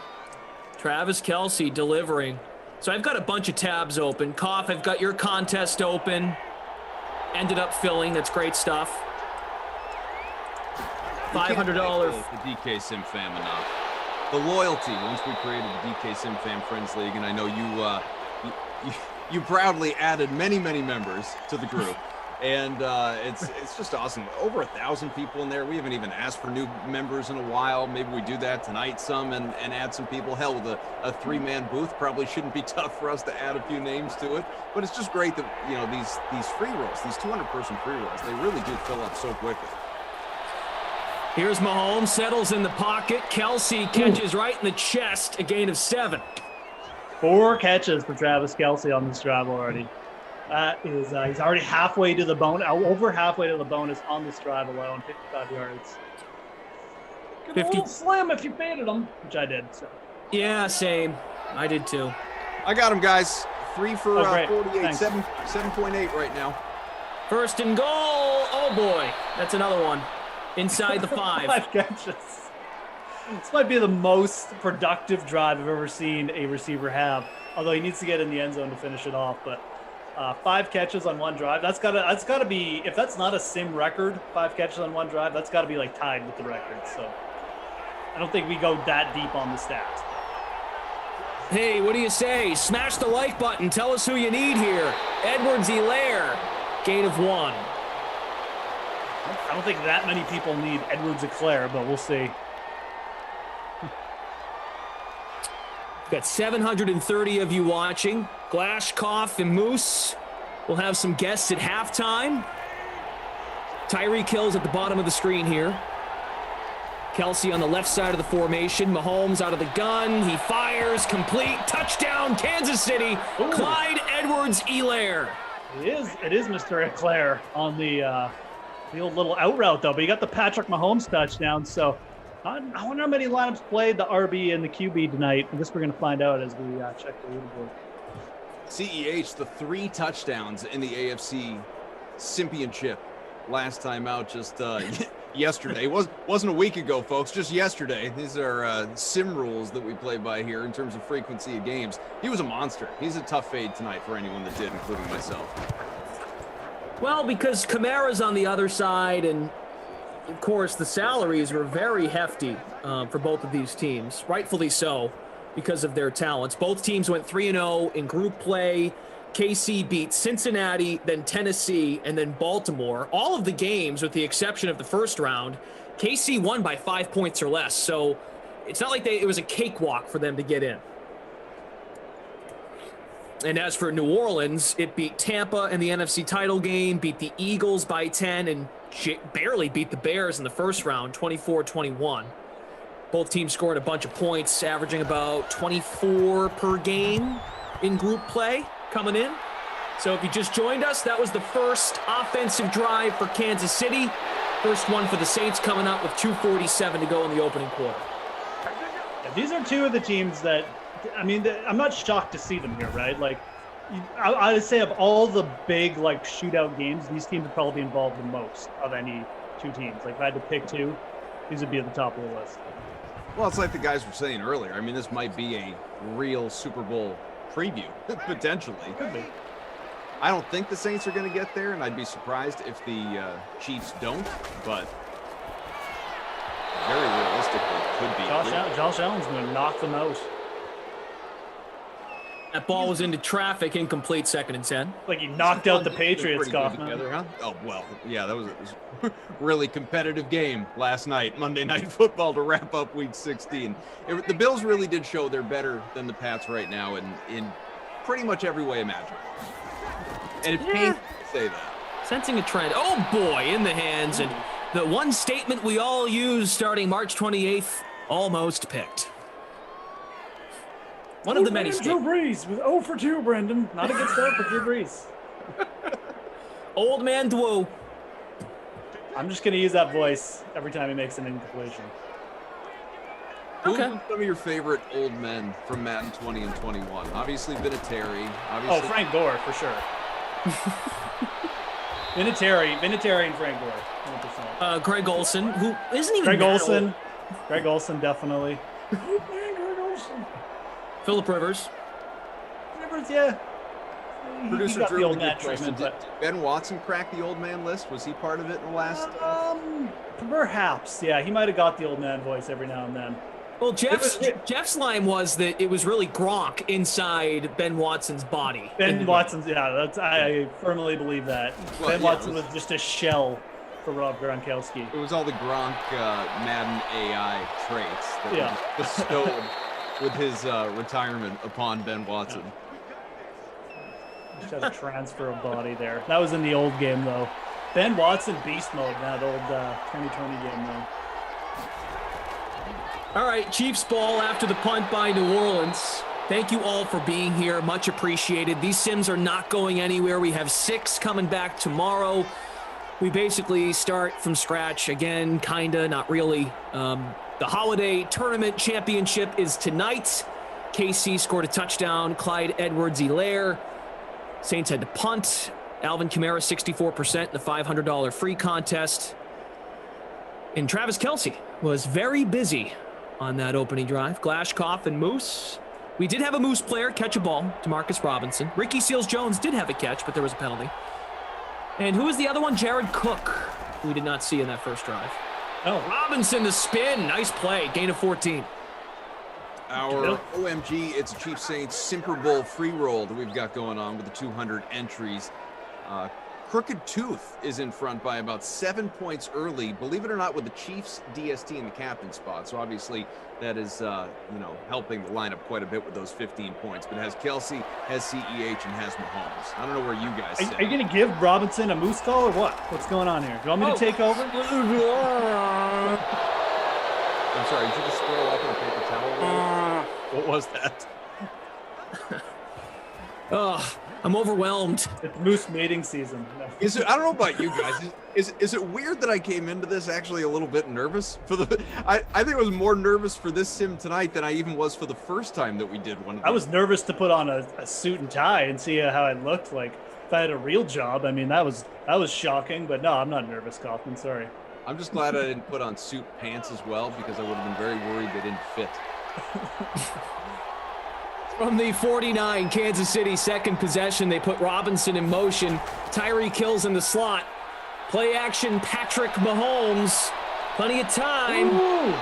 Travis Kelce delivering. So I've got a bunch of tabs open. Koff, I've got your contest open. Ended up filling. That's great stuff. $500. The DK Sim fam enough. The loyalty once we created the DK Sim Fam Friends League, and I know you proudly added many members to the group. And it's just awesome. Over 1,000 people in there. We haven't even asked for new members in a while. Maybe we do that tonight some and add some people. Hell, with a 3-man booth probably shouldn't be tough for us to add a few names to it. But it's just great that these free rolls, these 200-person free rolls, they really do fill up so quickly. Here's Mahomes, settles in the pocket. Kelce catches right in the chest, a gain of 7. 4 catches for Travis Kelce on this drive already. He's already halfway to the bone, over halfway to the bonus on this drive alone, 55 yards. 50 slim if you faded him, which I did. So. Yeah, same. I did too. I got him, guys. 3 for 48, Thanks. 7.8 right now. First and goal. Oh boy, that's another one. Inside the 5. 5 catches. This might be the most productive drive I've ever seen a receiver have. Although he needs to get in the end zone to finish it off, but 5 catches on 1 drive. That's gotta be, if that's not a sim record, 5 catches on 1 drive, that's gotta be like tied with the record. So I don't think we go that deep on the stat. Hey, what do you say? Smash the like button. Tell us who you need here. Edwards-Helaire, gain of 1. I don't think that many people need Edwards-Helaire, but we'll see. Got 730 of you watching. Glash, Koff, and Moose. We'll have some guests at halftime. Tyreek Hill's at the bottom of the screen here. Kelce on the left side of the formation. Mahomes out of the gun. He fires. Complete. Touchdown, Kansas City. Ooh. Clyde Edwards-Helaire. It is Mr. Helaire on the old little out route, though. But he got the Patrick Mahomes touchdown, so I wonder how many lineups played the RB and the QB tonight. I guess we're going to find out as we check the leaderboard. CEH, the 3 touchdowns in the AFC Championship last time out, just yesterday. Wasn't a week ago, folks, just yesterday. These are sim rules that we play by here in terms of frequency of games. He was a monster. He's a tough fade tonight for anyone that did, including myself. Well, because Kamara's on the other side, and of course the salaries were very hefty for both of these teams, rightfully so, because of their talents. Both teams went 3-0 in group play. KC beat Cincinnati, then Tennessee, and then Baltimore. All of the games, with the exception of the first round, KC won by 5 points or less. So it's not like it was a cakewalk for them to get in. And as for New Orleans, it beat Tampa in the NFC title game, beat the Eagles by 10, and barely beat the Bears in the first round, 24-21. Both teams scored a bunch of points, averaging about 24 per game in group play coming in. So if you just joined us, that was the first offensive drive for Kansas City. First one for the Saints coming up with 2:47 to go in the opening quarter. Yeah, these are two of the teams that, I mean, I'm not shocked to see them here, right? Like, I would say of all the big, like, shootout games, these teams would probably be involved the most of any two teams. Like, if I had to pick two, these would be at the top of the list. Well, it's like the guys were saying earlier. I mean, this might be a real Super Bowl preview, potentially. Could be. I don't think the Saints are going to get there, and I'd be surprised if the Chiefs don't, but very realistically, it could be. Josh Allen's going to knock them out. That ball was into traffic, incomplete, 2nd and 10. Like he knocked out the Patriots, Kaufman. Together, huh? Oh, well, yeah, it was a really competitive game last night, Monday Night Football, to wrap up Week 16. The Bills really did show they're better than the Pats right now in pretty much every way imaginable. And it's painful to say that. Sensing a trend. Oh, boy, in the hands. And the one statement we all use starting March 28th, almost picked. One of the many Drew Brees with 0 for 2, Brendan. Not a good start for Drew Brees. Old man Dwo. I'm just going to use that voice every time he makes an incompletion. Who are some of your favorite old men from Madden 20 and 21? Obviously, Vinatieri. Oh, Frank Gore, for sure. Vinatieri and Frank Gore, 100%. Greg Olson, who isn't even Greg Olson, definitely. Phillip Rivers, yeah. Producer he got Drew, the old good man question. treatment, Did Ben Watson crack the old man list? Was he part of it in the last? Perhaps, yeah. He might have got the old man voice every now and then. Well, Jeff's line was that it was really Gronk inside Ben Watson's body. Ben Watson's, yeah, I firmly believe that. Well, Ben yeah, Watson was just a shell for Rob Gronkowski. It was all the Gronk Madden AI traits that were bestowed with his retirement upon Ben Watson. Just had a transfer of body there. That was in the old game, though. Ben Watson beast mode in that old 2020 game, though. All right, Chiefs ball after the punt by New Orleans. Thank you all for being here. Much appreciated. These sims are not going anywhere. We have 6 coming back tomorrow. We basically start from scratch again, kinda, not really. The Holiday Tournament Championship is tonight. KC scored a touchdown. Clyde Edwards-Helaire. Saints had to punt. Alvin Kamara, 64% in the $500 free contest. And Travis Kelce was very busy on that opening drive. Glashkoff and Moose. We did have a Moose player catch a ball, DeMarcus Robinson. Ricky Seals-Jones did have a catch, but there was a penalty. And who was the other one? Jared Cook, we did not see in that first drive. Oh, Robinson, the spin. Nice play. Gain of 14. Our OMG, it's a Chiefs Saints Super Bowl free roll that we've got going on with the 200 entries. Crooked Tooth is in front by about 7 points early, believe it or not, with the Chiefs DST in the captain spot. So obviously that is, helping the lineup quite a bit with those 15 points. But it has Kelce, has CEH, and has Mahomes. I don't know where you guys sit. Are you going to give Robinson a Moose call or what? What's going on here? Do you want me to take over? I'm sorry, did you just scroll up in a paper towel? What was that? I'm overwhelmed. It's moose mating season. Is it? I don't know about you guys. Is it weird that I came into this actually a little bit nervous for the? I think I was more nervous for this sim tonight than I even was for the first time that we did one. I was nervous to put on a suit and tie and see how I looked like if I had a real job. I mean, that was shocking. But no, I'm not nervous, Kaufman. Sorry. I'm just glad I didn't put on suit pants as well because I would have been very worried they didn't fit. From the 49, Kansas City second possession, they put Robinson in motion. Tyreek Hill's in the slot. Play action, Patrick Mahomes. Plenty of time. Ooh.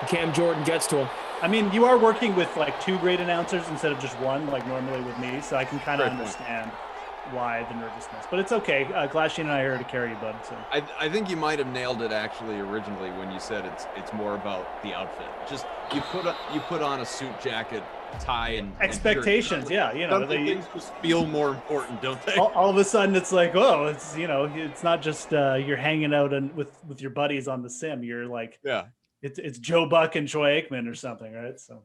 Cam Jordan gets to him. I mean, you are working with like 2 great announcers instead of just one, like normally with me, so I can kind of understand why the nervousness. But it's okay. Glasheen and I are here to carry you, bud. So I think you might have nailed it actually originally when you said it's more about the outfit. Just you put on a suit jacket, tie, and expectations. And things just feel more important, don't they? All of a sudden, it's like, oh, it's it's not just you're hanging out with your buddies on the sim. You're like, it's Joe Buck and Troy Aikman or something, right? So.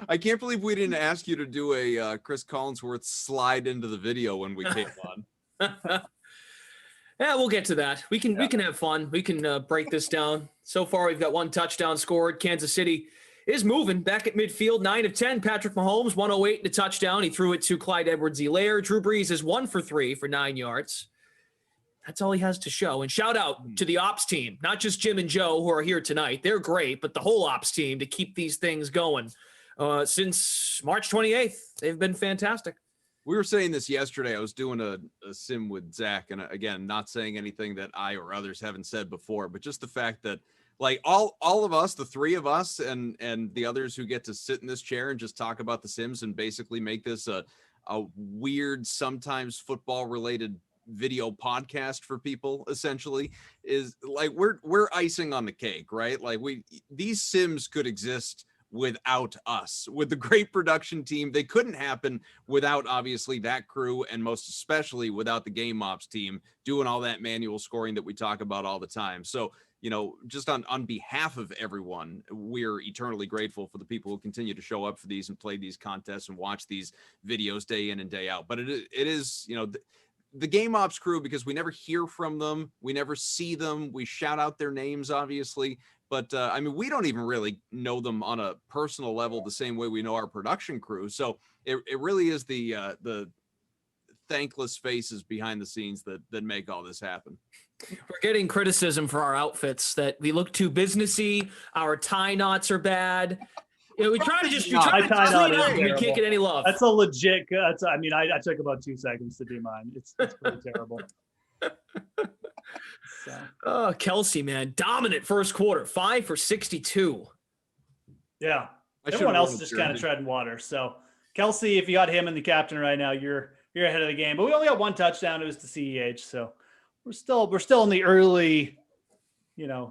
I can't believe we didn't ask you to do a Chris Collinsworth slide into the video when we came on. Yeah, we'll get to that. We can have fun. We can break this down. So far, we've got 1 touchdown scored. Kansas City is moving back at midfield. 9 of 10. Patrick Mahomes, 108 and a touchdown. He threw it to Clyde Edwards-Helaire. Drew Brees is 1 for 3 for 9 yards. That's all he has to show. And shout out to the ops team, not just Jim and Joe who are here tonight. They're great, but the whole ops team to keep these things going. Since March 28th, they've been fantastic. We were saying this yesterday. I was doing a sim with Zach, and again, not saying anything that I or others haven't said before, but just the fact that like all of us, the 3 of us and the others who get to sit in this chair and just talk about the Sims and basically make this a weird, sometimes football related video podcast for people essentially is like we're icing on the cake, right? Like these Sims could exist without us. With the great production team, they couldn't happen without obviously that crew, and most especially without the game ops team doing all that manual scoring that we talk about all the time. So just on behalf of everyone, we're eternally grateful for the people who continue to show up for these and play these contests and watch these videos day in and day out. But it is the game ops crew, because we never hear from them, we never see them, we shout out their names obviously, but I mean, we don't even really know them on a personal level the same way we know our production crew. So it really is the thankless faces behind the scenes that make all this happen. We're getting criticism for our outfits, that we look too businessy, our tie knots are bad. We try to just clean up and we can't get any love. That's a legit. I mean, I took about 2 seconds to do mine. It's pretty terrible. Oh, Kelsey, man, dominant first quarter, 5 for 62. Yeah, everyone else is just kind of treading water. So Kelsey, if you got him in the captain right now, you're ahead of the game. But we only got 1 touchdown. It was to CEH, so we're still in the early,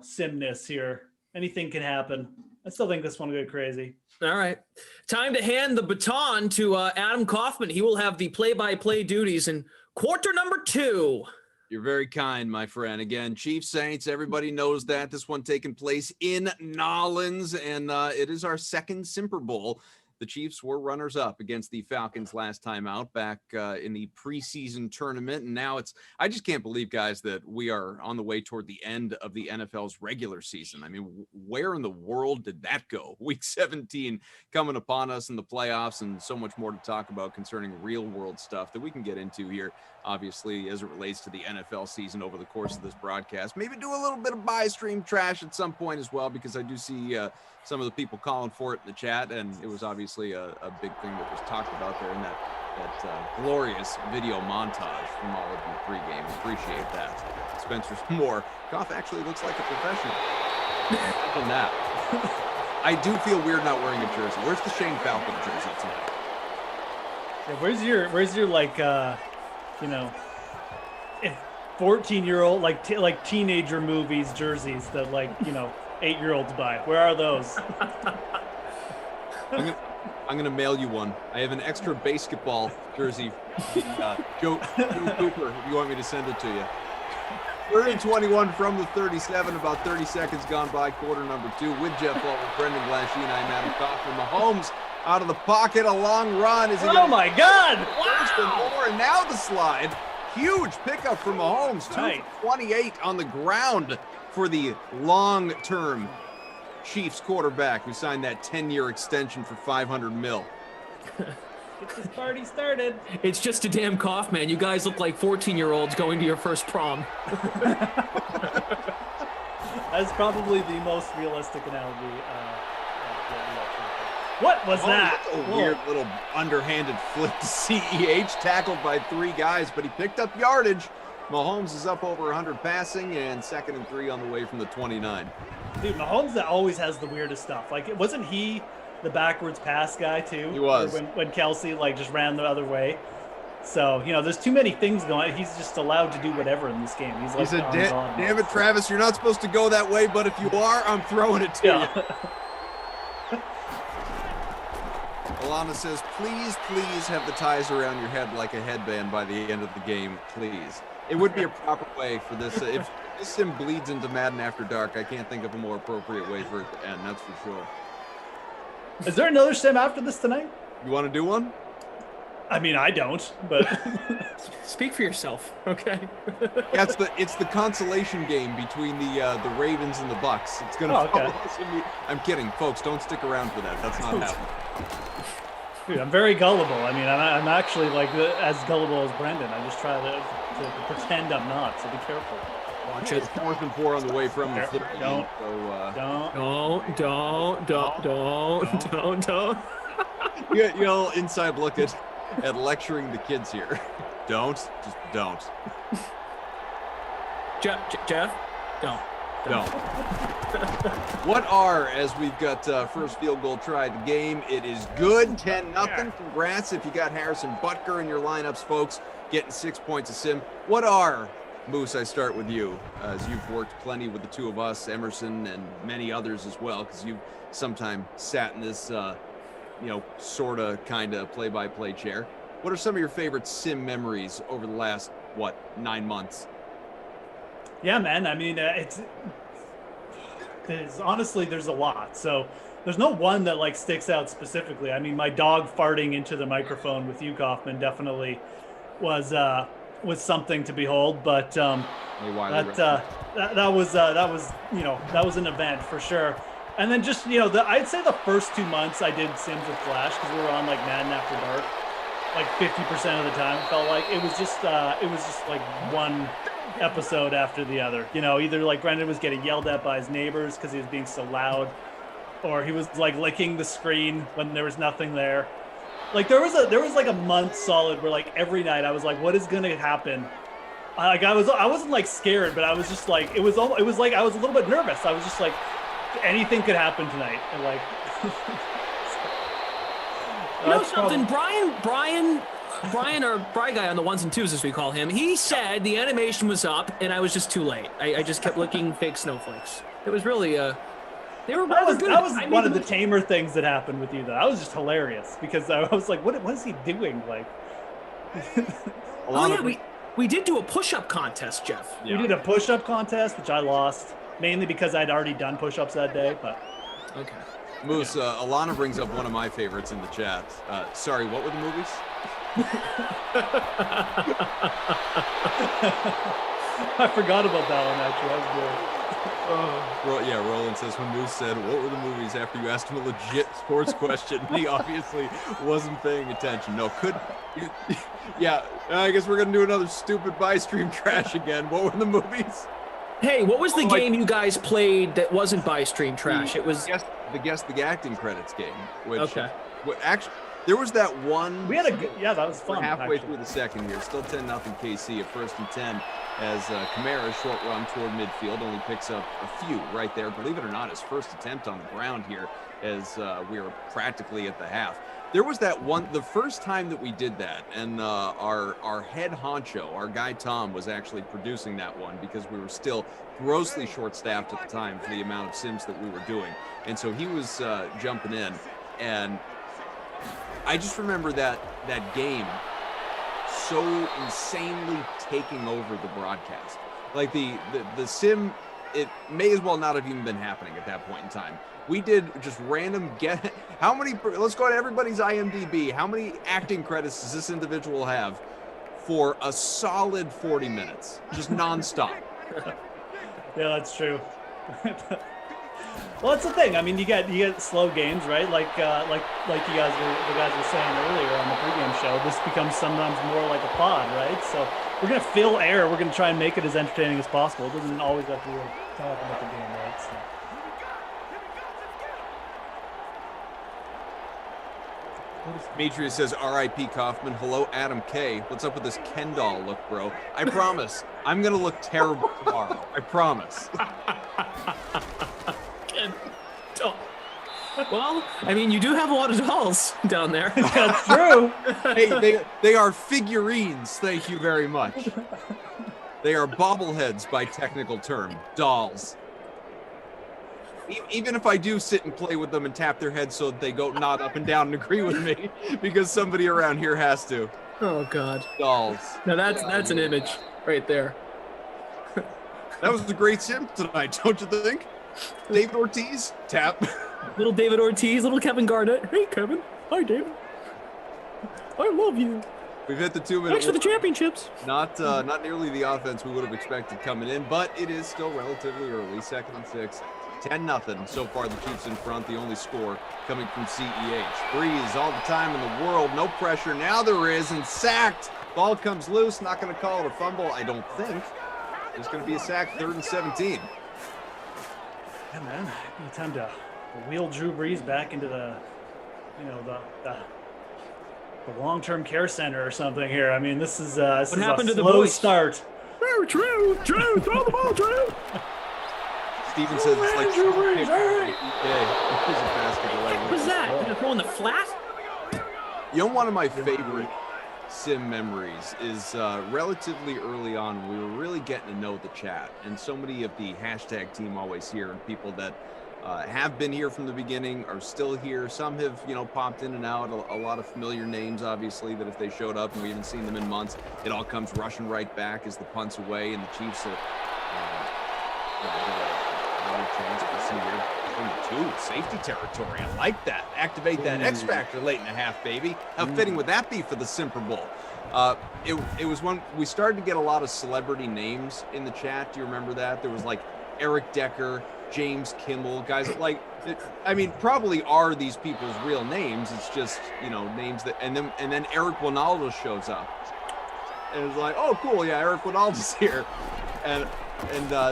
simness here. Anything can happen. I still think this one will go crazy. All right. Time to hand the baton to Adam Kaufman. He will have the play-by-play duties in quarter number 2. You're very kind, my friend. Again, Chiefs Saints, everybody knows that. This one taking place in Nolens, and it is our second Simper Bowl. The Chiefs were runners-up against the Falcons last time out back in the preseason tournament. And now I just can't believe, guys, that we are on the way toward the end of the NFL's regular season. I mean, where in the world did that go? Week 17 coming upon us in the playoffs, and so much more to talk about concerning real-world stuff that we can get into here, obviously, as it relates to the NFL season over the course of this broadcast. Maybe do a little bit of buy-stream trash at some point as well, because I do see some of the people calling for it in the chat, and it was obviously a big thing that was talked about there in that glorious video montage from all of you pre-game. Appreciate that. Spencer Moore. Goff actually looks like a professional. Imagine that. I do feel weird not wearing a jersey. Where's the Shane Falcon jersey tonight? Yeah, where's your 14-year-old like teenager movies jerseys that 8-year-olds buy? Where are those? I'm gonna mail you one. I have an extra basketball jersey. Joe Cooper, if you want me to send it to you. 3rd and 21 from the 37, about 30 seconds gone by, quarter number 2, with Jeff Ball, with Brendan Glasheen, I'm Adam Kaufman. Mahomes out of the pocket, a long run. Oh my God! First Austin Moore, and now the slide. Huge pickup from Mahomes, 2 for 28 on the ground for the long-term Chiefs quarterback who signed that 10-year extension for $500 million. Get this party started. It's just a damn cough, man. You guys look like 14-year-olds going to your first prom. That's probably the most realistic analogy. What was that? That's a weird little underhanded flip to CEH, tackled by 3 guys, but he picked up yardage. Mahomes is up over 100 passing, and 2nd and 3 on the way from the 29. Dude, Mahomes always has the weirdest stuff. Like, wasn't he the backwards pass guy too? He was. When Kelsey like just ran the other way. So, you know, there's too many things going on. He's just allowed to do whatever in this game. He's like, damn it, Travis, you're not supposed to go that way, but if you are, I'm throwing it to you. Alana says, please have the ties around your head like a headband by the end of the game, please. It would be a proper way for this. If this sim bleeds into Madden After Dark, I can't think of a more appropriate way for it to end, that's for sure. Is there another sim after this tonight? You want to do one? I mean, I don't, but speak for yourself, okay? Yeah, it's the consolation game between the Ravens and the Bucks. It's gonna. Okay. I'm kidding, folks. Don't stick around for that. That's not happening. Dude, I'm very gullible. I mean, I'm actually like as gullible as Brendan. I just try to pretend I'm not. So be careful. Watch it. 4th and 4 on the way from the 30. Don't. You'll inside look at lecturing the kids here. Just don't. Jeff, don't. What are, as we've got first field goal tried the game, it is good, 10-0. Congrats if you got Harrison Butker in your lineups, folks, getting 6 points a sim. What are, Moose, I start with you, as you've worked plenty with the two of us, Emerson and many others as well, because you've sometimes sat in this, sort of, kind of play-by-play chair. What are some of your favorite sim memories over the last, 9 months? Yeah, man. I mean, honestly, there's a lot. So there's no one that like sticks out specifically. I mean, my dog farting into the microphone with you, Kaufman, definitely was something to behold. But that was an event for sure. And then just I'd say the first 2 months I did Sims with Flash because we were on like Madden After Dark, like 50% of the time. It felt like it was just like one episode after the other. Either like Brendan was getting yelled at by his neighbors because he was being so loud, or he was like licking the screen when there was nothing there. Like there was like a month solid where like every night I was like, what is gonna happen? Like I wasn't like scared, but I was just like it was like I was a little bit nervous. I was just like anything could happen tonight, and like something, Brian, or Bry Guy on the 1s and 2s, as we call him, he said the animation was up and I was just too late. I just kept licking fake snowflakes. It was really, they were rather good. That was one of the tamer things that happened with you, though. That was just hilarious because I was like, what is he doing? Like, we did do a push-up contest, Jeff. Yeah. We did a push-up contest, which I lost, mainly because I'd already done push-ups that day, but. Okay. Moose, Alana brings up one of my favorites in the chat. Sorry, what were the movies? I forgot about that one, actually. That was good. Roland says when Moose said, what were the movies, after you asked him a legit sports question, he obviously wasn't paying attention. No, I guess we're going to do another stupid buy stream trash again. What were the movies? Hey, what was the game you guys played that wasn't buy stream trash? It was the Guess the Acting Credits game. Which, okay. Actually, there was that one. We had that was fun. We're halfway through the second here. Still 10-0 KC at 1st and 10 as Kamara, short run toward midfield, only picks up a few right there. Believe it or not, his first attempt on the ground here as we were practically at the half. There was that one, the first time that we did that, and our head honcho, our guy Tom, was actually producing that one because we were still grossly short-staffed at the time for the amount of sims that we were doing. And so he was jumping in, and I just remember that game so insanely taking over the broadcast. Like the sim it may as well not have even been happening at that point in time. We did just random let's go to everybody's IMDb. How many acting credits does this individual have for a solid 40 minutes? Just nonstop. Yeah, that's true. Well, that's the thing. I mean, you get slow games, right? Like you guys were saying earlier on the pregame show. This becomes sometimes more like a pod, right? So we're gonna fill air. We're gonna try and make it as entertaining as possible. It doesn't always have to be talk about the game, right? So. Demetrius says, R.I.P. Kaufman. Hello, Adam K. What's up with this Ken doll look, bro? I promise. I'm going to look terrible tomorrow. I promise. Ken doll. Well, I mean, you do have a lot of dolls down there. That's true. Hey, they are figurines. Thank you very much. They are bobbleheads by technical term. Dolls. Even if I do sit and play with them and tap their heads so that they go nod up and down and agree with me, because somebody around here has to. Oh God. Dolls. Now that's an image right there. That was a great sim tonight, don't you think? David Ortiz, tap. Little David Ortiz, little Kevin Garnett. Hey Kevin. Hi David. I love you. We've hit the 2-minute. Thanks for the championships. Not nearly the offense we would have expected coming in, but it is still relatively early. 2nd and 6. 10-0 so far. The Chiefs in front. The only score coming from CEH. Breeze all the time in the world. No pressure. Now there is, and sacked. Ball comes loose. Not going to call it a fumble, I don't think. It's going to be a sack. 3rd and 17. Yeah, man. Time to wheel Drew Brees back into the long-term care center or something here. I mean, this is a slow start. Drew, throw the ball, Drew. Steven says it's like Drew Brees. What was that? Did you throw in the flat? You know, one of my favorite sim memories is relatively early on. We were really getting to know the chat, and so many of the hashtag team always here, and people that have been here from the beginning are still here. Some have, popped in and out. A lot of familiar names, obviously, that if they showed up and we haven't seen them in months, it all comes rushing right back as the punt's away and the Chiefs are chance to see here. 22, safety territory. I like that. Activate that X factor late in the half, baby. How fitting would that be for the Simper Bowl? It was when we started to get a lot of celebrity names in the chat. Do you remember that? There was like Eric Decker, James Kimmel, guys probably are these people's real names. It's just, names that, and then Eric Winaldo shows up. And it's like, oh, cool. Yeah, Eric Winaldo's here. And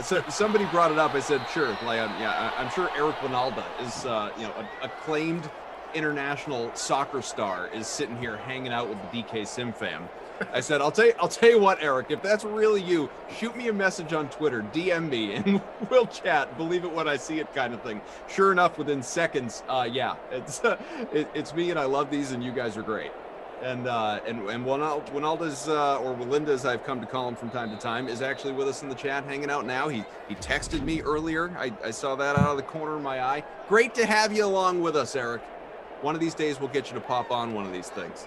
so somebody brought it up. I said, sure. I'm sure Eric Winaldo is, an acclaimed international soccer star is sitting here hanging out with the DK Sim fam. I said, I'll tell you what, Eric, if that's really you, shoot me a message on Twitter, DM me, and we'll chat. Believe it when I see it, kind of thing. Sure enough, within seconds, it's me, and I love these, and you guys are great. And Winalda's or Walinda, as I've come to call him from time to time, is actually with us in the chat, hanging out now. He texted me earlier. I saw that out of the corner of my eye. Great to have you along with us, Eric. One of these days, we'll get you to pop on one of these things.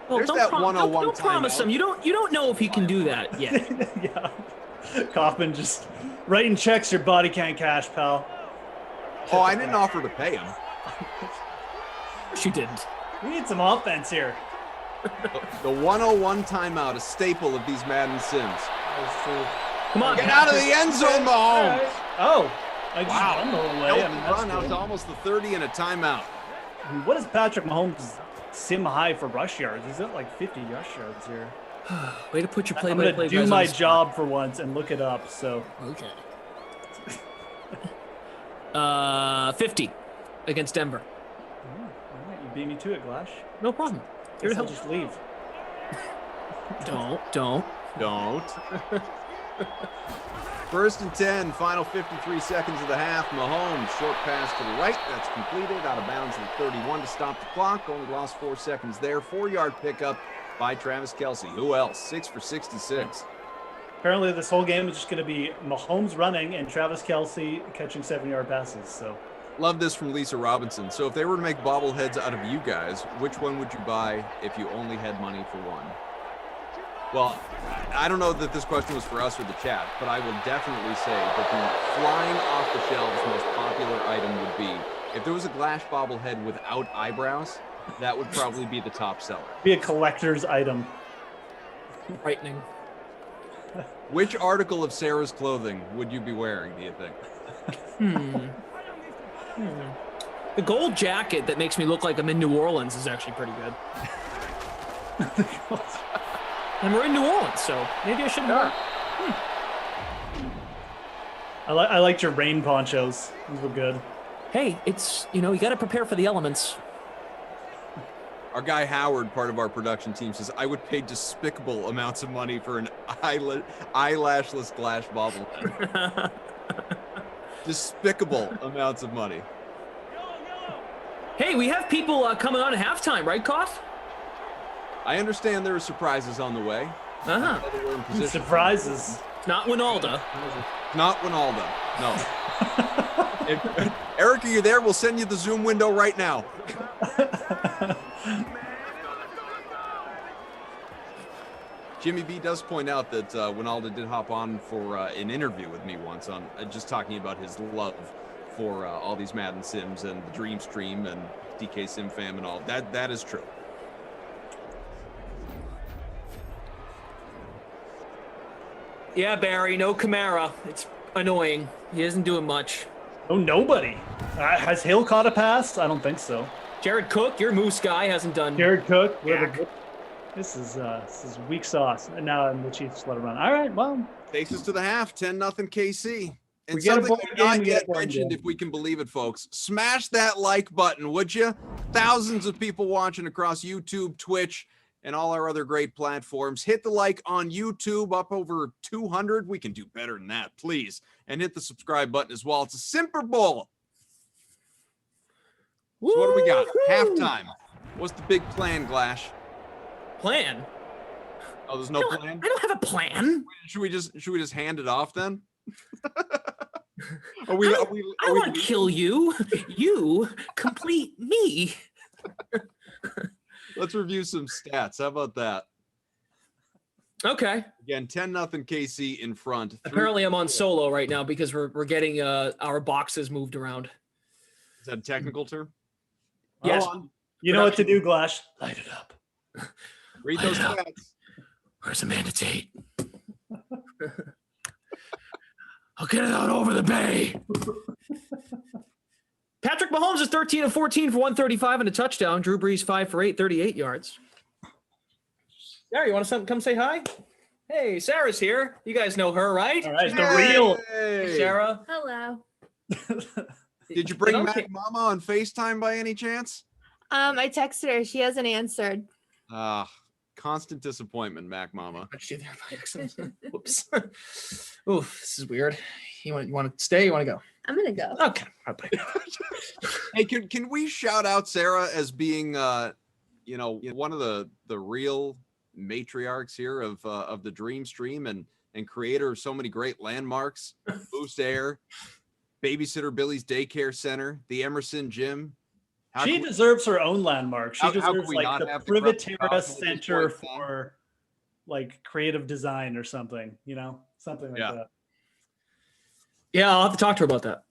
Well, There's don't that 101 don't promise him. You don't know if he can do that yet. Yeah. Kaufman just writing checks your body can't cash, pal. Oh, I didn't offer to pay him. She didn't. We need some offense here. The 101 timeout, a staple of these Madden Sims. That's true. Come on, get out of the end zone, Mahomes. Right. Oh, I just run the whole way. Run out to almost the 30 and a timeout. What is Patrick Mahomes' sim high for rush yards? He's at like 50 rush yards here. Way to put your I'm going to do my job for once and look it up. So okay. 50 against Denver. You beat me to it, Glash. No problem. Here to help. Just leave. Don't. 1st and 10, final 53 seconds of the half. Mahomes, short pass to the right. That's completed. Out of bounds at 31 to stop the clock. Only lost 4 seconds there. 4-yard pickup by Travis Kelce. Who else? 6 for 66. Apparently, this whole game is just going to be Mahomes running and Travis Kelce catching 7-yard passes. So, love this from Lisa Robinson. So, if they were to make bobbleheads out of you guys, which one would you buy if you only had money for one? Well, I don't know that this question was for us or the chat, but I will definitely say that the flying off the shelves most popular item would be, if there was a glass bobblehead without eyebrows, that would probably be the top seller. Be a collector's item. Frightening. Which article of Sarah's clothing would you be wearing, do you think? The gold jacket that makes me look like I'm in New Orleans is actually pretty good. And we're in New Orleans, so maybe I shouldn't wear it. I liked your rain ponchos. Those were good. Hey, it's, you know, you got to prepare for the elements. Our guy Howard, part of our production team, says, I would pay despicable amounts of money for an eyelashless glass bobblehead. Despicable amounts of money. Hey, we have people coming on at halftime, right, Koff? I understand there are surprises on the way. Surprises. Not Winalda. Not Winalda. No. Eric, are you there? We'll send you the Zoom window right now. Jimmy B does point out that Winalda did hop on for an interview with me once on just talking about his love for all these Madden Sims and the Dream Stream and DK Sim Fam and all. That is true. Yeah, Barry, no Kamara. It's annoying. He isn't doing much. Oh, nobody. Has Hill caught a pass? I don't think so. Jared Cook, your Moose guy, hasn't done. Jared Cook. This is weak sauce. And now the Chiefs let it run. All right, well. Takes us to the half, 10-0 KC. And We get a something point not game, we get yet a point mentioned, game. if we can believe it, folks. Smash that like button, would you? Thousands of people watching across YouTube, Twitch, and all our other great platforms. Hit the like on YouTube, up over 200. We can do better than that, please. And hit the subscribe button as well. It's a Simper Bowl. So what do we got? Halftime. What's the big plan, Glash? Plan? Oh, there's no plan? I don't have a plan. Should we just hand it off then? I want to kill you. You complete me. Let's review some stats. How about that? Okay. Again, 10-0 KC in front. Apparently, I'm on solo right now because we're getting our boxes moved around. Is that a technical term? Yes. You know what to do, Glash. Light it up. Read those stats. Where's Amanda Tate? I'll get it out over the bay. Patrick Mahomes is 13 of 14 for 135 and a touchdown. Drew Brees 5 for 8, 38 yards. Sarah, you want to come say hi? Hey, Sarah's here. You guys know her, right? All right, the real Hey, Sarah. Hello. Did you bring Mac Mama on FaceTime by any chance? I texted her. She hasn't answered. Constant disappointment, Mac Mama. Whoops. Oof, this is weird. You want to stay? You want to go? I'm gonna go. Okay. Hey, can we shout out Sarah as being one of the real matriarchs here of the Dream Stream and creator of so many great landmarks, Boost Air, Babysitter Billy's Daycare Center, the Emerson Gym. She deserves her own landmark. She How deserves could we like not the have the Corrupt Privatera Cosmos Center Sport for like creative design or something, something like that. Yeah, I'll have to talk to her about that.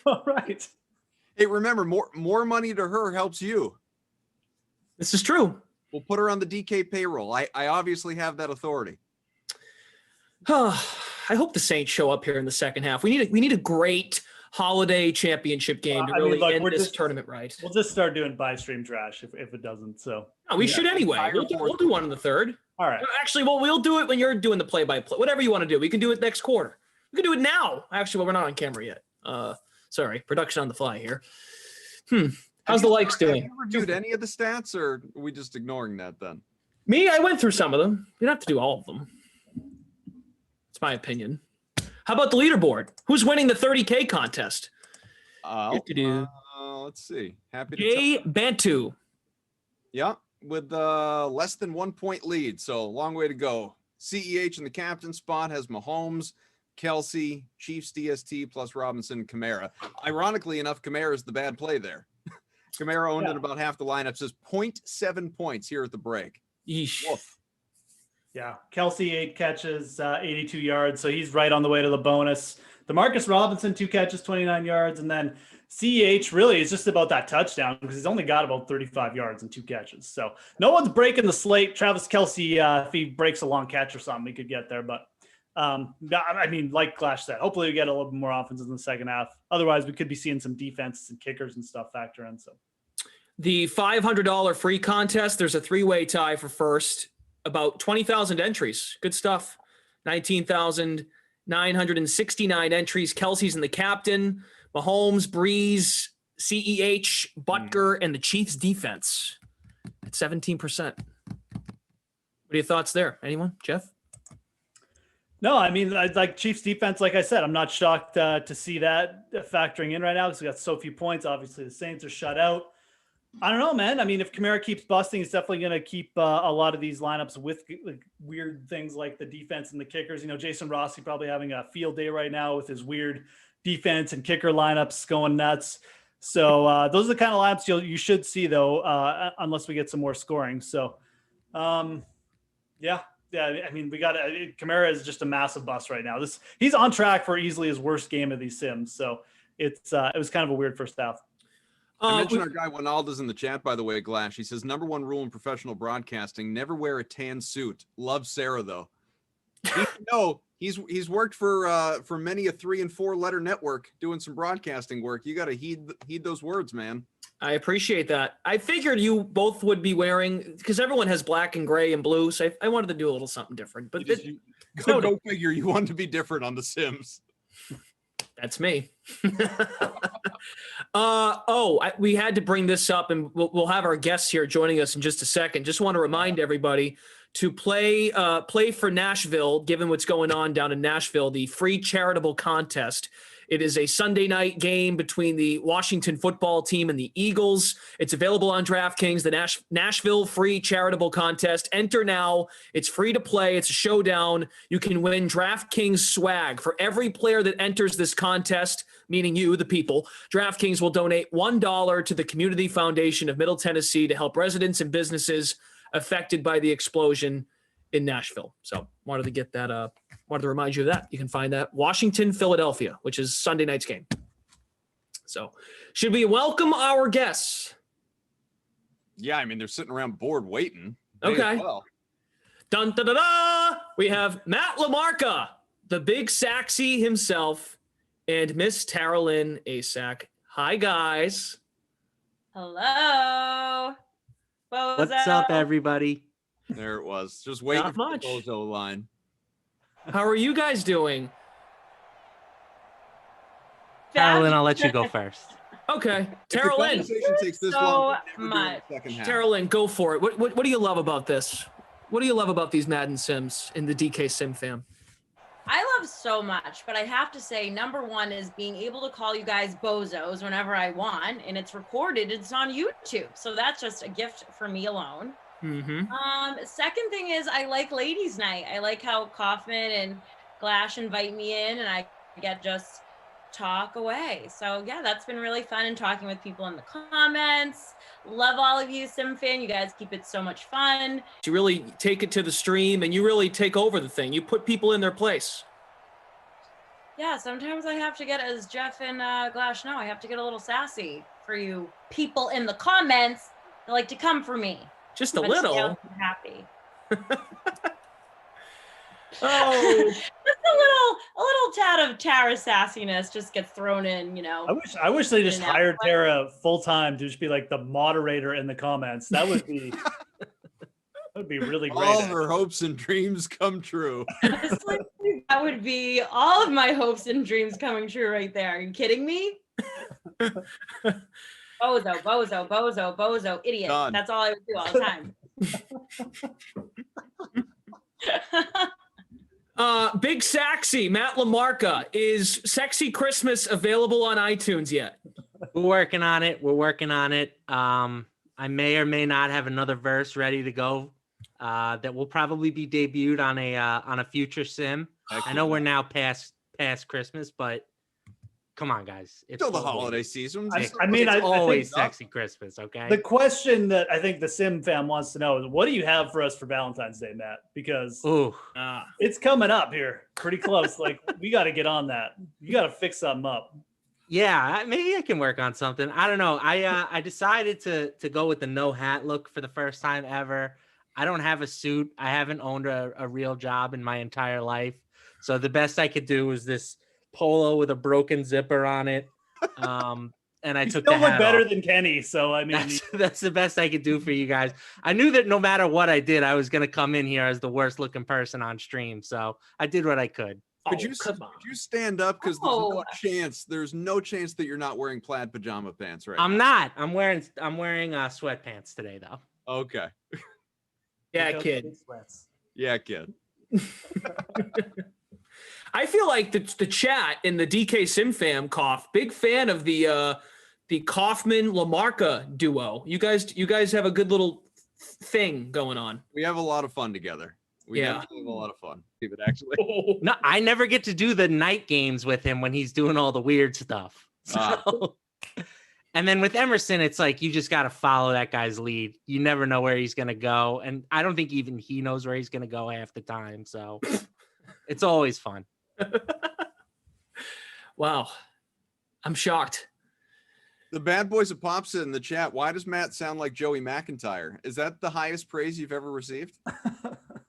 All right. Hey, remember, more money to her helps you. This is true. We'll put her on the DK payroll. I obviously have that authority. I hope the Saints show up here in the second half. We need a great holiday championship game to really end this tournament right. We'll just start doing buy stream trash if it doesn't. So no, we should anyway. We'll do one in the third. All right. Actually, we'll do it when you're doing the play-by-play. Whatever you want to do. We can do it next quarter. We can do it now. Actually, we're not on camera yet. Sorry, production on the fly here. How's the likes doing? Have you reviewed any of the stats, or are we just ignoring that then? Me, I went through some of them. You don't have to do all of them. It's my opinion. How about the leaderboard? Who's winning the 30K contest? Let's see. Happy to Jay Bantu. Yeah, with less than 1 point lead, so long way to go. CEH in the captain spot has Mahomes, Kelsey, Chiefs DST plus Robinson, Kamara. Ironically enough, Kamara is the bad play there. Kamara owned in about half the lineup, says 0.7 points here at the break. Yeesh. Yeah, Kelsey 8 catches, 82 yards, so he's right on the way to the bonus. Demarcus Robinson 2 catches, 29 yards, and then CEH really is just about that touchdown because he's only got about 35 yards and 2 catches. So no one's breaking the slate. Travis Kelsey, if he breaks a long catch or something, he could get there. But I mean, like Clash said, hopefully we get a little bit more offense in the second half. Otherwise, we could be seeing some defenses and kickers and stuff factor in. So The $500 free contest, there's a 3-way tie for first. About 20,000 entries. Good stuff. 19,969 entries. Kelsey's in the captain. Mahomes, Breeze, CEH, Butker, and the Chiefs defense at 17%. What are your thoughts there? Anyone? Jeff? no, I mean, like Chiefs defense, like I said, I'm not shocked to see that factoring in right now because we got so few points. Obviously, the Saints are shut out. I don't know, man. I mean, if Kamara keeps busting, he's definitely going to keep a lot of these lineups with like, weird things like the defense and the kickers. You know, Jason Rossi probably having a field day right now with his weird defense and kicker lineups going nuts. So those are the kind of lineups you should see, though, unless we get some more scoring. So, yeah. I mean, Kamara is just a massive bust right now. He's on track for easily his worst game of these sims. So it was kind of a weird first half. I mentioned our guy Winalda's in the chat, by the way, Glash. He says, #1 rule in professional broadcasting, never wear a tan suit. Love Sarah, though. He's worked for many a 3- and 4-letter network doing some broadcasting work. You got to heed those words, man. I appreciate that. I figured you both would be wearing, because everyone has black and gray and blue, so I wanted to do a little something different. But go figure, you want to be different on The Sims. That's me. We had to bring this up, and we'll have our guests here joining us in just a second. Just want to remind everybody to play for Nashville, given what's going on down in Nashville, the free charitable contest. It is a Sunday night game between the Washington football team and the Eagles. It's available on DraftKings, the Nashville free charitable contest. Enter now. It's free to play. It's a showdown. You can win DraftKings swag. For every player that enters this contest, meaning you, the people, DraftKings will donate $1 to the Community Foundation of Middle Tennessee to help residents and businesses affected by the explosion in Nashville. So wanted to get that wanted to remind you of that. You can find that Washington, Philadelphia, which is Sunday night's game. So should we welcome our guests? Yeah, I mean, they're sitting around bored waiting. Okay. Well. Dun, da, da, da. We have Matt LaMarca, the big Saxy himself, and Miss Taralyn Asak. Hi, guys. Hello. What's up, everybody? There it was. Just waiting Not for much. the Bozo line. How are you guys doing? Carolyn, I'll let you go first. Okay. If the Taralyn. conversation takes this So long, we'll never do much. the second half. Taralyn, go for it. What do you love about this? What do you love about these Madden Sims in the DK Sim fam? I love so much, but I have to say, #1 is being able to call you guys bozos whenever I want, and it's recorded. It's on YouTube, so that's just a gift for me alone. Mm-hmm. Second thing is I like ladies' night. I like how Kaufman and Glash invite me in, and I get just talk away. So yeah, that's been really fun, and talking with people in the comments. Love all of you, Sim fan. You guys keep it so much fun. You really take it to the stream, and you really take over the thing. You put people in their place. Yeah, sometimes I have to get, as Jeff and Glash know, I have to get a little sassy for you people in the comments that like to come for me. Just a But little. still happy. Oh, Just a little tad of Tara sassiness just gets thrown in, you know. I wish they just In and out. hired Tara full time to just be like the moderator in the comments. That would be really great. All her hopes and dreams come true. Honestly, that would be all of my hopes and dreams coming true right there. Are you kidding me? Bozo, idiot. Done. That's all I would do all the time. Big Saxy, Matt LaMarca. Is Sexy Christmas available on iTunes yet? We're working on it. I may or may not have another verse ready to go that will probably be debuted on a future sim. I know we're now past Christmas, but come on, guys. It's Still the always- holiday season. It's I mean, I always think sexy Christmas. Okay. the question that I think the Sim fam wants to know is, what do you have for us for Valentine's Day, Matt? Because it's coming up here pretty close. Like, we got to get on that. You got to fix something up. Yeah, maybe I can work on something. I don't know. I decided to go with the no hat look for the first time ever. I don't have a suit. I haven't owned a real job in my entire life. So the best I could do was this polo with a broken zipper on it. And I took Still the look hat better off. than Kenny. So I mean, That's the best I could do for you guys. I knew that no matter what I did, I was going to come in here as the worst looking person on stream. So I did what I could. Could you stand up? Because there's no chance that you're not wearing plaid pajama pants right I'm now. not. I'm wearing sweatpants today though. Okay. Yeah, kid. Yeah, kid. I feel like the chat in the DK Sim fam big fan of the Kaufman Lamarca duo. You guys have a good little thing going on. We have a lot of fun together. We Yeah. have a lot of fun. Keep it actually. No, I never get to do the night games with him when he's doing all the weird stuff. So, and then with Emerson, it's like you just got to follow that guy's lead. You never know where he's going to go. And I don't think even he knows where he's going to go half the time. So it's always fun. Wow. I'm shocked. The bad boys of Popsa in the chat. Why does Matt sound like Joey McIntyre? Is that the highest praise you've ever received?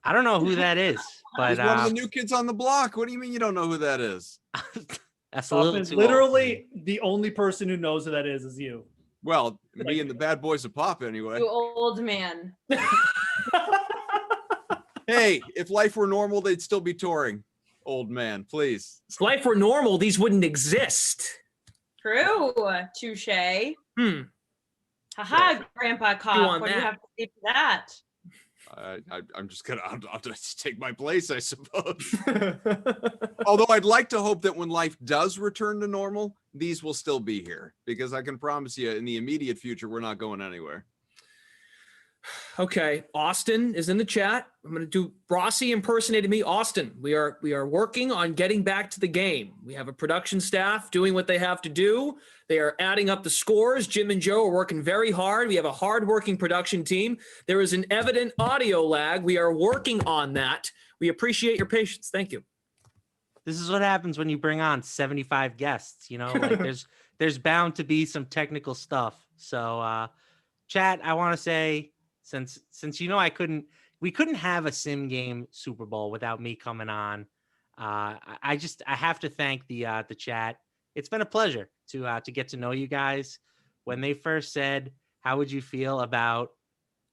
I don't know who that is, but He's one of the new kids on the block. What do you mean you don't know who that is? That's a little Kaufman's too literally the only person who knows who that is you. Well, me and the bad boys of Pop anyway. You old man. Hey, if life were normal, they'd still be touring. Old man, please. If life were normal, these wouldn't exist. True. Touche. Haha, Grandpa on Cough. What do you that. have to say to that? I'm just gonna I'll just take my place, I suppose. Although I'd like to hope that when life does return to normal, these will still be here, because I can promise you in the immediate future, we're not going anywhere. Okay, Austin is in the chat. I'm going to do Rossi impersonated me. Austin, we are working on getting back to the game. We have a production staff doing what they have to do. They are adding up the scores. Jim and Joe are working very hard. We have a hard-working production team. There is an evident audio lag. We are working on that. We appreciate your patience. Thank you. This is what happens when you bring on 75 guests, like there's bound to be some technical stuff. So chat, I want to say, since we couldn't have a sim game Super Bowl without me coming on. I have to thank the chat. It's been a pleasure to get to know you guys. When they first said, how would you feel about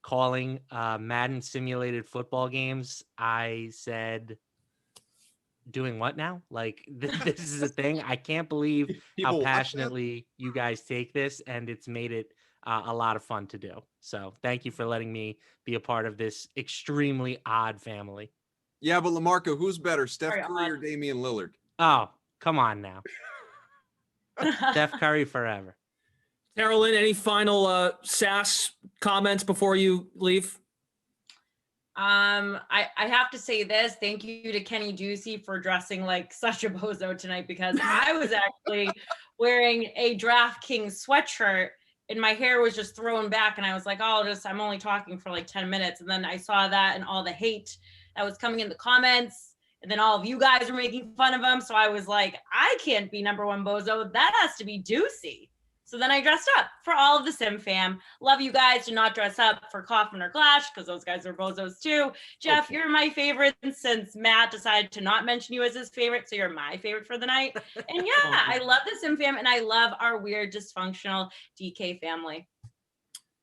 calling Madden simulated football games? I said, doing what now? Like this is a thing. I can't believe how passionately you guys take this, and it's made it a lot of fun to do. So thank you for letting me be a part of this extremely odd family. Yeah, but Lamarco, who's better, Steph Curry or Damian Lillard? Oh, come on now. Steph Curry forever. Carolyn, any final sass comments before you leave? I have to say this. Thank you to Kenny Juicy for dressing like such a bozo tonight, because I was actually wearing a DraftKings sweatshirt and my hair was just thrown back, and I was like, I'm only talking for like 10 minutes. And then I saw that and all the hate that was coming in the comments, and then all of you guys were making fun of him. So I was like, I can't be number one bozo. That has to be Juicy. So then I dressed up for all of the Sim fam. Love you guys. Do not dress up for Kaufman or Glash, because those guys are bozos too. Jeff, Okay. You're my favorite since Matt decided to not mention you as his favorite. So you're my favorite for the night. And yeah, I love the Sim fam, and I love our weird, dysfunctional DK family.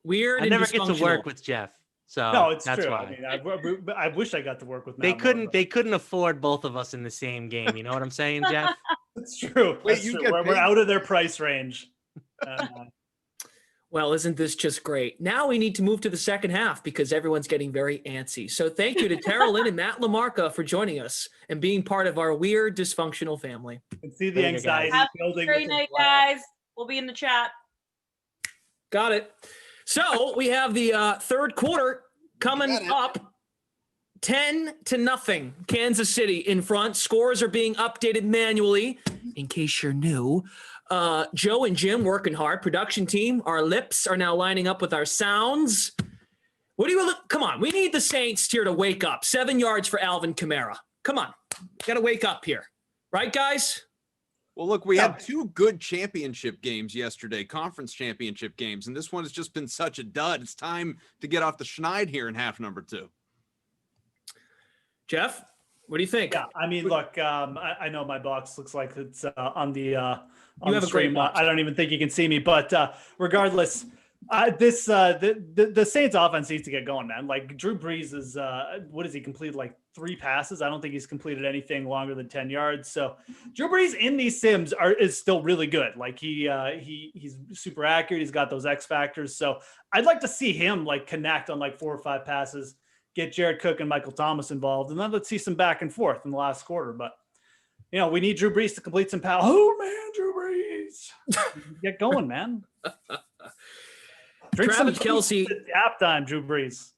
Weird. I and never get to work dysfunctional. with Jeff. So No, it's that's true. why. I mean, I wish I got to work with Matt They more, couldn't but- they couldn't afford both of us in the same game. You know what I'm saying, Jeff? It's true. Wait, That's you true. get We're paid? out of their price range. Well, isn't this just great? Now we need to move to the second half because everyone's getting very antsy. So thank you to Tara Lynn and Matt Lamarca for joining us and being part of our weird, dysfunctional family. And see the anxiety Have building. a great within night, Glash. guys. We'll be in the chat. Got it. So we have the third quarter coming up. 10-0, Kansas City in front. Scores are being updated manually in case you're new. Joe and Jim working hard. Production team, our lips are now lining up with our sounds. What do you look? Come on, we need the Saints here to wake up. 7 yards for Alvin Kamara. Come on, got to wake up here. Right, guys? Well, look, we had 2 good championship games yesterday, conference championship games, and this one has just been such a dud. It's time to get off the schneid here in half number 2. Jeff, what do you think? Yeah, I mean, look, I know my box looks like it's on the on You the have a stream. great box. I don't even think you can see me, but regardless, the Saints offense needs to get going, man. Like Drew Brees is what has he completed, like 3 passes? I don't think he's completed anything longer than 10 yards. So Drew Brees in these sims is still really good. Like he's super accurate. He's got those X factors. So I'd like to see him like connect on like 4 or 5 passes, get Jared Cook and Michael Thomas involved, and then let's see some back and forth in the last quarter. But you know, we need Drew Brees to complete some passes. Oh man, Drew Brees, get going, man. Drink Travis some Kelce at halftime, Drew Brees.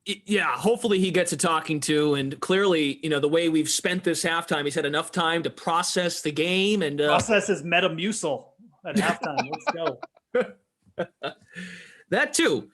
Yeah, hopefully he gets a talking to, and clearly, you know, the way we've spent this halftime, he's had enough time to process the game and process his Metamucil at halftime. Let's go. That too.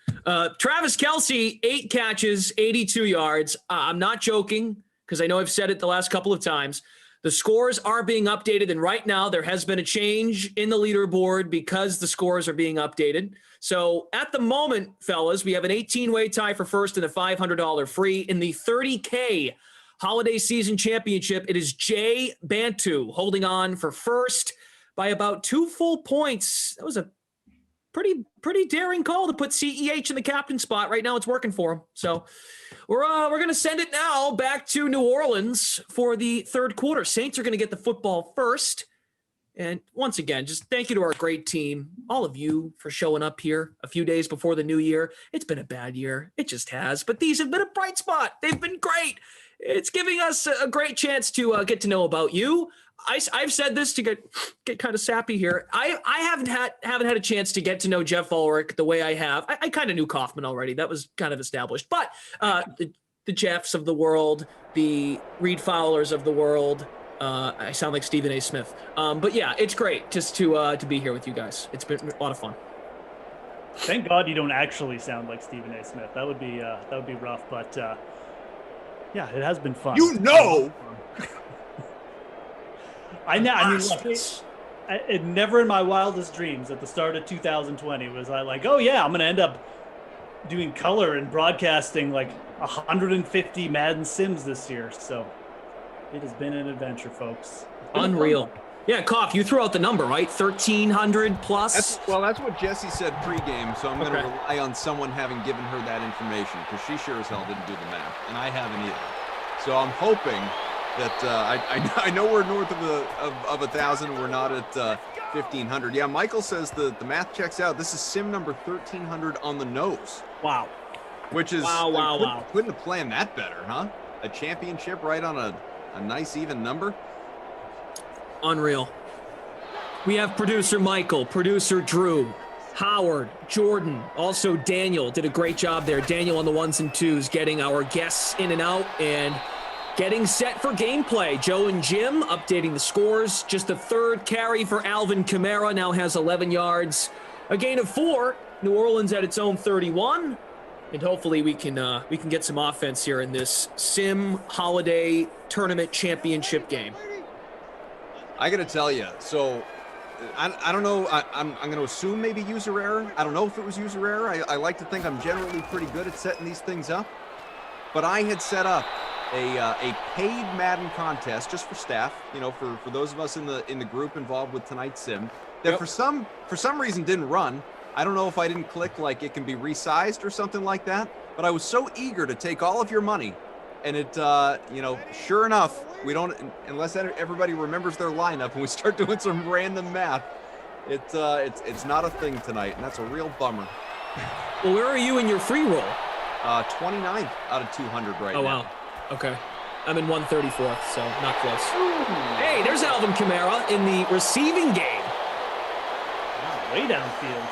Travis Kelce, 8 catches, 82 yards. I'm not joking because I know I've said it the last couple of times. The scores are being updated, and right now there has been a change in the leaderboard because the scores are being updated. So at the moment, fellas, we have an 18-way tie for first and a $500 free. In the 30K holiday season championship, it is Jay Bantu holding on for first by about 2 full points. That was a pretty daring call to put CEH in the captain spot. Right now it's working for him. So we're going to send it now back to New Orleans for the third quarter. Saints are going to get the football first. And once again, just thank you to our great team, all of you, for showing up here a few days before the new year. It's been a bad year. It just has. But these have been a bright spot. They've been great. It's giving us a great chance to get to know about you. I've said this to get kind of sappy here. I haven't had a chance to get to know Jeff Ulrich the way I have. I kind of knew Kaufman already. That was kind of established. But the Jeffs of the world, the Reed Fowlers of the world, I sound like Stephen A. Smith. But yeah, it's great just to be here with you guys. It's been a lot of fun. Thank God you don't actually sound like Stephen A. Smith. That would be rough. But yeah, it has been fun. You know. I mean, look, it never in my wildest dreams at the start of 2020 was I like, oh yeah, I'm going to end up doing color and broadcasting like 150 Madden Sims this year. So it has been an adventure, folks. Unreal. Yeah, Koff, you threw out the number, right? 1,300 plus? That's what Jesse said pregame, so I'm going to rely on someone having given her that information because she sure as hell didn't do the math, and I haven't either. So I'm hoping that I know we're north of 1,000. We're not at 1,500. Yeah, Michael says the math checks out. This is sim number 1,300 on the nose. Wow. Which is wow. Couldn't have planned that better, huh? A championship right on a nice even number. Unreal. We have producer Michael, producer Drew, Howard, Jordan, also Daniel did a great job there. Daniel on the 1s and 2s, getting our guests in and out and getting set for gameplay. Joe and Jim updating the scores. Just the third carry for Alvin Kamara, now has 11 yards. A gain of 4. New Orleans at its own 31. And hopefully we can get some offense here in this Sim Holiday Tournament Championship game. I got to tell you, so I don't know. I'm going to assume maybe user error. I don't know if it was user error. I like to think I'm generally pretty good at setting these things up. But I had set up a paid Madden contest just for staff, you know, for those of us in the group involved with tonight's sim that for some reason didn't run. I don't know if I didn't click like it can be resized or something like that, but I was so eager to take all of your money, and it you know, sure enough, we don't, unless everybody remembers their lineup and we start doing some random math, it's not a thing tonight, and that's a real bummer. Well, where are you in your free roll? 29th out of 200 right now. Oh wow. Okay. I'm in 134th, so not close. Hey, there's Alvin Kamara in the receiving game. Wow, way downfield.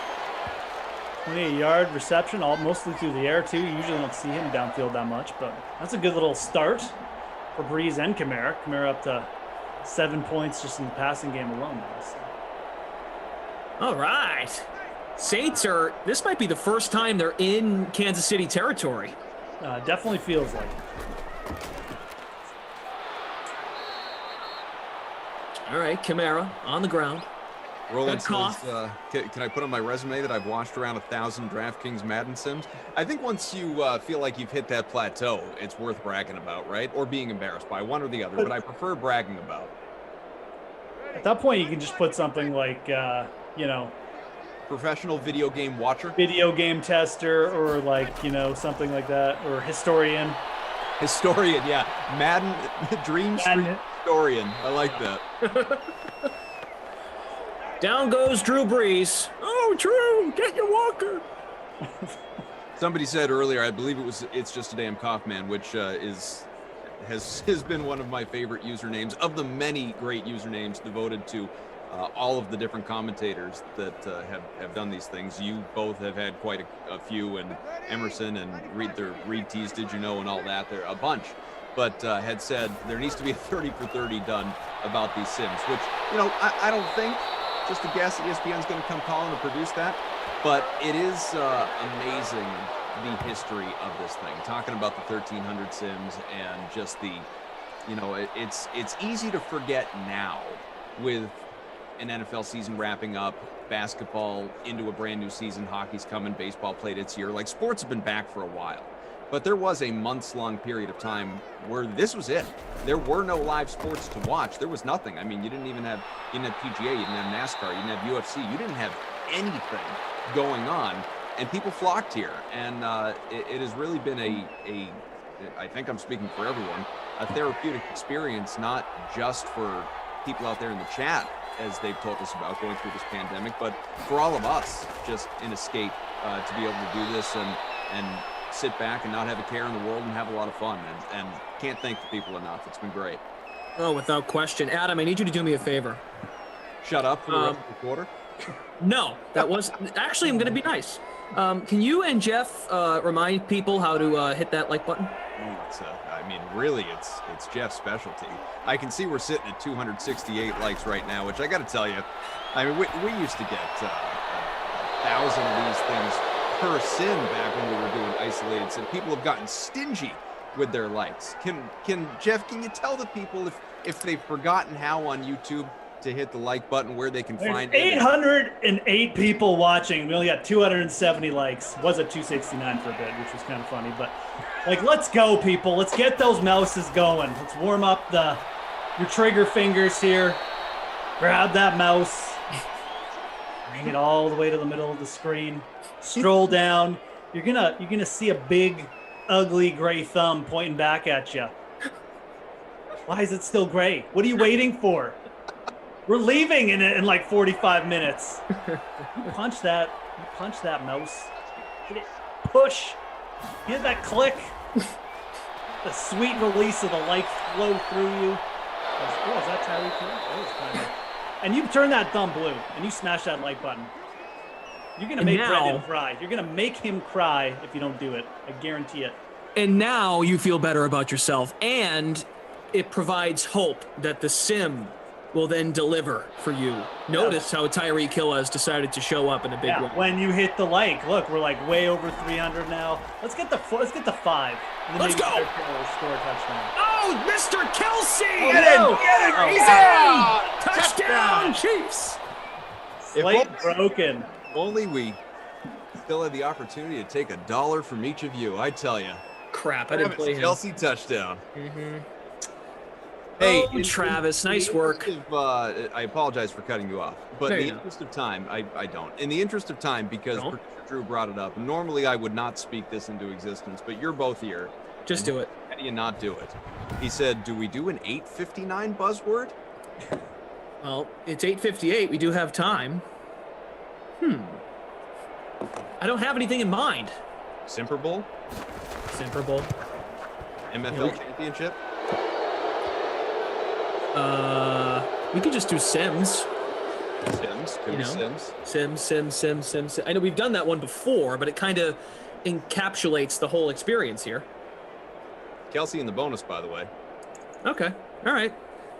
28-yard reception, mostly through the air, too. You usually don't see him downfield that much, but that's a good little start for Brees and Kamara. Kamara up to 7 points just in the passing game alone now. So. All right. Saints this might be the first time they're in Kansas City territory. Definitely feels like it. All right, Kamara on the ground. Roland Good says, can I put on my resume that I've watched around 1,000 DraftKings Madden sims? I think once you feel like you've hit that plateau, it's worth bragging about, right? Or being embarrassed by, one or the other, but I prefer bragging about. At that point, you can just put something like, professional video game watcher, video game tester, or like, something like that, or historian. Historian, yeah. Madden, Dream Street historian. I like that. Down goes Drew Brees. Oh, Drew, get your walker. Somebody said earlier, I believe it's just a damn cough man, which has been one of my favorite usernames of the many great usernames devoted to all of the different commentators that have done these things. You both have had quite a few, and Emerson and Reed Tees, Did You Know, and all that. There a bunch, but had said there needs to be a 30 for 30 done about these sims, which, I don't think, just a guess, ESPN's going to come calling to produce that, but it is amazing the history of this thing. Talking about the 1,300 sims and just the, it's easy to forget now with an NFL season wrapping up, basketball into a brand new season, hockey's coming, baseball played its year. Like, sports have been back for a while, but there was a months-long period of time where this was it. There were no live sports to watch. There was nothing. I mean, you didn't have PGA, you didn't have NASCAR, you didn't have UFC, you didn't have anything going on, and people flocked here. And it has really been I think I'm speaking for everyone, a therapeutic experience, not just for people out there in the chat, as they've told us about going through this pandemic, but for all of us, just an escape to be able to do this and sit back and not have a care in the world and have a lot of fun. And can't thank the people enough. It's been great. Oh, without question. Adam, I need you to do me a favor. Shut up for the rest of the quarter? No, that was actually, I'm going to be nice. Can you and Jeff remind people how to hit that like button? Really, it's Jeff's specialty. I can see we're sitting at 268 likes right now, which I got to tell you, we used to get 1,000 of these things per sim back when we were doing isolated sim. People have gotten stingy with their likes. Jeff, can you tell the people if they've forgotten how on YouTube to hit the like button, where they can find it? 808 people watching. We only got 270 likes. Was at 269 for a bit, which was kind of funny, but let's go, people. Let's get those mouses going. Let's warm up your trigger fingers here. Grab that mouse. Bring it all the way to the middle of the screen. Stroll down. You're gonna see a big, ugly gray thumb pointing back at you. Why is it still gray? What are you waiting for? We're leaving in like 45 minutes. You punch that mouse. Hit it. Push. Hit that click. The sweet release of the light flow through you. Oh, is that Tyreek Hill? That was kind of... And you turn that thumb blue and you smash that like button. You're gonna make Brendan cry. You're gonna make him cry if you don't do it. I guarantee it. And now you feel better about yourself, and it provides hope that the sim will then deliver for you. Notice how Tyreek Hill has decided to show up in a big way. When you hit the like, look, we're like way over 300 now. Let's get the 5. Let's go. Score a touchdown. Oh, Mr. Kelsey! Get it! Easy! Touchdown, Chiefs! Slate broken. Only we still had the opportunity to take $1 from each of you. I tell you. Crap, I didn't play him. Kelsey touchdown. Mm-hmm. Hey, Travis, nice work. I apologize for cutting you off, but in the No. interest of time, I don't. In the interest of time, because producer Drew brought it up, normally I would not speak this into existence, but you're both here. Just do it. How do you not do it? He said, do we do an 8:59 buzzword? Well, it's 8:58. We do have time. I don't have anything in mind. Simper Bowl? Simper Bowl. MFL Championship? We could just do Sims. Sims? Could be Sims. Sims. I know we've done that one before, but it kind of encapsulates the whole experience here. Kelsey in the bonus, by the way. Okay. All right.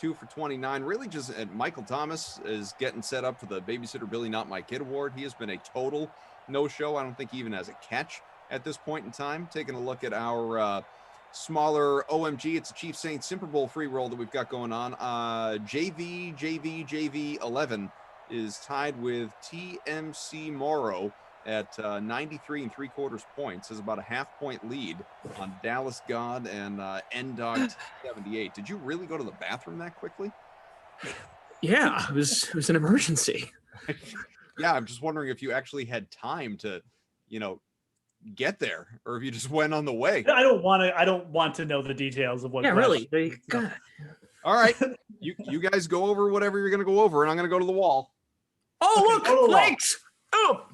2 for 29. Really just Michael Thomas is getting set up for the Babysitter Billy Not My Kid Award. He has been a total no-show. I don't think he even has a catch at this point in time. Taking a look at our smaller OMG, it's a Chiefs Saints Super Bowl free roll that we've got going on. JV 11 is tied with TMC Morrow at 93 3/4 points. Has about a half-point lead on Dallas God and NDog 78. Did you really go to the bathroom that quickly? Yeah, it was an emergency. Yeah, I'm just wondering if you actually had time to, get there, or if you just went on the way. I don't want to know the details of what. Yeah, really. God. All right, you guys go over whatever you're going to go over, and I'm going to go to the wall. Oh, okay, look, flakes. Oh.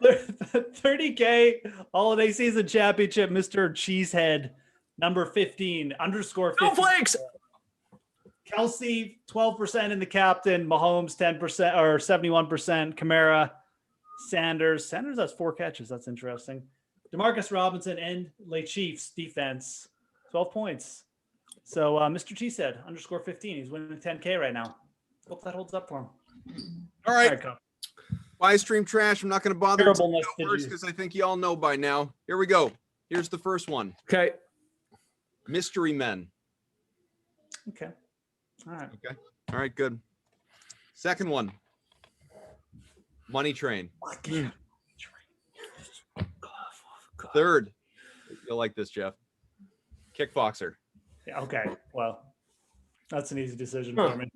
30K holiday season championship, Mr. Cheesehead, number 15, _ 15. Flakes. Kelsey, 12% in the captain. Mahomes, 10% or 71%. Kamara, Sanders, that's 4 catches. That's interesting. Demarcus Robinson and Le Chiefs defense, 12 points. So Mr. Cheesehead, _ 15. He's winning 10K right now. Hope that holds up for him. All right. Buy stream trash. I'm not going to bother because I think you all know by now. Here we go. Here's the first one. Okay. Mystery Men. Okay. All right. Okay. All right. Good. Second one. Money Train. Third. You'll like this, Jeff. Kickboxer. Yeah, okay. Well, that's an easy decision for me.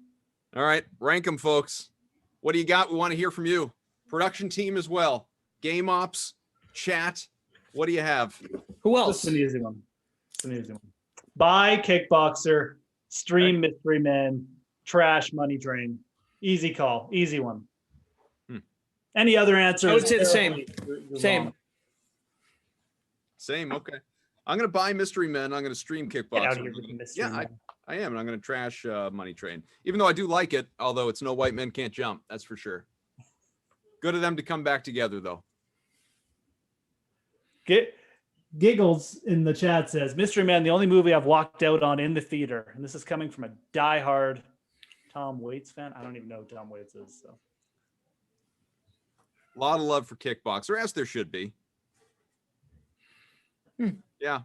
All right. Rank them, folks. What do you got? We want to hear from you. Production team as well. Game ops, chat. What do you have? Who else? It's an easy one. Buy Kickboxer, stream Mystery Man, trash Money Train. Easy call. Easy one. Any other answers? I would say the same. Same. Same. Okay. I'm going to buy Mystery Men. I'm going to stream Kickboxer. Get out of here with the Mystery Men. I am. And I'm going to trash Money Train. Even though I do like it, although it's No White Men Can't Jump. That's for sure. Good of them to come back together, though. Giggles in the chat says, Mystery Man, the only movie I've walked out on in the theater. And this is coming from a diehard Tom Waits fan. I don't even know who Tom Waits is. So. A lot of love for Kickboxer, as there should be. Yeah.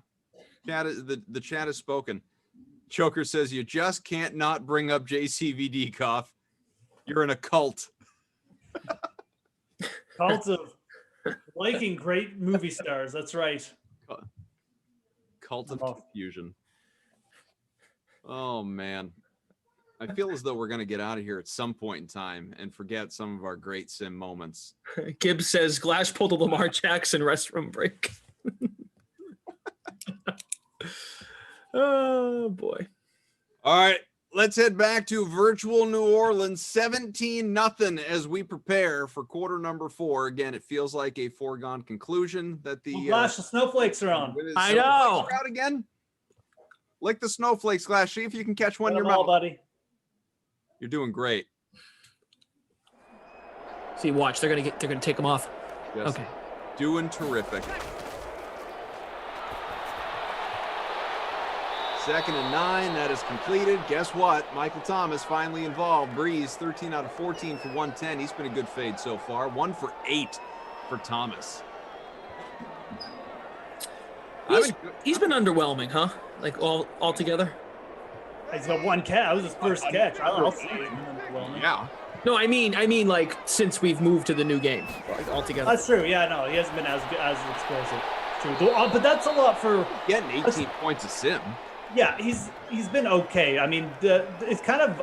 The chat has spoken. Choker says, you just can't not bring up JCVD, Cough. You're in a cult. Cult of liking great movie stars. That's right. Cult of confusion. Oh, man. I feel as though we're going to get out of here at some point in time and forget some of our great sim moments. Gibbs says, Glash pulled a Lamar Jackson restroom break. Oh, boy. All right. Let's head back to virtual New Orleans, 17-0 as we prepare for quarter number 4. Again, it feels like a foregone conclusion that the Glash, the snowflakes are on. I know. Out again. Lick the snowflakes, Glash. See if you can catch one in your mouth, mouth, buddy. You're doing great. See, watch. They're gonna take them off. Yes. Okay. Doing terrific. 2nd and 9, that is completed. Guess what? Michael Thomas finally involved. Breeze, 13 out of 14 for 110. He's been a good fade so far. 1 for 8 for Thomas. He's been underwhelming, huh? Like all together. He's got 1 catch. That was his first catch. I'll see it. Yeah. No, I mean like since we've moved to the new game, like altogether. That's true. Yeah, no, he hasn't been as explosive. True. But that's a lot for getting 18 points a sim. Yeah, he's been okay. I mean, it's kind of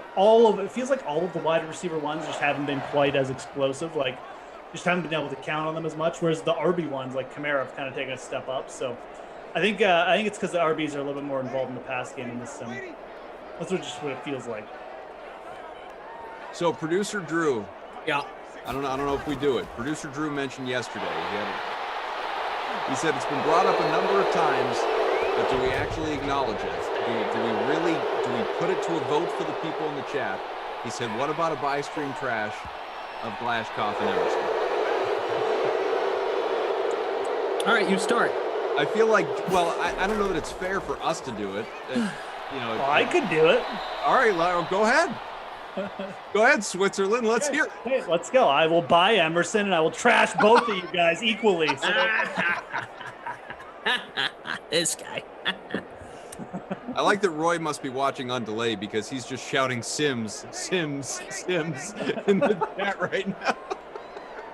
it feels like all of the wide receiver ones just haven't been quite as explosive. Like, just haven't been able to count on them as much. Whereas the RB ones, like Kamara, have kind of taken a step up. So, I think it's because the RBs are a little bit more involved in the pass game in this sim. That's what it feels like. So, producer Drew. Yeah. I don't know if we do it. Producer Drew mentioned yesterday. He said it's been brought up a number of times. But do we actually acknowledge it? Do we put it to a vote for the people in the chat? He said, what about a buy stream trash of Glashkoff and Emerson? All right, you start. I feel like, well, I don't know that it's fair for us to do it. Well, I could do it. All right, go ahead. Go ahead, Switzerland. Let's hear it. Hey, let's go. I will buy Emerson and I will trash both of you guys equally. This guy. I like that Roy must be watching on delay because he's just shouting Sims, Sims, Sims in the chat right now.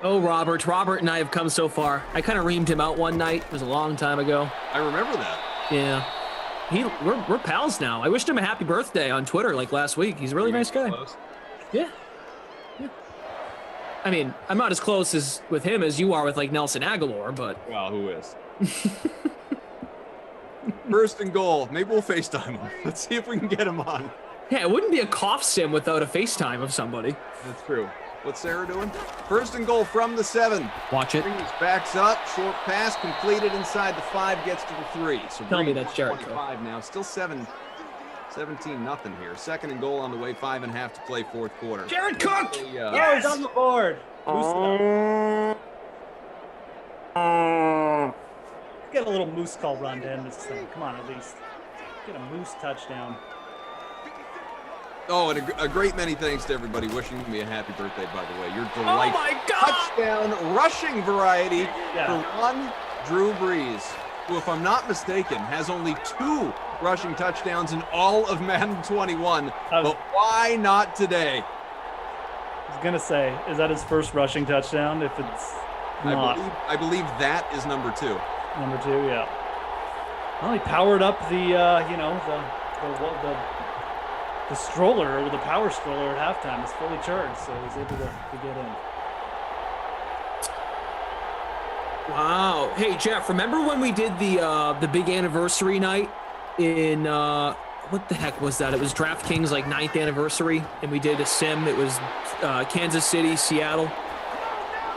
Oh, Robert and I have come so far. I kind of reamed him out one night. It was a long time ago. I remember that. Yeah. We're pals now. I wished him a happy birthday on Twitter like last week. He's a really nice guy. Yeah. I mean, I'm not as close as with him as you are with like Nelson Aguilar, but well, who is? First and goal. Maybe we'll FaceTime him. Let's see if we can get him on. Yeah, it wouldn't be a cough sim without a FaceTime of somebody. That's true. What's Sarah doing? First and goal from the 7. Watch it. Breeze backs up. Short pass completed inside the 5. Gets to the 3. So tell me that's Jared 25 now. Still 17-0 here. Second and goal on the way. 5.5 to play fourth quarter. Jared Cook. Yes! He's on the board. Get a little moose call run to end this thing. Come on, at least. Get a moose touchdown. Oh, and a great many thanks to everybody wishing me a happy birthday, by the way. Your delightful my God! touchdown rushing variety Yeah. for one Drew Brees, who, if I'm not mistaken, has only 2 rushing touchdowns in all of Madden 21. But why not today? I was going to say, is that his first rushing touchdown? If it's not. I believe that is number 2. Number 2, yeah. Well, he powered up the stroller, or the power stroller at halftime. It's fully charged, so he was able to get in. Wow. Hey, Jeff, remember when we did the big anniversary night in what the heck was that? It was DraftKings like 9th anniversary, and we did a sim. It was Kansas City, Seattle.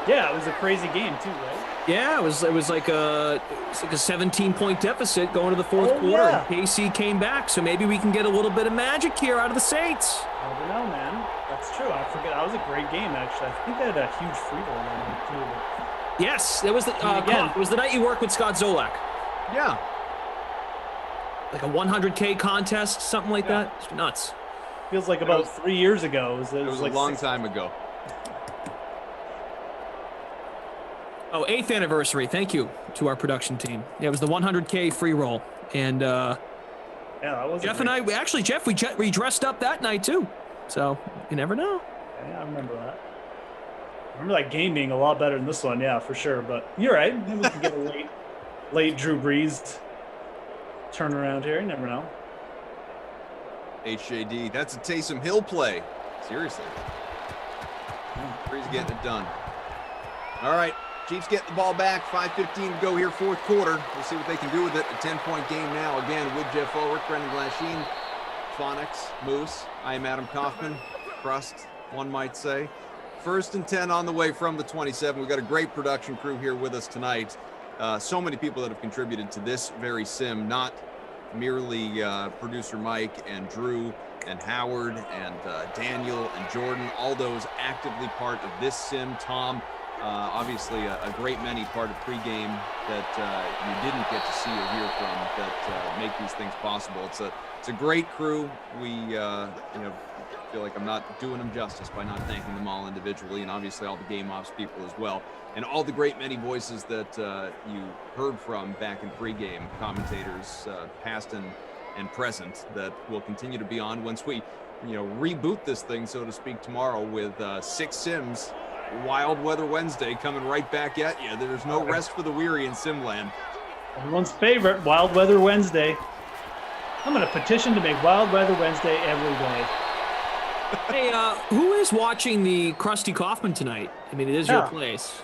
Yeah, it was a crazy game too, right? Yeah, it was like a 17-point deficit going to the fourth quarter. Yeah. And KC came back, so maybe we can get a little bit of magic here out of the Saints. I don't know, man. That's true. I forget. That was a great game, actually. I think they had a huge free roll on it too. Yes, it was the it was the night you worked with Scott Zolak. Yeah. Like a 100K contest, something like that. It's nuts. Feels like about 3 years ago. It was like a long time ago. Oh, 8th anniversary. Thank you to our production team. Yeah, it was the 100K free roll. And yeah, that was Jeff and I, Jeff, we dressed up that night too. So you never know. Yeah, I remember that. I remember that game being a lot better than this one, yeah, for sure. But you're right. Maybe we can get a late Drew Brees turnaround here. You never know. HJD, that's a Taysom Hill play. Seriously. Brees getting it done. All right. Chiefs get the ball back. 5:15 to go here, fourth quarter. We'll see what they can do with it. A 10-point game now. Again, with Jeff Ulrich, Brendan Glasheen, Phonics, Moose. I am Adam Kaufman. Crust, one might say. First and 10 on the way from the 27. We've got a great production crew here with us tonight. So many people that have contributed to this very sim, not merely producer Mike and Drew and Howard and Daniel and Jordan, all those actively part of this sim. Tom, obviously a great many part of pregame that you didn't get to see or hear from that make these things possible. It's a great crew. We feel like I'm not doing them justice by not thanking them all individually, and obviously all the game ops people as well, and all the great many voices that you heard from back in pregame, commentators past and present, that will continue to be on once we reboot this thing, so to speak, tomorrow with 6 sims. Wild Weather Wednesday coming right back at you. There's no rest for the weary in Simland. Everyone's favorite, Wild Weather Wednesday. I'm going to petition to make Wild Weather Wednesday every day. Hey, who is watching the Krusty Kaufman tonight? I mean, it is your place.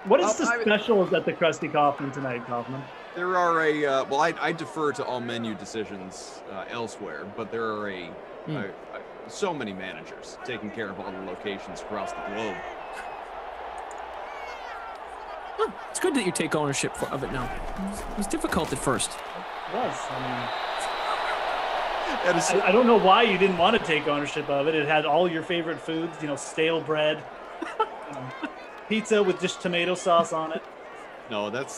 What is the specials at the Krusty Kaufman tonight, Kaufman? There are I defer to all menu decisions elsewhere, but there are so many managers taking care of all the locations across the globe. Oh, it's good that you take ownership of it now. It was difficult at first. It was. I don't know why you didn't want to take ownership of it. It had all your favorite foods, stale bread, pizza with just tomato sauce on it. No, that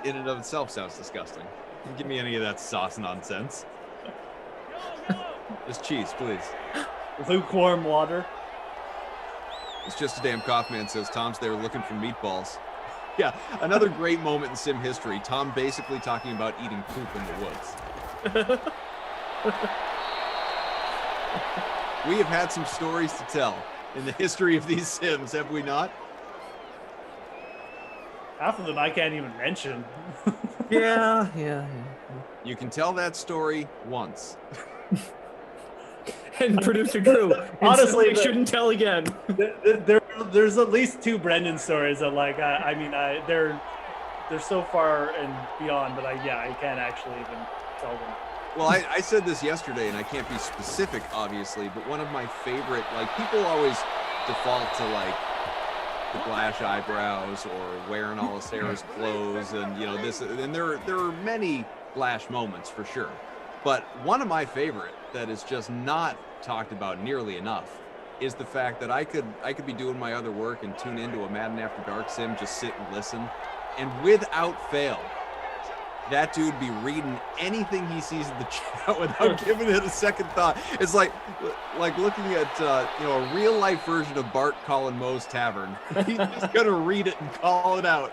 in and of itself sounds disgusting. Don't give me any of that sauce nonsense. Just cheese, please. Lukewarm water. It's just a damn Kaufman says Tom's there looking for meatballs. Yeah, another great moment in sim history. Tom basically talking about eating poop in the woods. We have had some stories to tell in the history of these sims, have we not? Half of them I can't even mention. Yeah. You can tell that story once. And producer Drew, Honestly, we shouldn't tell again. There's at least 2 Brendan stories that, like, they're so far and beyond that I can't actually even tell them. Well, I said this yesterday, and I can't be specific, obviously, but one of my favorite, like, people always default to, like, the Glash eyebrows or wearing all of Sarah's clothes and, you know, this, and there are many Glash moments for sure. But one of my favorite that is just not talked about nearly enough is the fact that I could be doing my other work and tune into a Madden After Dark sim, just sit and listen, and without fail, that dude be reading anything he sees in the chat without giving it a second thought. It's like looking at a real life version of Bart calling Moe's Tavern. He's just gonna read it and call it out.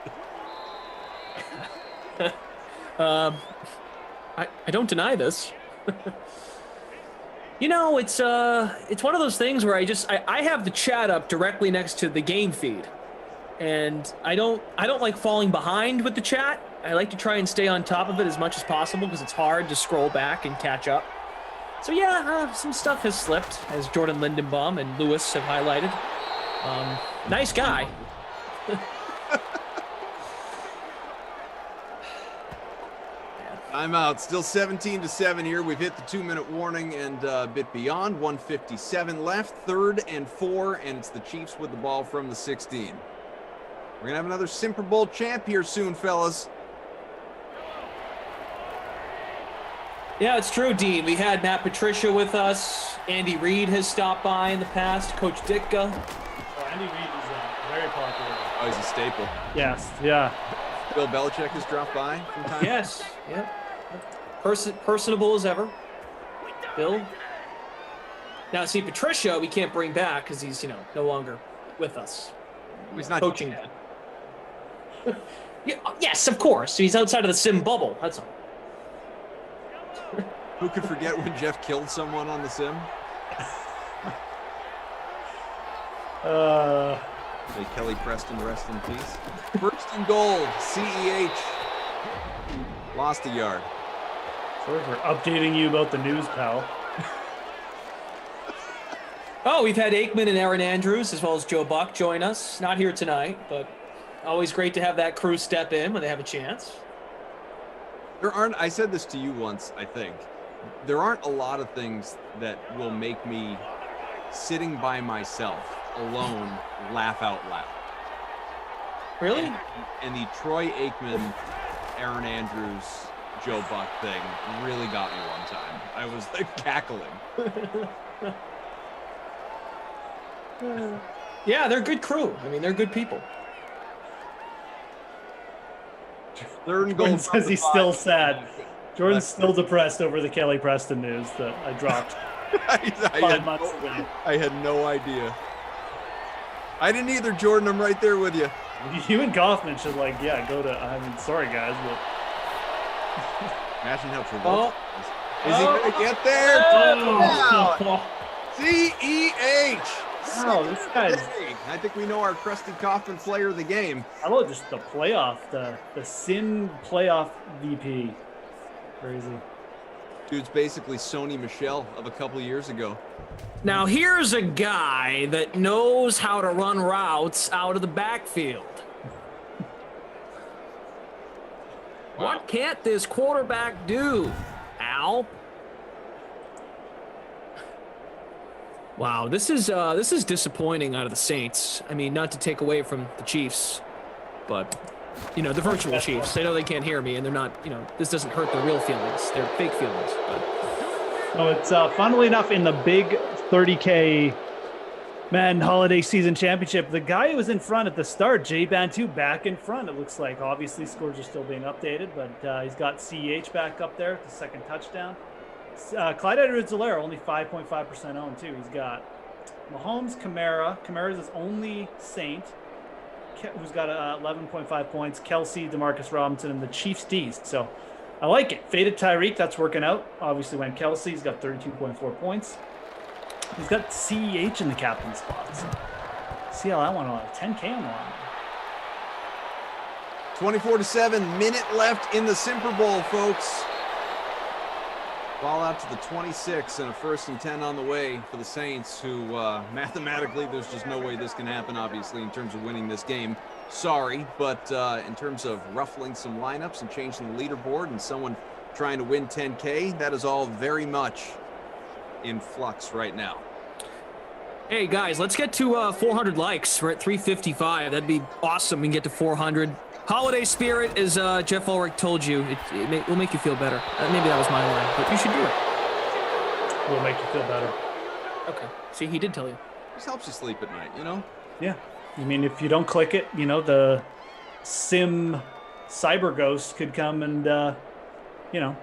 I don't deny this. You know, it's one of those things where I have the chat up directly next to the game feed, and I don't like falling behind with the chat. I like to try and stay on top of it as much as possible because it's hard to scroll back and catch up. So yeah, some stuff has slipped, as Jordan Lindenbaum and Lewis have highlighted. Nice guy. I'm out. Still 17-7 here. We've hit the 2-minute warning and a bit beyond. 1:57 left. 3rd and 4, and it's the Chiefs with the ball from the 16. We're gonna have another Simper Bowl champ here soon, fellas. Yeah, it's true, Dean. We had Matt Patricia with us. Andy Reid has stopped by in the past. Coach Ditka. Oh, Andy Reid is very popular. Oh, he's a staple. Yes, yeah. Bill Belichick has dropped by from time. Yes, yeah. Personable as ever. Bill. Now, see, Patricia, we can't bring back because he's, no longer with us. He's not coaching. Yeah, yes, of course. He's outside of the sim bubble. That's all. Who could forget when Jeff killed someone on the sim? May Kelly Preston rest in peace. First and goal, CEH. Lost a yard. Sorry for updating you about the news, pal. Oh, we've had Aikman and Aaron Andrews as well as Joe Buck join us. Not here tonight, but always great to have that crew step in when they have a chance. I said this to you once, I think. There aren't a lot of things that will make me, sitting by myself, alone, laugh out loud. Really? And the Troy Aikman, Aaron Andrews, Joe Buck thing really got me one time. I was like cackling. Yeah, they're a good crew. I mean, they're good people. Third and goal. Jordan says he's still sad. Jordan's still depressed over the Kelly Preston news that I dropped 5 months ago. I had no idea. I didn't either, Jordan. I'm right there with you. You and Kaufman should go to. I mean, sorry guys, but imagine how Travolta is he going to get there? CEH. Wow, this guy's. I think we know our crusty Kaufman player of the game. How about just the playoff, the Sin playoff VP? Crazy. Dude's basically Sony Michel of a couple years ago. Now here's a guy that knows how to run routes out of the backfield. Wow. What can't this quarterback do, Al? Wow, this is disappointing out of the Saints. I mean, not to take away from the Chiefs, but the virtual Chiefs. I know they can't hear me, and they're not. This doesn't hurt their real feelings. They're fake feelings. But no, it's funnily enough in the big 30K Madden Holiday Season Championship. The guy who was in front at the start, Jay Bantu, back in front. It looks like obviously scores are still being updated, but he's got CEH back up there, the second touchdown. Clyde Edwards-Helaire only 5.5% owned too. He's got Mahomes, Kamara's his only Saint, who's got 11.5 points. Kelsey, Demarcus Robinson, and the Chiefs D's. So I like it. Faded Tyreek, that's working out. Obviously went Kelsey. He's got 32.4 points. He's got CEH in the captain spots. See how that one on 10K on the line. 24-7, minute left in the Simper Bowl, folks. Ball out to the 26 and a 1st and 10 on the way for the Saints, who mathematically, there's just no way this can happen, obviously, in terms of winning this game. Sorry, but in terms of ruffling some lineups and changing the leaderboard and someone trying to win 10K, that is all very much in flux right now. Hey guys, let's get to 400 likes. We're at 355. That'd be awesome. We can get to 400. Holiday spirit, as Jeff Ulrich told you, it will make you feel better. Maybe that was my line, but you should do it. Will make you feel better. Okay. See, he did tell you. Just helps you sleep at night, you know? Yeah. I mean, if you don't click it, you know, the sim cyber ghost could come and, you know,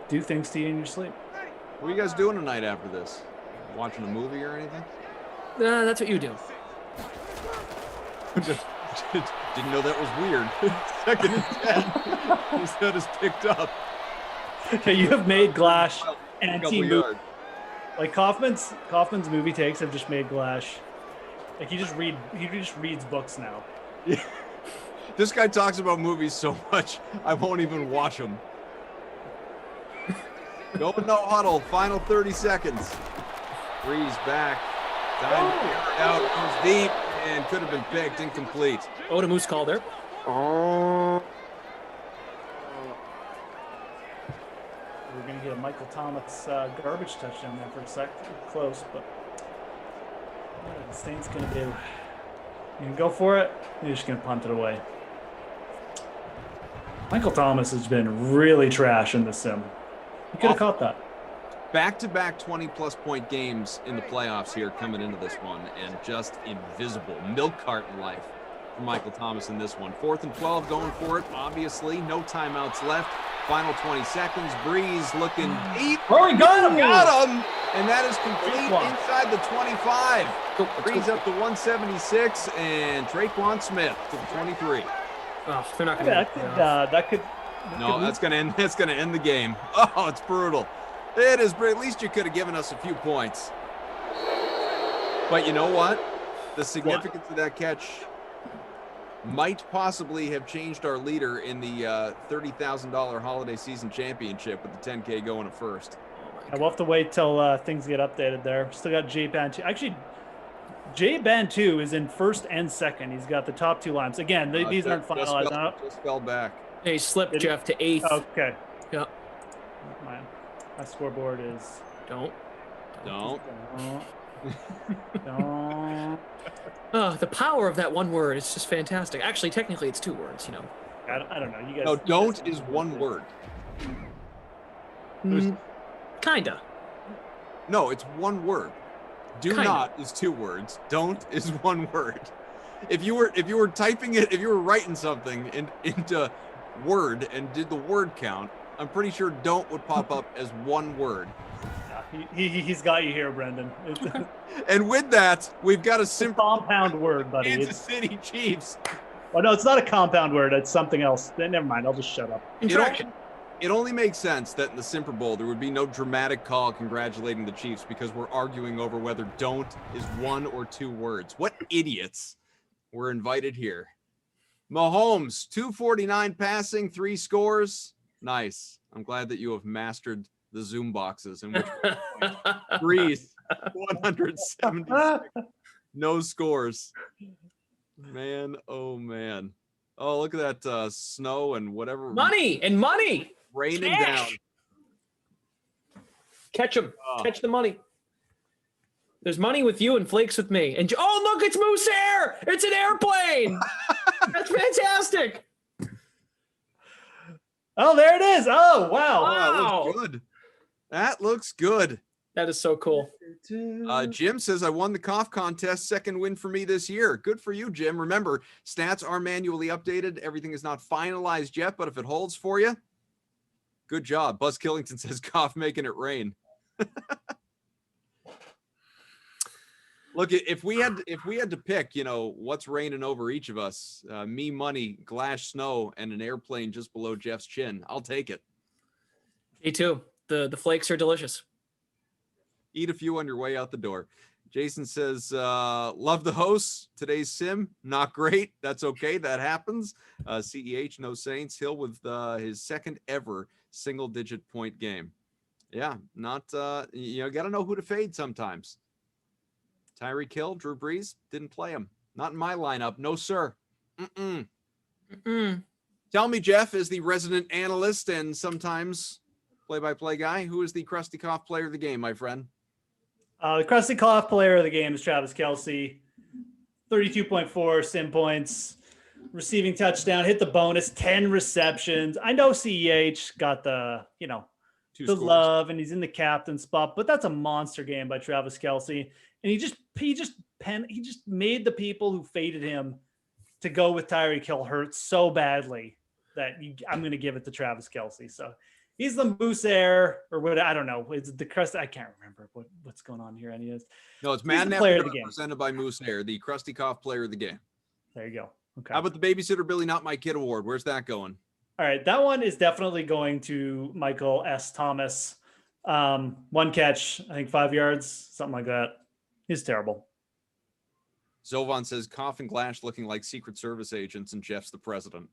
do things to you in your sleep. What are you guys doing tonight after this? Watching a movie or anything? That's what you do. Didn't know that was weird. 2nd and 10. His head is picked up. Okay, you have made Glash anti-movie. Like Kaufman's movie takes have just made Glash. Like he just reads books now. Yeah. This guy talks about movies so much, I won't even watch them. Go no huddle. Final 30 seconds. Breeze back. Time to figure it out. Goes deep and could have been picked. Incomplete. Oh, the Moose call there. We're going to get a Michael Thomas garbage touchdown there for a sec. Close, but what the Saints going to do? You can go for it. You're just going to punt it away. Michael Thomas has been really trash in the sim. You could have caught that. Back-to-back 20-plus point games in the playoffs here coming into this one, and just invisible milk carton life for Michael Thomas in this one. 4th and 12 going for it, obviously. No timeouts left. Final 20 seconds. Breeze looking deep. Oh, he got him! Got him! And that is complete inside the 25. Breeze up to 176, and Traquan Smith to the 23. Oh, they're not going to. That could. No, that's going to end. That's going to end the game. Oh, it's brutal. It is, at least you could have given us a few points. But you know what? The significance of that catch might possibly have changed our leader in the $30,000 holiday season championship with the 10K going to first. I will have to wait till things get updated there. Still got Jay Bantu. Actually, Jay Bantu is in 1st and 2nd. He's got the top 2 lines. Again, these aren't finalized. Just fell back. Hey, slipped Jeff to 8th. Okay. Yeah. My scoreboard is don't. The power of that one word is just fantastic. Actually, technically, it's 2 words. You know. I don't know. You guys. No, don't is 1 word. Kinda. No, it's 1 word. Do Kinda. not is 2 words. Don't is 1 word. If you were typing it, if you were writing something into Word and did the word count, I'm pretty sure don't would pop up as 1 word. Yeah, he's got you here, Brendan. And with that, we've got a simple compound word, buddy. Kansas City Chiefs. Oh no, it's not a compound word. It's something else. Never mind. I'll just shut up. It only makes sense that in the Simper Bowl there would be no dramatic call congratulating the Chiefs because we're arguing over whether don't is 1 or 2 words. What idiots were invited here? Mahomes, 249 passing, 3 scores. Nice. I'm glad that you have mastered the Zoom boxes in which Breeze, 176. No scores. Man, oh man. Oh, look at that snow and whatever. Money raining Cash. down. Catch them. Catch the money. There's money with you and flakes with me. And oh, look, it's Moose Air. It's an airplane. That's fantastic. Oh, there it is. Oh, wow. That looks good. That looks good. That is so cool. Jim says, I won the cough contest. 2nd win for me this year. Good for you, Jim. Remember, stats are manually updated. Everything is not finalized yet, but if it holds for you, Good job. Buzz Killington says, cough making it rain. Look, if we had to pick, what's raining over each of us, me, money, glass, snow, and an airplane just below Jeff's chin, I'll take it. Me too. The flakes are delicious. Eat a few on your way out the door. Jason says, love the hosts. Today's sim, not great. That's okay. That happens. CEH, no Saints. Hill with his second ever single-digit point game. Yeah, not, got to know who to fade sometimes. Tyreek Hill, Drew Brees, didn't play him. Not in my lineup. No, sir. Tell me, Jeff, as the resident analyst and sometimes play-by-play guy, who is the Krusty Koff player of the game, my friend? The Krusty Koff player of the game is Travis Kelce. 32.4 sim points, receiving touchdown, hit the bonus, 10 receptions. I know CEH got the love, and he's in the captain spot, but that's a monster game by Travis Kelce. And he just made the people who faded him to go with Tyreek Hill hurt so badly that I'm going to give it to Travis Kelce. So he's the Moose Air, or what? I don't know. It's the crust. I can't remember what's going on here. And he is. No, it's Madden player of the game, presented by Moose Air, the Krusty Koff player of the game. There you go. Okay. How about the Babysitter Billy Not My Kid award? Where's that going? All right, that one is definitely going to Michael S. Thomas. One catch, I think 5 yards, something like that. He's terrible. Zovan says, Koff and Glash looking like Secret Service agents, and Jeff's the president.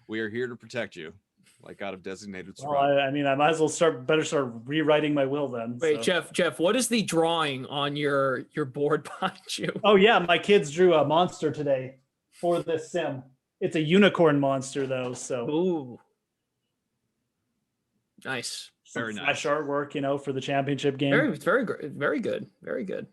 We are here to protect you, like out of designated Well, squad. I might as well start rewriting my will then. Wait, so. Jeff, what is the drawing on your board behind you? Oh yeah, my kids drew a monster today for this sim. It's a unicorn monster though, so. Ooh. Nice. Very nice. Fresh artwork, for the championship game. Very good. Very good. Very good.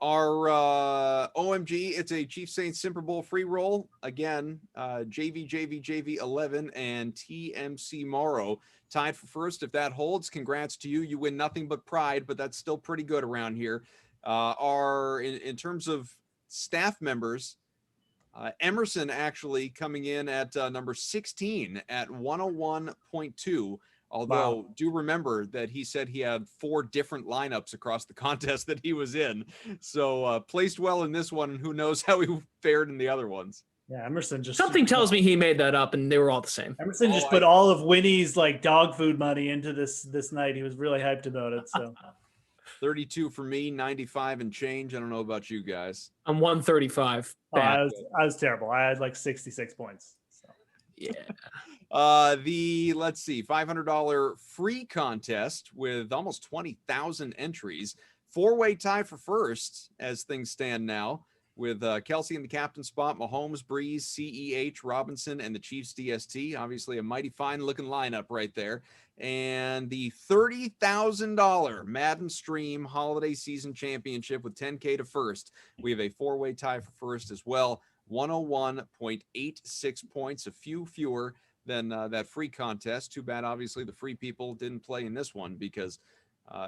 Our OMG, it's a Chiefs Saints Super Bowl free roll. Again, JV 11 and TMC Morrow tied for first. If that holds, congrats to you. You win nothing but pride, but that's still pretty good around here. In terms of staff members, Emerson actually coming in at number 16 at 101.2. Although, do remember that he said he had 4 different lineups across the contest that he was in. So placed well in this one. Who knows how he fared in the other ones. Yeah, Emerson just... Something tells me he made that up and they were all the same. Emerson just put all of Winnie's dog food money into this night. He was really hyped about it. So 32 for me, 95 and change. I don't know about you guys. I'm 135. I was terrible. I had 66 points. So. Yeah. Let's see, $500 free contest with almost 20,000 entries. 4-way tie for first as things stand now with Kelce in the captain spot, Mahomes, Breeze, CEH, Robinson, and the Chiefs DST. Obviously a mighty fine looking lineup right there. And the $30,000 Madden Stream Holiday Season Championship with 10K to first. We have a 4-way tie for first as well. 101.86 points, a few fewer than that free contest. Too bad, obviously, the free people didn't play in this one because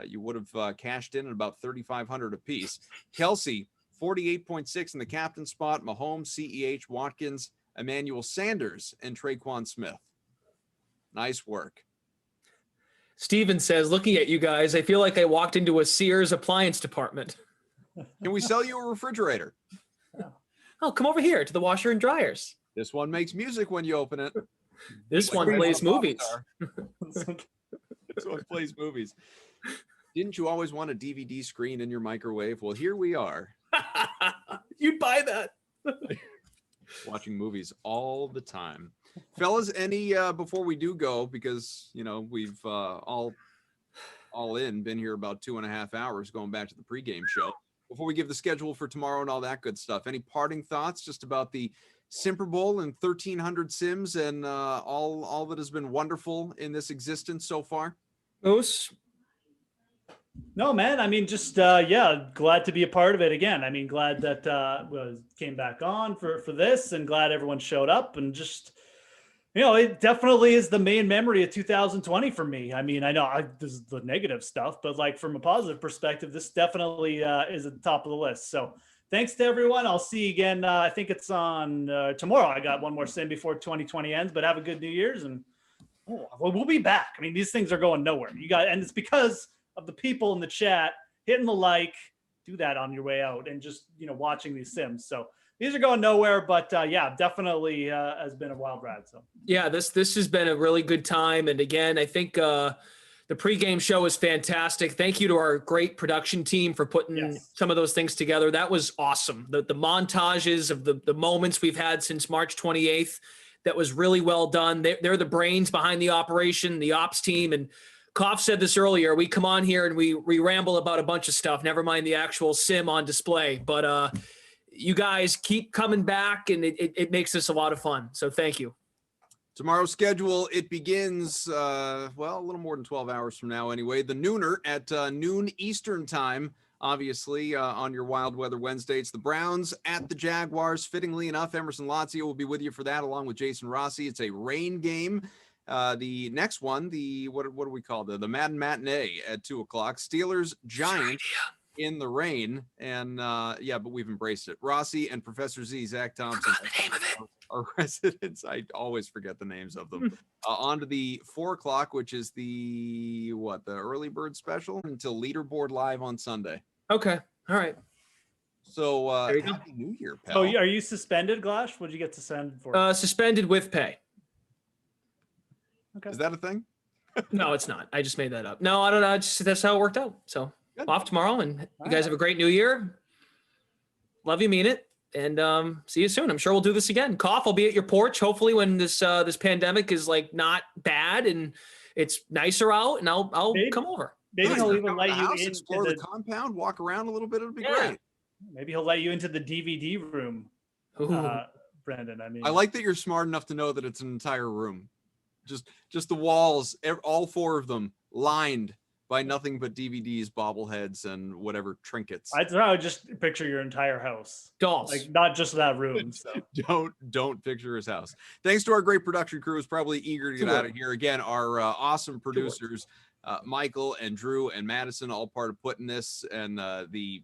you would have cashed in at about 3,500 apiece. Kelce, 48.6 in the captain spot. Mahomes, CEH, Watkins, Emmanuel Sanders, and Traquan Smith. Nice work. Steven says, looking at you guys, I feel like I walked into a Sears appliance department. Can we sell you a refrigerator? Oh, come over here to the washer and dryers. This one makes music when you open it. This one plays movies. This one plays movies. Didn't you always want a DVD screen in your microwave? Well, here we are. You'd buy that. Watching movies all the time. Fellas, any before we do go, because we've all in been here about 2.5 hours going back to the pregame show. Before we give the schedule for tomorrow and all that good stuff, any parting thoughts just about the Simper Bowl and 1,300 sims and all that has been wonderful in this existence so far? Moose? No, man. Just glad to be a part of it again. Glad that came back on for this, and glad everyone showed up, and just it definitely is the main memory of 2020 for me. I know this is the negative stuff, but from a positive perspective, this definitely is at the top of the list. So Thanks to everyone. I'll see you again. I think it's on tomorrow. I got one more sim before 2020 ends, but have a good New Year's, and we'll be back. I mean, these things are going nowhere. And it's because of the people in the chat hitting the like. Do that on your way out, and just watching these sims. So these are going nowhere, but yeah, definitely has been a wild ride. So yeah, this has been a really good time, and again, I think the pregame show is fantastic. Thank you to our great production team for putting some of those things together. That was awesome. The montages of the moments we've had since March 28th, that was really well done. They're the brains behind the operation, the ops team. And Koff said this earlier, we come on here and we ramble about a bunch of stuff, never mind the actual sim on display. But you guys keep coming back, and it makes this a lot of fun. So thank you. Tomorrow's schedule, it begins, a little more than 12 hours from now anyway. The Nooner at noon Eastern time, obviously, on your Wild Weather Wednesday. It's the Browns at the Jaguars. Fittingly enough, Emerson Lazio will be with you for that, along with Jason Rossi. It's a rain game. The next one, what do we call the Madden Matinee at 2 o'clock. Steelers Giants in the rain. And but we've embraced it. Rossi and Professor Z, Zach Thompson. Forgot the name of it. Our residents, I always forget the names of them. On to the 4 o'clock, which is the early bird special until Leaderboard Live on Sunday. Okay. All right. So Happy New Year, pal. Oh, are you suspended, Glash? What did you get suspended for? Suspended with pay. Okay. Is that a thing? No, it's not. I just made that up. No, I don't know. That's how it worked out. So off tomorrow, and you guys have a great New Year. Love you, mean it. And see you soon. I'm sure we'll do this again. Koff, I'll be at your porch. Hopefully when this pandemic is not bad and it's nicer out, and I'll come over. Maybe he'll even let you in, explore the compound, walk around a little bit. It'll be great. Maybe he'll let you into the DVD room, Brandon. I like that you're smart enough to know that it's an entire room, just the walls, all 4 of them lined by nothing but DVDs, bobbleheads, and whatever trinkets. I would just picture your entire house. Dolls. Not just that room. So. Don't picture his house. Thanks to our great production crew who's probably eager to get out of here. Again, our awesome producers, Michael and Drew and Madison, all part of putting this and the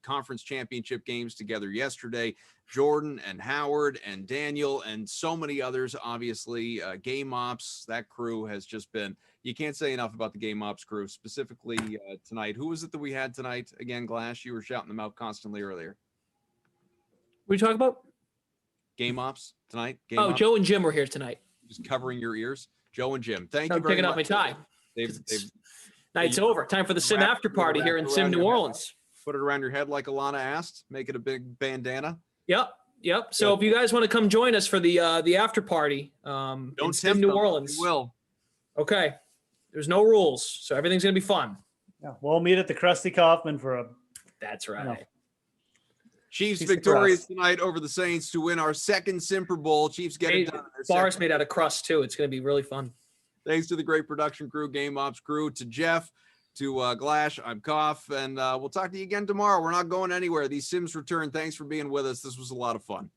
conference championship games together yesterday. Jordan and Howard and Daniel and so many others, obviously. Game Ops, that crew has just been, you can't say enough about the Game Ops crew, specifically tonight. Who was it that we had tonight? Again, Glash, you were shouting them out constantly earlier. What are you talking about? Game Ops tonight? Ops? Joe and Jim were here tonight. Just covering your ears. Joe and Jim, thank you I'm very picking much. up my tie. Night's over. Time for the Sim Wrap- after party here in wrap it Sim around New your head. Orleans. Put it around your head like Alana asked. Make it a big bandana. Yep. So if you guys want to come join us for the after party, in Sim New Orleans, we will. Okay. There's no rules, so everything's gonna be fun. Yeah, we'll meet at the Krusty Kaufman for a. That's right. Chiefs Piece of victorious crust. tonight over the Saints to win our second Simper Bowl. Chiefs get it done. Bars made out of crust too. It's gonna be really fun. Thanks to the great production crew, Game Ops crew, to Jeff, to Glash. I'm Koff, and we'll talk to you again tomorrow. We're not going anywhere. These Sims return. Thanks for being with us. This was a lot of fun.